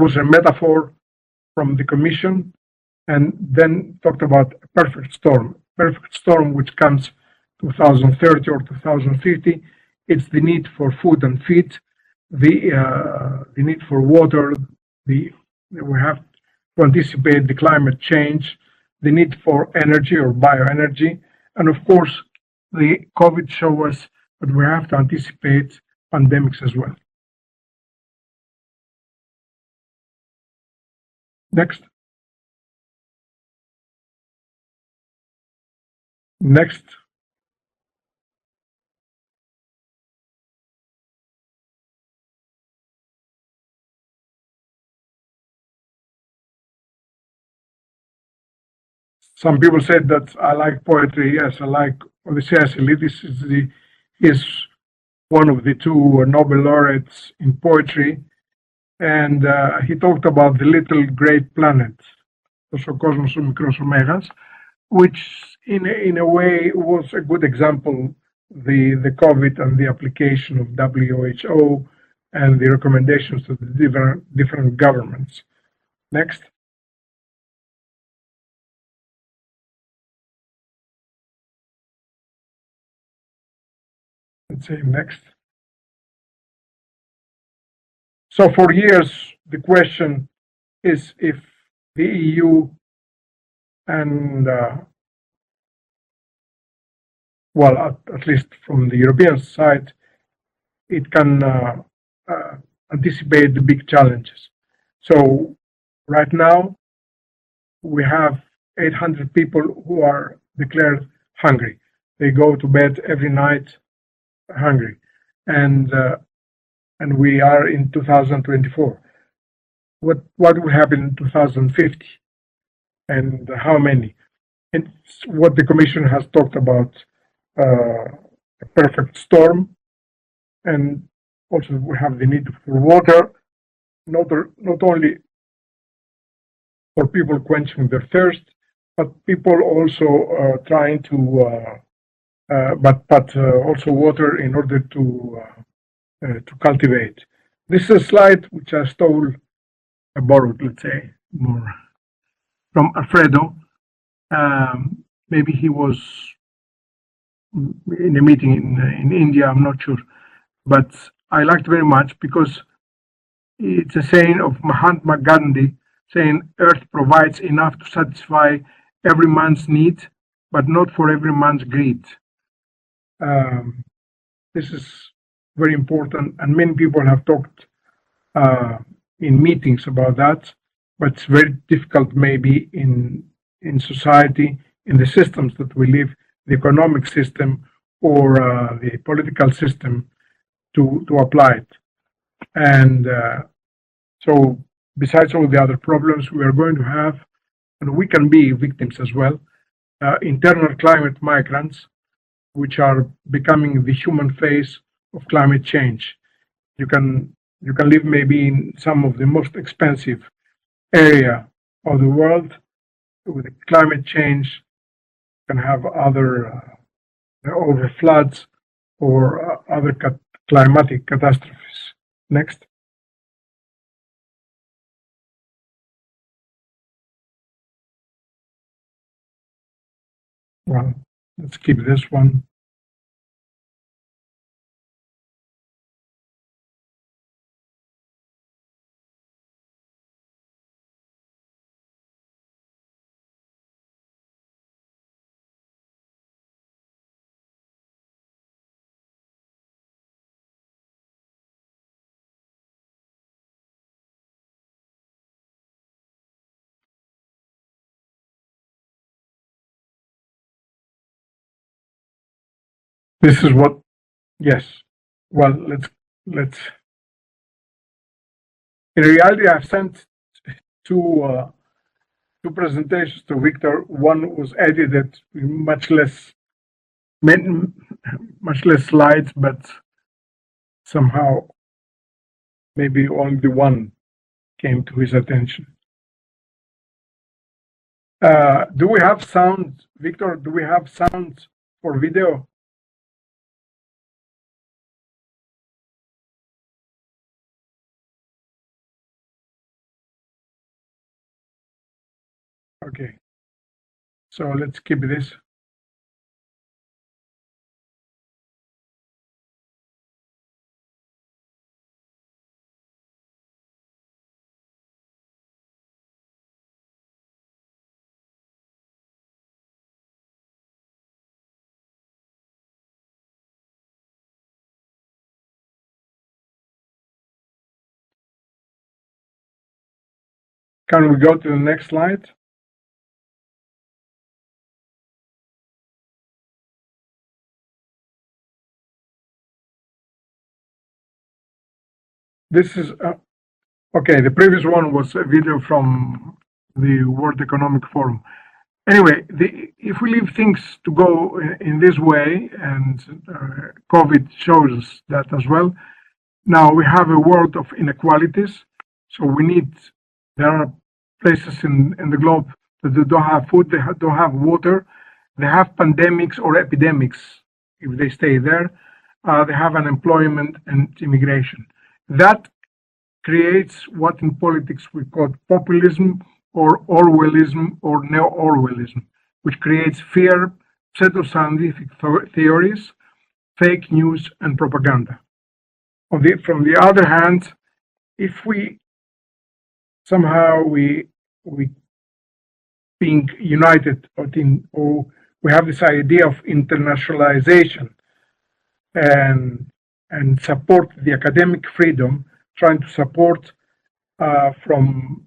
was a metaphor from the Commission, and then talked about a perfect storm which comes 2030 or 2050. It's the need for food and feed, the need for water, we have to anticipate the climate change, the need for energy or bioenergy, and of course, the COVID show us that we have to anticipate pandemics as well. Next. Next. Some people said that I like poetry. Yes, I like Ioannis Economidis. Is one of the two Nobel laureates in poetry, and he talked about the little great planet, ο κόσμος ο μικρός ο μέγας, which in a way was a good example, the COVID and the application of WHO and the recommendations to the different governments. Next. Let's say next. So for years, the question is if the EU and, well, at least from the European side, it can anticipate the big challenges. So right now, we have 800 people who are declared hungry. They go to bed every night hungry, and we are in 2024. What will happen in 2050, and how many? It's what the Commission has talked about, a perfect storm, and also we have the need for water, not only for people quenching their thirst, but people also trying to, but also water in order to cultivate. This is a slide which I borrowed, let's say, more from Alfredo. Maybe he was in a meeting in India, I'm not sure, but I liked very much because it's a saying of Mahatma Gandhi saying Earth provides enough to satisfy every man's need, but not for every man's greed. This is very important, and many people have talked in meetings about that, but it's very difficult maybe in society, in the systems that we live, the economic system or the political system to apply it. And so besides all the other problems we are going to have, and we can be victims as well, internal climate migrants, which are becoming the human face of climate change. You can live maybe in some of the most expensive area of the world. With climate change, you can have other over floods or other climatic catastrophes. Next. Well, let's keep this one. This is what, yes. Well, let's. In reality, I've sent two presentations to Victor. One was edited with much less much less slides, but somehow maybe only one came to his attention. Do we have sound, Victor? Do we have sound for video? Okay, so let's keep this. Can we go to the next slide? This is, okay, the previous one was a video from the World Economic Forum. Anyway, if we leave things to go in this way, and COVID shows us that as well, now we have a world of inequalities. So there are places in the globe that they don't have food, they don't have water, they have pandemics or epidemics if they stay there, they have unemployment and immigration. That creates what in politics we call populism or Orwellism or neo-Orwellism, which creates fear, pseudo-scientific theories, fake news, and propaganda. From the other hand, if we somehow we being united, or we have this idea of internationalization and support the academic freedom, trying to support from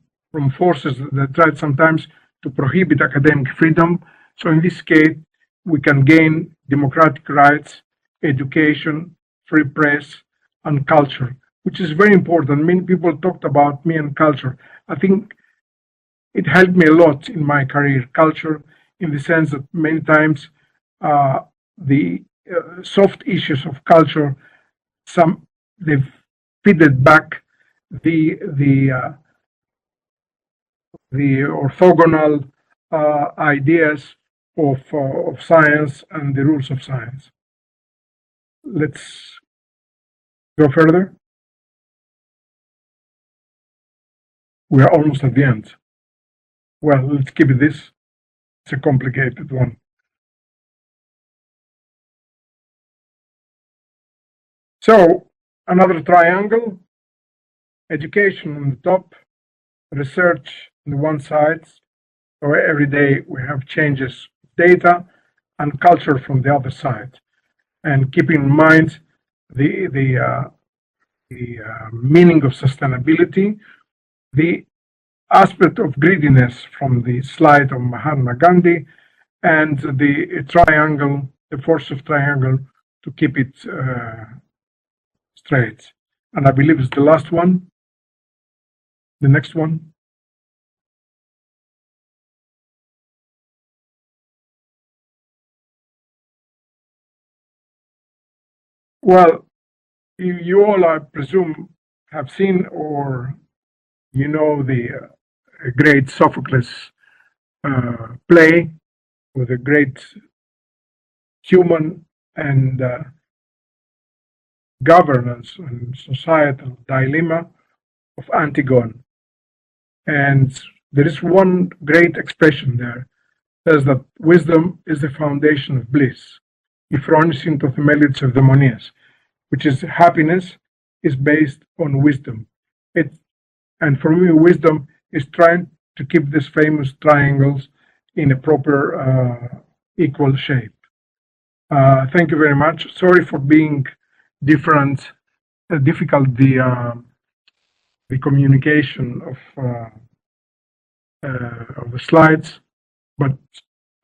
forces that try sometimes to prohibit academic freedom. So in this case, we can gain democratic rights, education, free press, and culture, which is very important. Many people talked about me and culture. I think it helped me a lot in my career, culture, in the sense that many times the soft issues of culture, they've feeded back the orthogonal ideas of science and the rules of science. Let's go further. We are almost at the end. Well, let's keep it this. It's a complicated one. So, another triangle, education on the top, research on the one side, so every day we have changes of data, and culture from the other side. And keeping in mind the meaning of sustainability, the aspect of greediness from the slide of Mahatma Gandhi, and the triangle, the force of triangle, to keep it straight. And I believe it's the last one. The next one. Well, you all, I presume, have seen or you know the great Sophocles play with a great human and governance and societal dilemma of Antigone. And there is one great expression there, says that wisdom is the foundation of bliss. Η φρόνηση το θεμέλιο της ευδαιμονίας, which is happiness is based on wisdom. And for me, wisdom is trying to keep these famous triangles in a proper equal shape. Thank you very much. Sorry for being difficult, the communication of the slides, but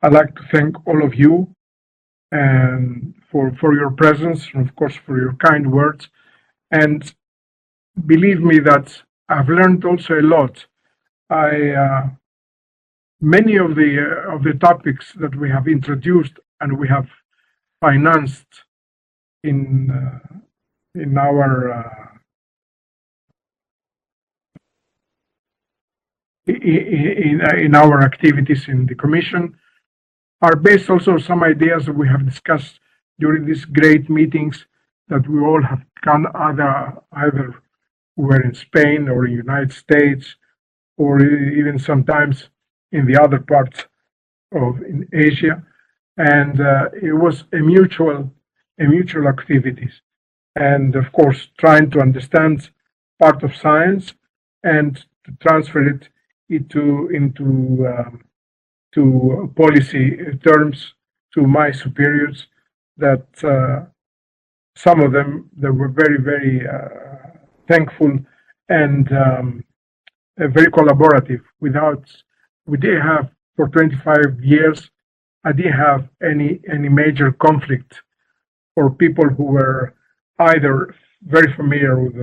I'd like to thank all of you and for your presence, and of course for your kind words. And believe me that I've learned also a lot. Many of the topics that we have introduced and we have financed in our in our activities in the Commission are based also on some ideas that we have discussed during these great meetings that we all have done, either we're in Spain or in the United States, or even sometimes in the other parts of in Asia. And it was a mutual activities. And of course, trying to understand part of science and to transfer it into policy terms to my superiors, that some of them, they were very, very thankful and very collaborative. We didn't have, for 25 years, I didn't have any major conflict, or people who were either very familiar with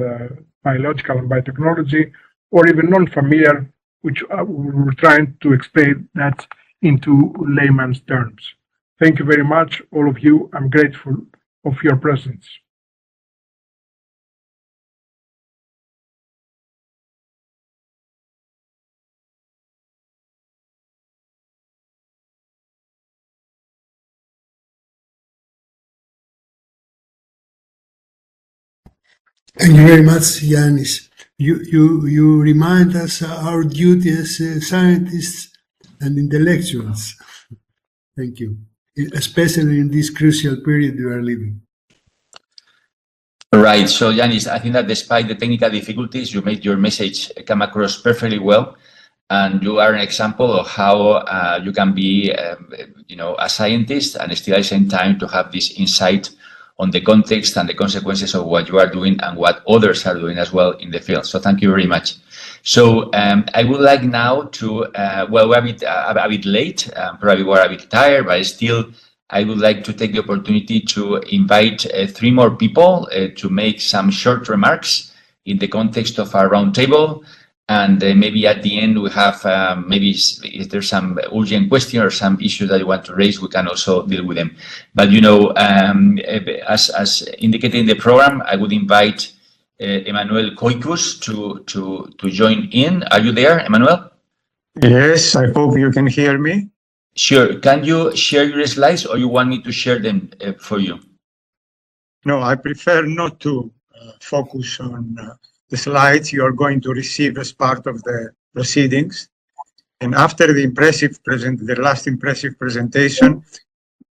biological and biotechnology, or even non-familiar, which we were trying to explain that into layman's terms. Thank you very much, all of you. I'm grateful of your presence. Thank you very much, Ioannis. You remind us our duty as scientists and intellectuals. Thank you, especially in this crucial period we are living. Right. So, Ioannis, I think that despite the technical difficulties, you made your message come across perfectly well, and you are an example of how you can be, a scientist and still at the same time to have this insight on the context and the consequences of what you are doing and what others are doing as well in the field. So, thank you very much. So, I would like now to, we're a bit late, probably we're a bit tired, but still, I would like to take the opportunity to invite 3 more people to make some short remarks in the context of our roundtable. And maybe at the end we have, maybe if there's some urgent question or some issues that you want to raise, we can also deal with them. But, as indicated in the program, I would invite Emmanuel Koikus to join in. Are you there, Emmanuel? Yes, I hope you can hear me. Sure. Can you share your slides, or you want me to share them for you? No, I prefer not to focus on the slides you are going to receive as part of the proceedings. And after the last impressive presentation,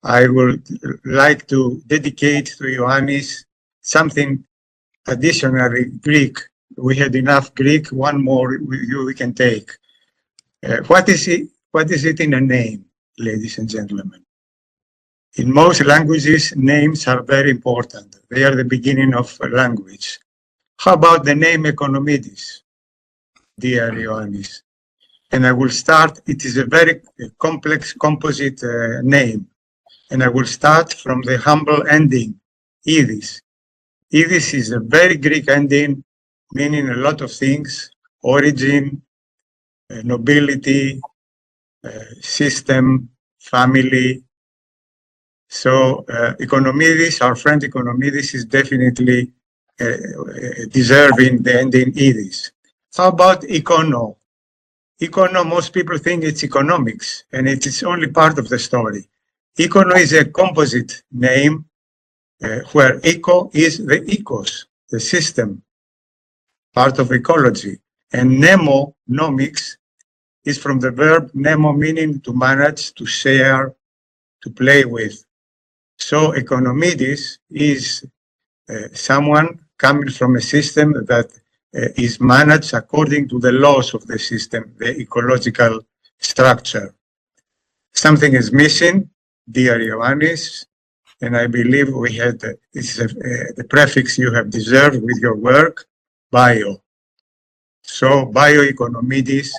I would like to dedicate to Ioannis something additionally Greek. We had enough Greek, one more we can take. What is it in a name, ladies and gentlemen? In most languages, names are very important. They are the beginning of a language. How about the name Economidis, dear Ioannis? And I will start, it is a very complex composite name. And I will start from the humble ending, Idis. Idis is a very Greek ending, meaning a lot of things: origin, nobility, system, family. So Economidis, our friend Economidis, is definitely deserving the ending Idis. How about econo? Econo, most people think it's economics, and it is only part of the story. Econo is a composite name where eco is the ecos, the system, part of ecology. And nomics is from the verb nemo, meaning to manage, to share, to play with. So Economidis is someone coming from a system that is managed according to the laws of the system, the ecological structure. Something is missing, dear Ioannis, and I believe we had the prefix you have deserved with your work, bio. So bioeconomidis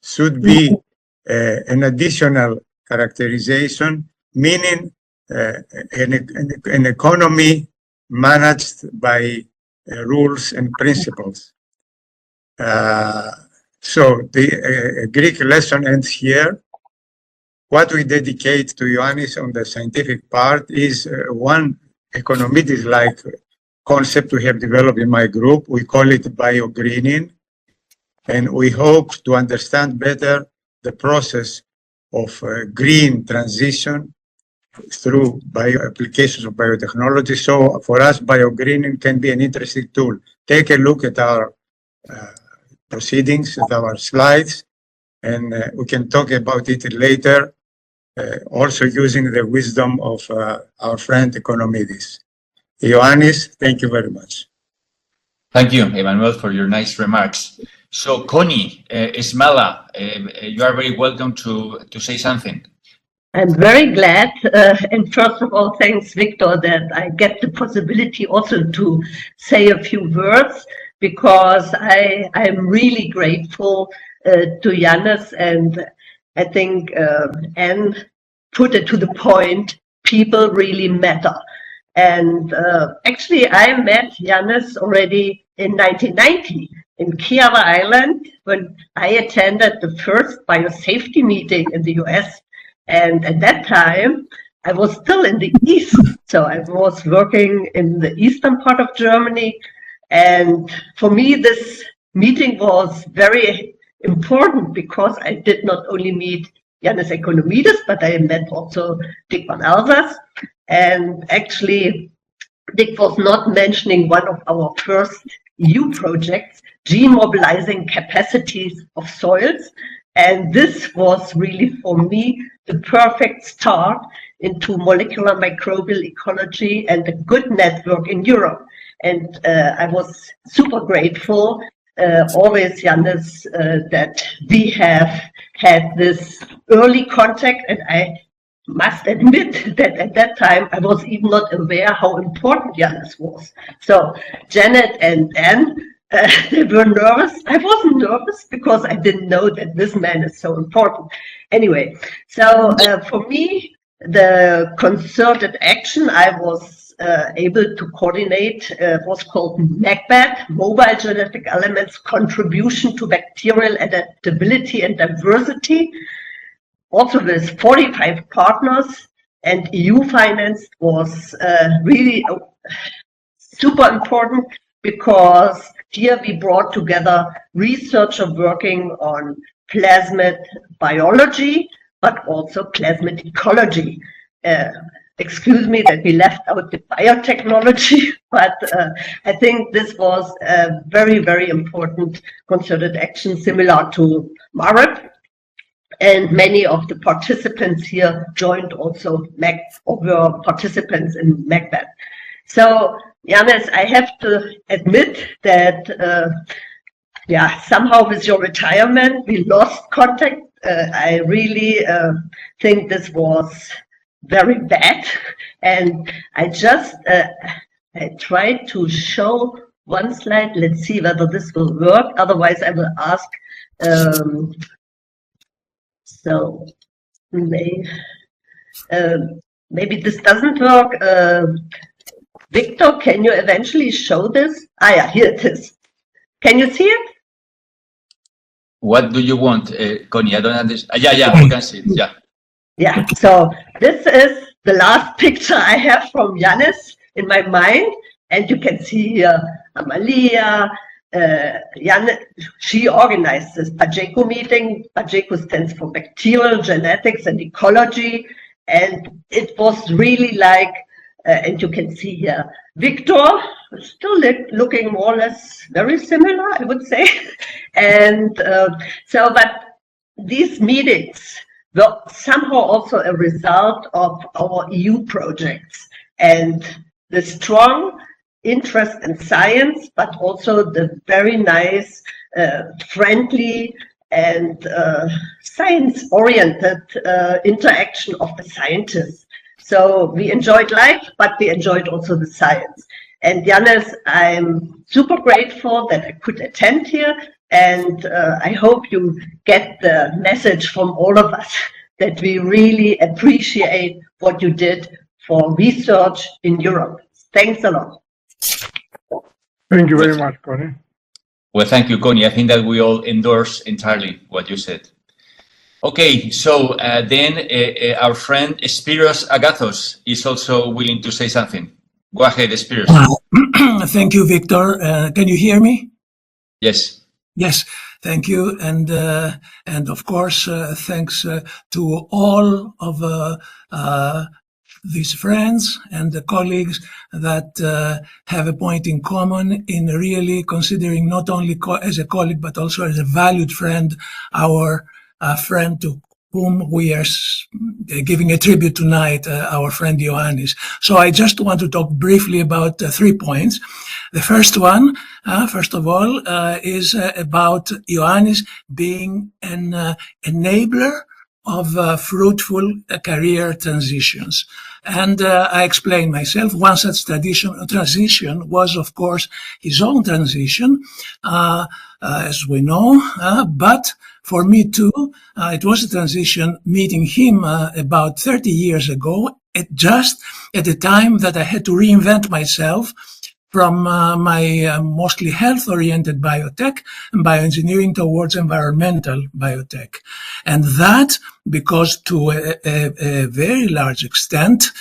should be an additional characterization, meaning an economy managed by rules and principles. So the Greek lesson ends here. what we dedicate to Ioannis on the scientific part is one Economidis-like concept we have developed in my group. We call it biogreening, and we hope to understand better the process of green transition through applications of biotechnology. So for us, biogreening can be an interesting tool. Take a look at our proceedings, at our slides, and we can talk about it later, also using the wisdom of our friend Economidis. Ioannis, thank you very much. Thank you, Emmanuel, for your nice remarks. So, Connie, Ismaila, you are very welcome to say something. I'm very glad, and first of all, thanks, Victor, that I get the possibility also to say a few words, because I'm really grateful to Ioannis, and I think Anne put it to the point, people really matter. And actually, I met Ioannis already in 1990 in Kiava Island, when I attended the first biosafety meeting in the US. And at that time, I was still in the East. So I was working in the eastern part of Germany. And for me, this meeting was very important because I did not only meet Ioannis Economidis, but I met also Dick van Alsace. And actually, Dick was not mentioning one of our first EU projects, gene mobilizing capacities of soils. And this was really, for me, the perfect start into molecular microbial ecology and a good network in Europe. And I was super grateful, always, Ioannis, that we have had this early contact. And I must admit that at that time, I was even not aware how important Ioannis was. So Janet and Anne, they were nervous. I wasn't nervous because I didn't know that this man is so important. Anyway, so for me, the concerted action I was able to coordinate was called MAGBAT, Mobile Genetic Elements Contribution to Bacterial Adaptability and Diversity. Also with 45 partners, and EU financed, was really super important, because here we brought together researchers working on plasmid biology, but also plasmid ecology. Excuse me that we left out the biotechnology, but I think this was a very, very important concerted action similar to MAREP. And many of the participants here joined also were participants in MAGBAT. So, Ioannis, I have to admit that, somehow with your retirement, we lost contact. I really think this was very bad. And I just, I tried to show one slide. Let's see whether this will work. Otherwise, I will ask. So maybe this doesn't work. Victor, can you eventually show this? Yeah, here it is. Can you see it? What do you want, Connie? I don't understand. Yeah, we can see it. Yeah. Yeah. So this is the last picture I have from Ioannis in my mind, and you can see here Amalia. She organized this Pageco meeting. Pageco stands for Bacterial Genetics and Ecology. And it was really like, and you can see here, Victor, still looking more or less very similar, I would say. And but these meetings were somehow also a result of our EU projects and the strong interest in science, but also the very nice, friendly and science-oriented interaction of the scientists. So we enjoyed life, but we enjoyed also the science. And Ioannis, I'm super grateful that I could attend here, and I hope you get the message from all of us that we really appreciate what you did for research in Europe. Thanks a lot. Thank you very much, Connie. Well, thank you, Connie. I think that we all endorse entirely what you said. Okay, so then our friend Spiros Agathos is also willing to say something. Go ahead, Spiros. Thank you, Victor. Can you hear me? Yes. Yes, thank you, and of course, thanks to all of these friends and the colleagues that have a point in common in really considering not only as a colleague but also as a valued friend, our friend to whom we are giving a tribute tonight, our friend Ioannis. So I just want to talk briefly about 3 points. The first one, first of all, is about Ioannis being an enabler of fruitful career transitions. And I explain myself. One such transition was, of course, his own transition, as we know, but for me too, it was a transition meeting him about 30 years ago, just at the time that I had to reinvent myself from my mostly health-oriented biotech and bioengineering towards environmental biotech. And that because to a very large extent,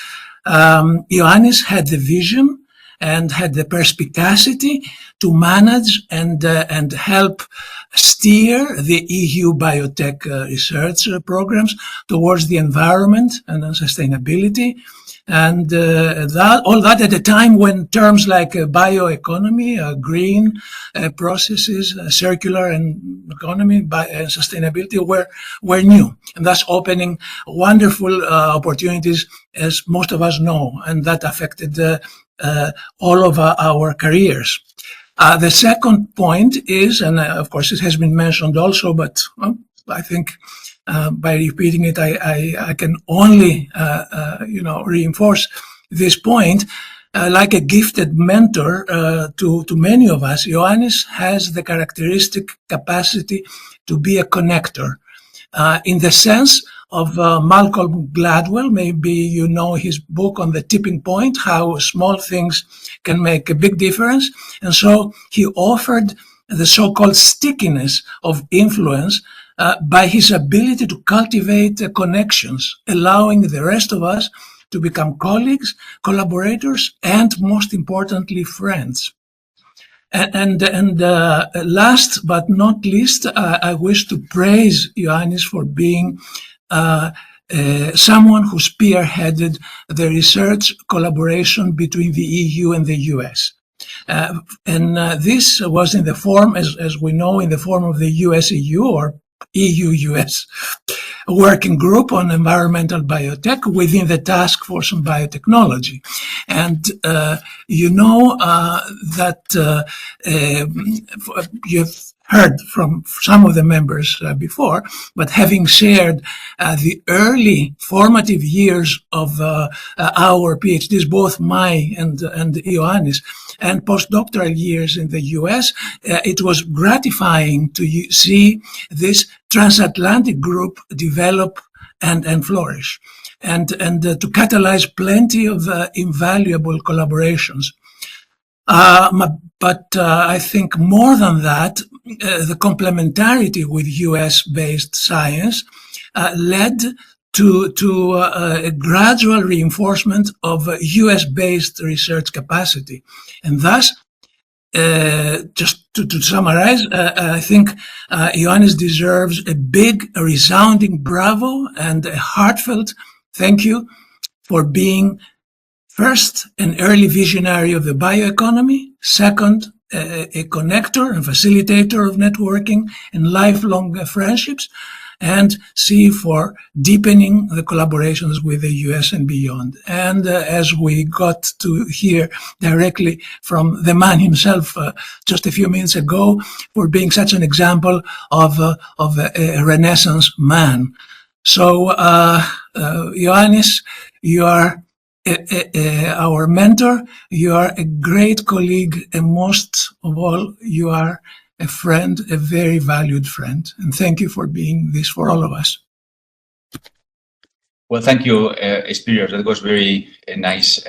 Ioannis had the vision and had the perspicacity to manage and help steer the EU biotech research programs towards the environment and sustainability. And all that at a time when terms like bioeconomy, green processes, circular and economy, sustainability were new, and thus opening wonderful opportunities, as most of us know, and that affected all of our careers. The second point is, and of course it has been mentioned also, but I think by repeating it, I can only, reinforce this point. Like a gifted mentor to many of us, Ioannis has the characteristic capacity to be a connector. In the sense of Malcolm Gladwell, maybe you know his book on the tipping point, how small things can make a big difference. And so he offered the so-called stickiness of influence by his ability to cultivate connections, allowing the rest of us to become colleagues, collaborators, and most importantly, friends. And last but not least, I wish to praise Ioannis for being someone who spearheaded the research collaboration between the EU and the US. And this was in the form, as we know, in the form of the US-EU or EU-US working group on environmental biotech within the task force on biotechnology. And you know that you've heard from some of the members before, but having shared the early formative years of our PhDs, both mine and Ioannis, and postdoctoral years in the US, it was gratifying to see this transatlantic group develop and flourish, and to catalyze plenty of invaluable collaborations. But I think more than that, the complementarity with US-based science led to a gradual reinforcement of US-based research capacity. And thus, just to summarize, I think Ioannis deserves a big, resounding bravo and a heartfelt thank you for being first, an early visionary of the bioeconomy, second, a connector and facilitator of networking and lifelong friendships, and C, for deepening the collaborations with the US and beyond. And as we got to hear directly from the man himself just a few minutes ago, for being such an example of a Renaissance man. So, Ioannis, you are our mentor, you are a great colleague, and most of all, you are a friend, a very valued friend. And thank you for being this for all of us. Well, thank you, Spiros. That was very nice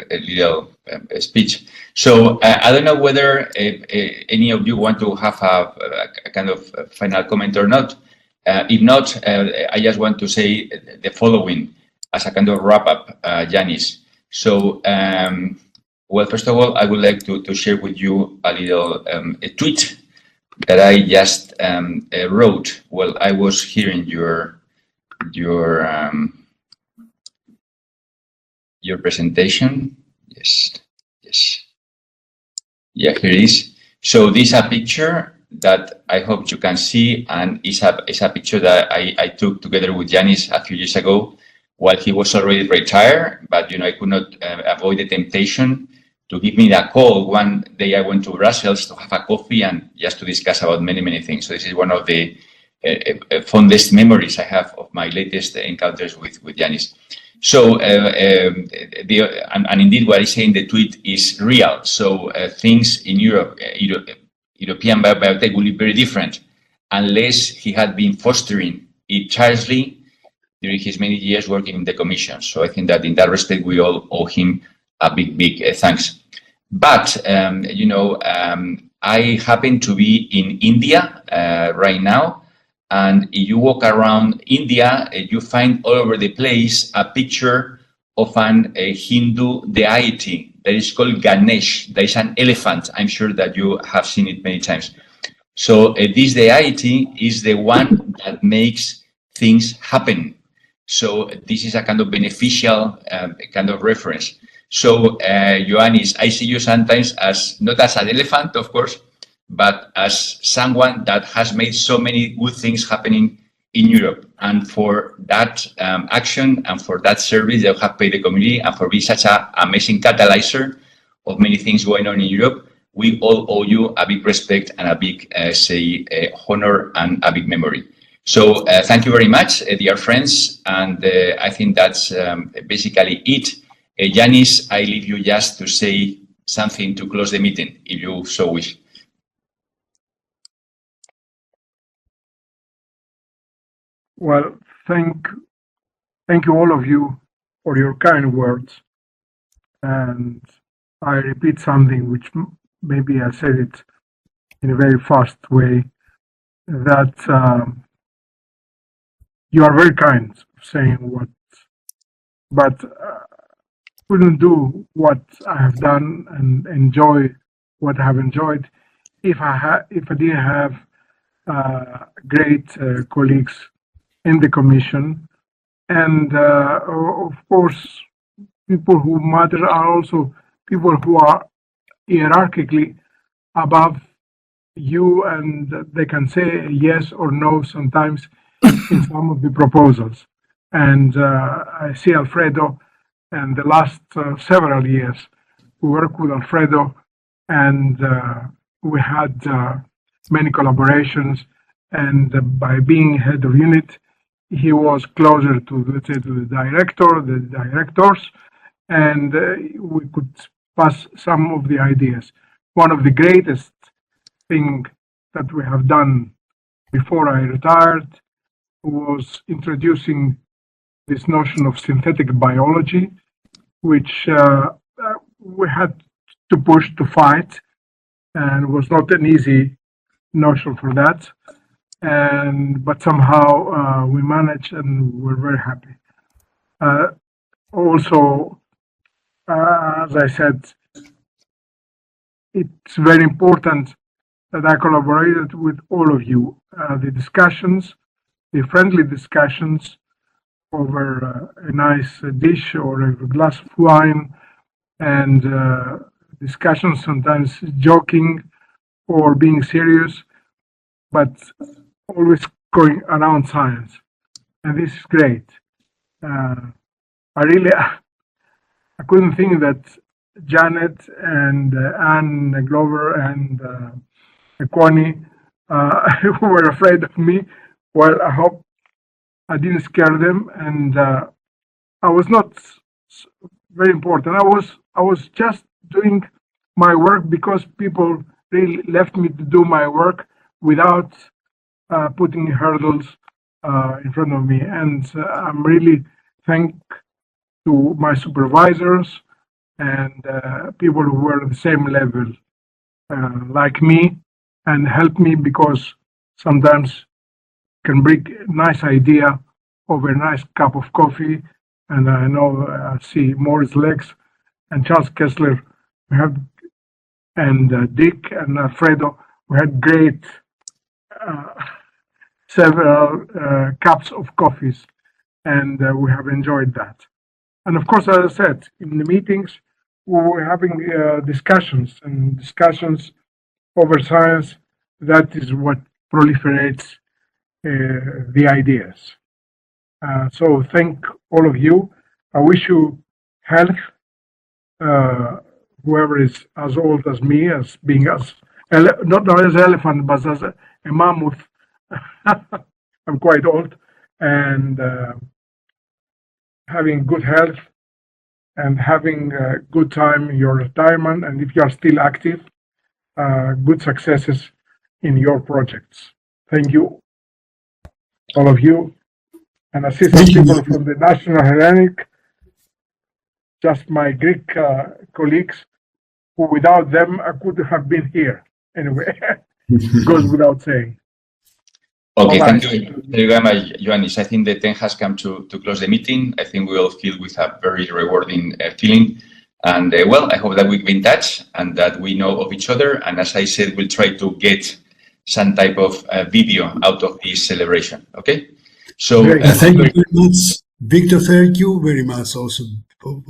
little speech. So I don't know whether any of you want to have a kind of final comment or not. If not, I just want to say the following as a kind of wrap up, Ioannis. So, well, first of all, I would like to share with you a little a tweet that I just wrote while I was hearing your presentation. Yes, yes. Yeah, here it is. So this is a picture that I hope you can see, and it's a picture that I took together with Ioannis a few years ago while he was already retired, but I could not avoid the temptation to give me a call. One day I went to Brussels to have a coffee and just to discuss about many things. So this is one of the fondest memories I have of my latest encounters with Ioannis. So, and indeed what I say in the tweet is real. So things in Europe, European biotech will be very different unless he had been fostering it tirelessly during his many years working in the Commission. So I think that in that respect, we all owe him a big thanks. But, I happen to be in India right now. And if you walk around India, you find all over the place a picture of a Hindu deity that is called Ganesh. There is an elephant. I'm sure that you have seen it many times. So this deity is the one that makes things happen. So this is a kind of beneficial kind of reference. So Ioannis, I see you sometimes as not as an elephant, of course, but as someone that has made so many good things happening in Europe. And for that action and for that service that you have paid the community and for being such an amazing catalyzer of many things going on in Europe, we all owe you a big respect and a big, honor and a big memory. So thank you very much, dear friends. And I think that's basically it. Ioannis, I leave you just to say something to close the meeting, if you so wish. Well, thank you all of you for your kind words. And I repeat something which maybe I said it in a very fast way, that you are very kind saying what, but couldn't do what I have done and enjoy what I have enjoyed if I didn't have great colleagues in the Commission. And of course, people who matter are also people who are hierarchically above you, and they can say yes or no sometimes in some of the proposals. And I see Alfredo, and the last several years we worked with Alfredo, and we had many collaborations. And by being head of unit, he was closer to, let's say, to the directors, and we could pass some of the ideas. One of the greatest thing that we have done before I retired was introducing this notion of synthetic biology, which we had to push to fight, and was not an easy notion for that. But somehow we managed, and we're very happy. Also, as I said, it's very important that I collaborated with all of you. The discussions, the friendly discussions over a nice dish or a glass of wine, and discussions sometimes joking or being serious, but always going around science. And this is great. I couldn't think that Janet and Anne Glover and Connie were afraid of me. Well, I hope I didn't scare them, and I was not very important. I was just doing my work because people really left me to do my work without putting hurdles in front of me. And I'm really thankful to my supervisors and people who were at the same level like me and helped me, because sometimes can bring a nice idea over a nice cup of coffee. And I know I see Morris Lex and Charles Kessler, we have, and Dick and Alfredo. We had great several cups of coffees, and we have enjoyed that. And of course, as I said, in the meetings, we were having discussions over science. That is what proliferates the ideas. So thank all of you. I wish you health. Whoever is as old as me, as being as not as elephant, but as a mammoth. I'm quite old, and having good health and having a good time in your retirement, and if you are still active, good successes in your projects. Thank you, all of you, and assistant people from the National Hellenic, just my Greek colleagues, who without them I couldn't have been here. Anyway, it goes without saying. Okay, thank you very much, Ioannis. I think the time has come to close the meeting. I think we all feel with a very rewarding feeling. And well, I hope that we've been in touch and that we know of each other. And as I said, we'll try to get some type of video out of this celebration. Okay? So thank you very much, Victor. Thank you very much also for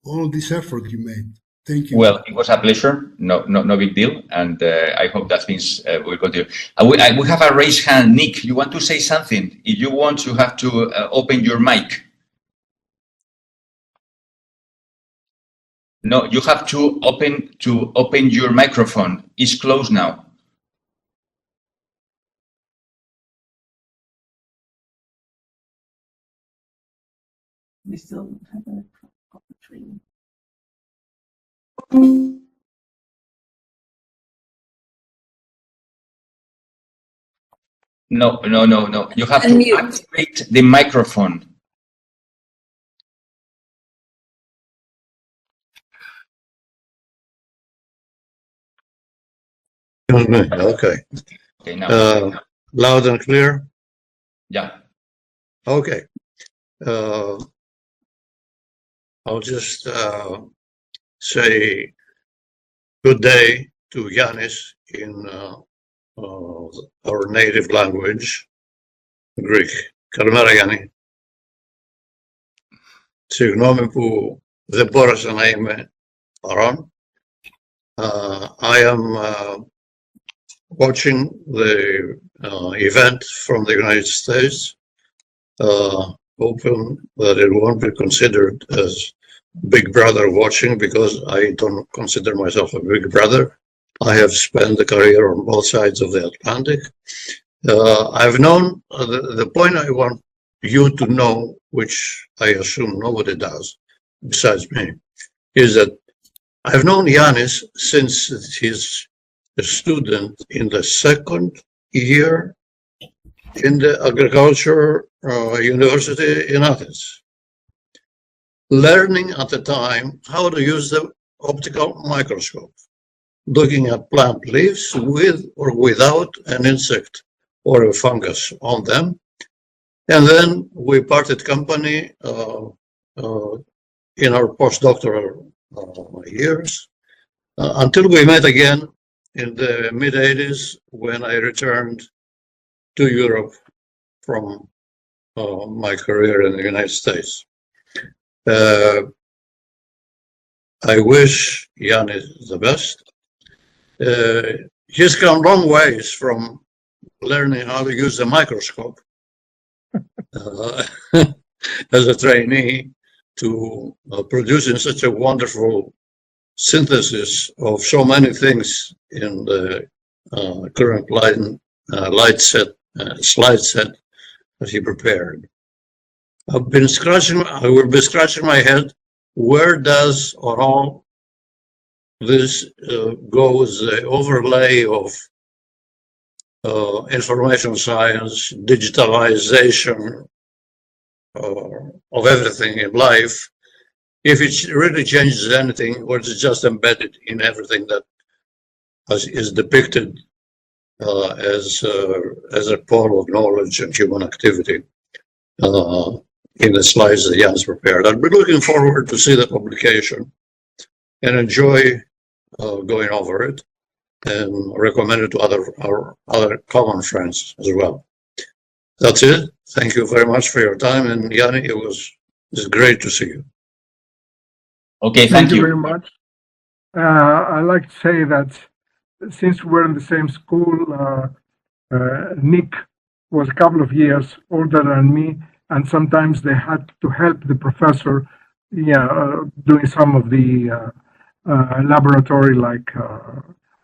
all this effort you made. Thank you. Well, it was a pleasure. No big deal. And I hope that things will continue. We have a raised hand. Nick, you want to say something? If you want, you have to open your mic. No, you have to open your microphone. It's closed now. We still don't have a proper training. No. You have to activate the microphone. Okay. Okay, now. Loud and clear? Yeah. Okay. I'll just say good day to Ioannis in our native language, Greek. Καλημέρα, Γιάννη. Συγγνώμη που δεν μπόρεσα να είμαι παρόν. I am watching the event from the United States, hoping that it won't be considered as Big Brother watching, because I don't consider myself a Big Brother. I have spent a career on both sides of the Atlantic. I've known, the point I want you to know, which I assume nobody does besides me, is that I've known Ioannis since he's a student in the second year in the agriculture university in Athens, learning at the time how to use the optical microscope, looking at plant leaves with or without an insect or a fungus on them. And then we parted company in our postdoctoral years until we met again in the mid-80s when I returned to Europe from my career in the United States. I wish Ioannis the best. He's come long ways from learning how to use the microscope as a trainee to producing such a wonderful synthesis of so many things in the current slide set that he prepared. I will be scratching my head. Where does on all this goes the overlay of information science, digitalization of everything in life, if it really changes anything, or it's just embedded in everything that is depicted as a pole of knowledge and human activity in the slides that Jan prepared. I'll be looking forward to see the publication and enjoy going over it, and recommend it to our other common friends as well. That's it. Thank you very much for your time, and Yanni, it's great to see you. Okay, Thank you very much. I'd like to say that since we're in the same school, Nick was a couple of years older than me, and sometimes they had to help the professor, doing some of the laboratory, like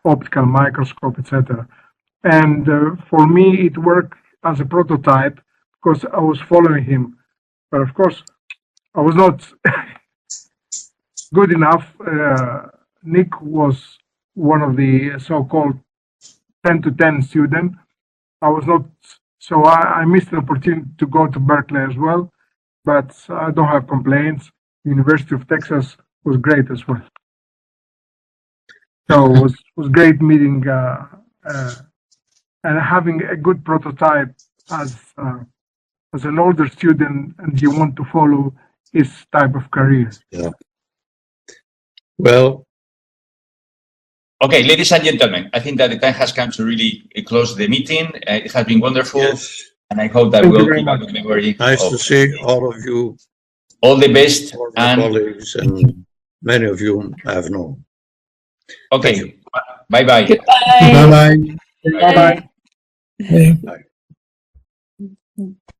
optical microscope, etc. And for me, it worked as a prototype because I was following him. But of course, I was not good enough. Nick was one of the so-called 10 to 10 student. I was not, so I missed the opportunity to go to Berkeley as well, but I don't have complaints. University of Texas was great as well. So it was great meeting and having a good prototype as an older student, and you want to follow his type of career. Yeah. Well. Okay, ladies and gentlemen, I think that the time has come to really close the meeting. It has been wonderful, yes. And I hope that we'll keep a good memory. Nice to see all of you. All the best, and colleagues, and many of you I have known. Okay, bye-bye. Goodbye. Bye-bye. Bye. Bye.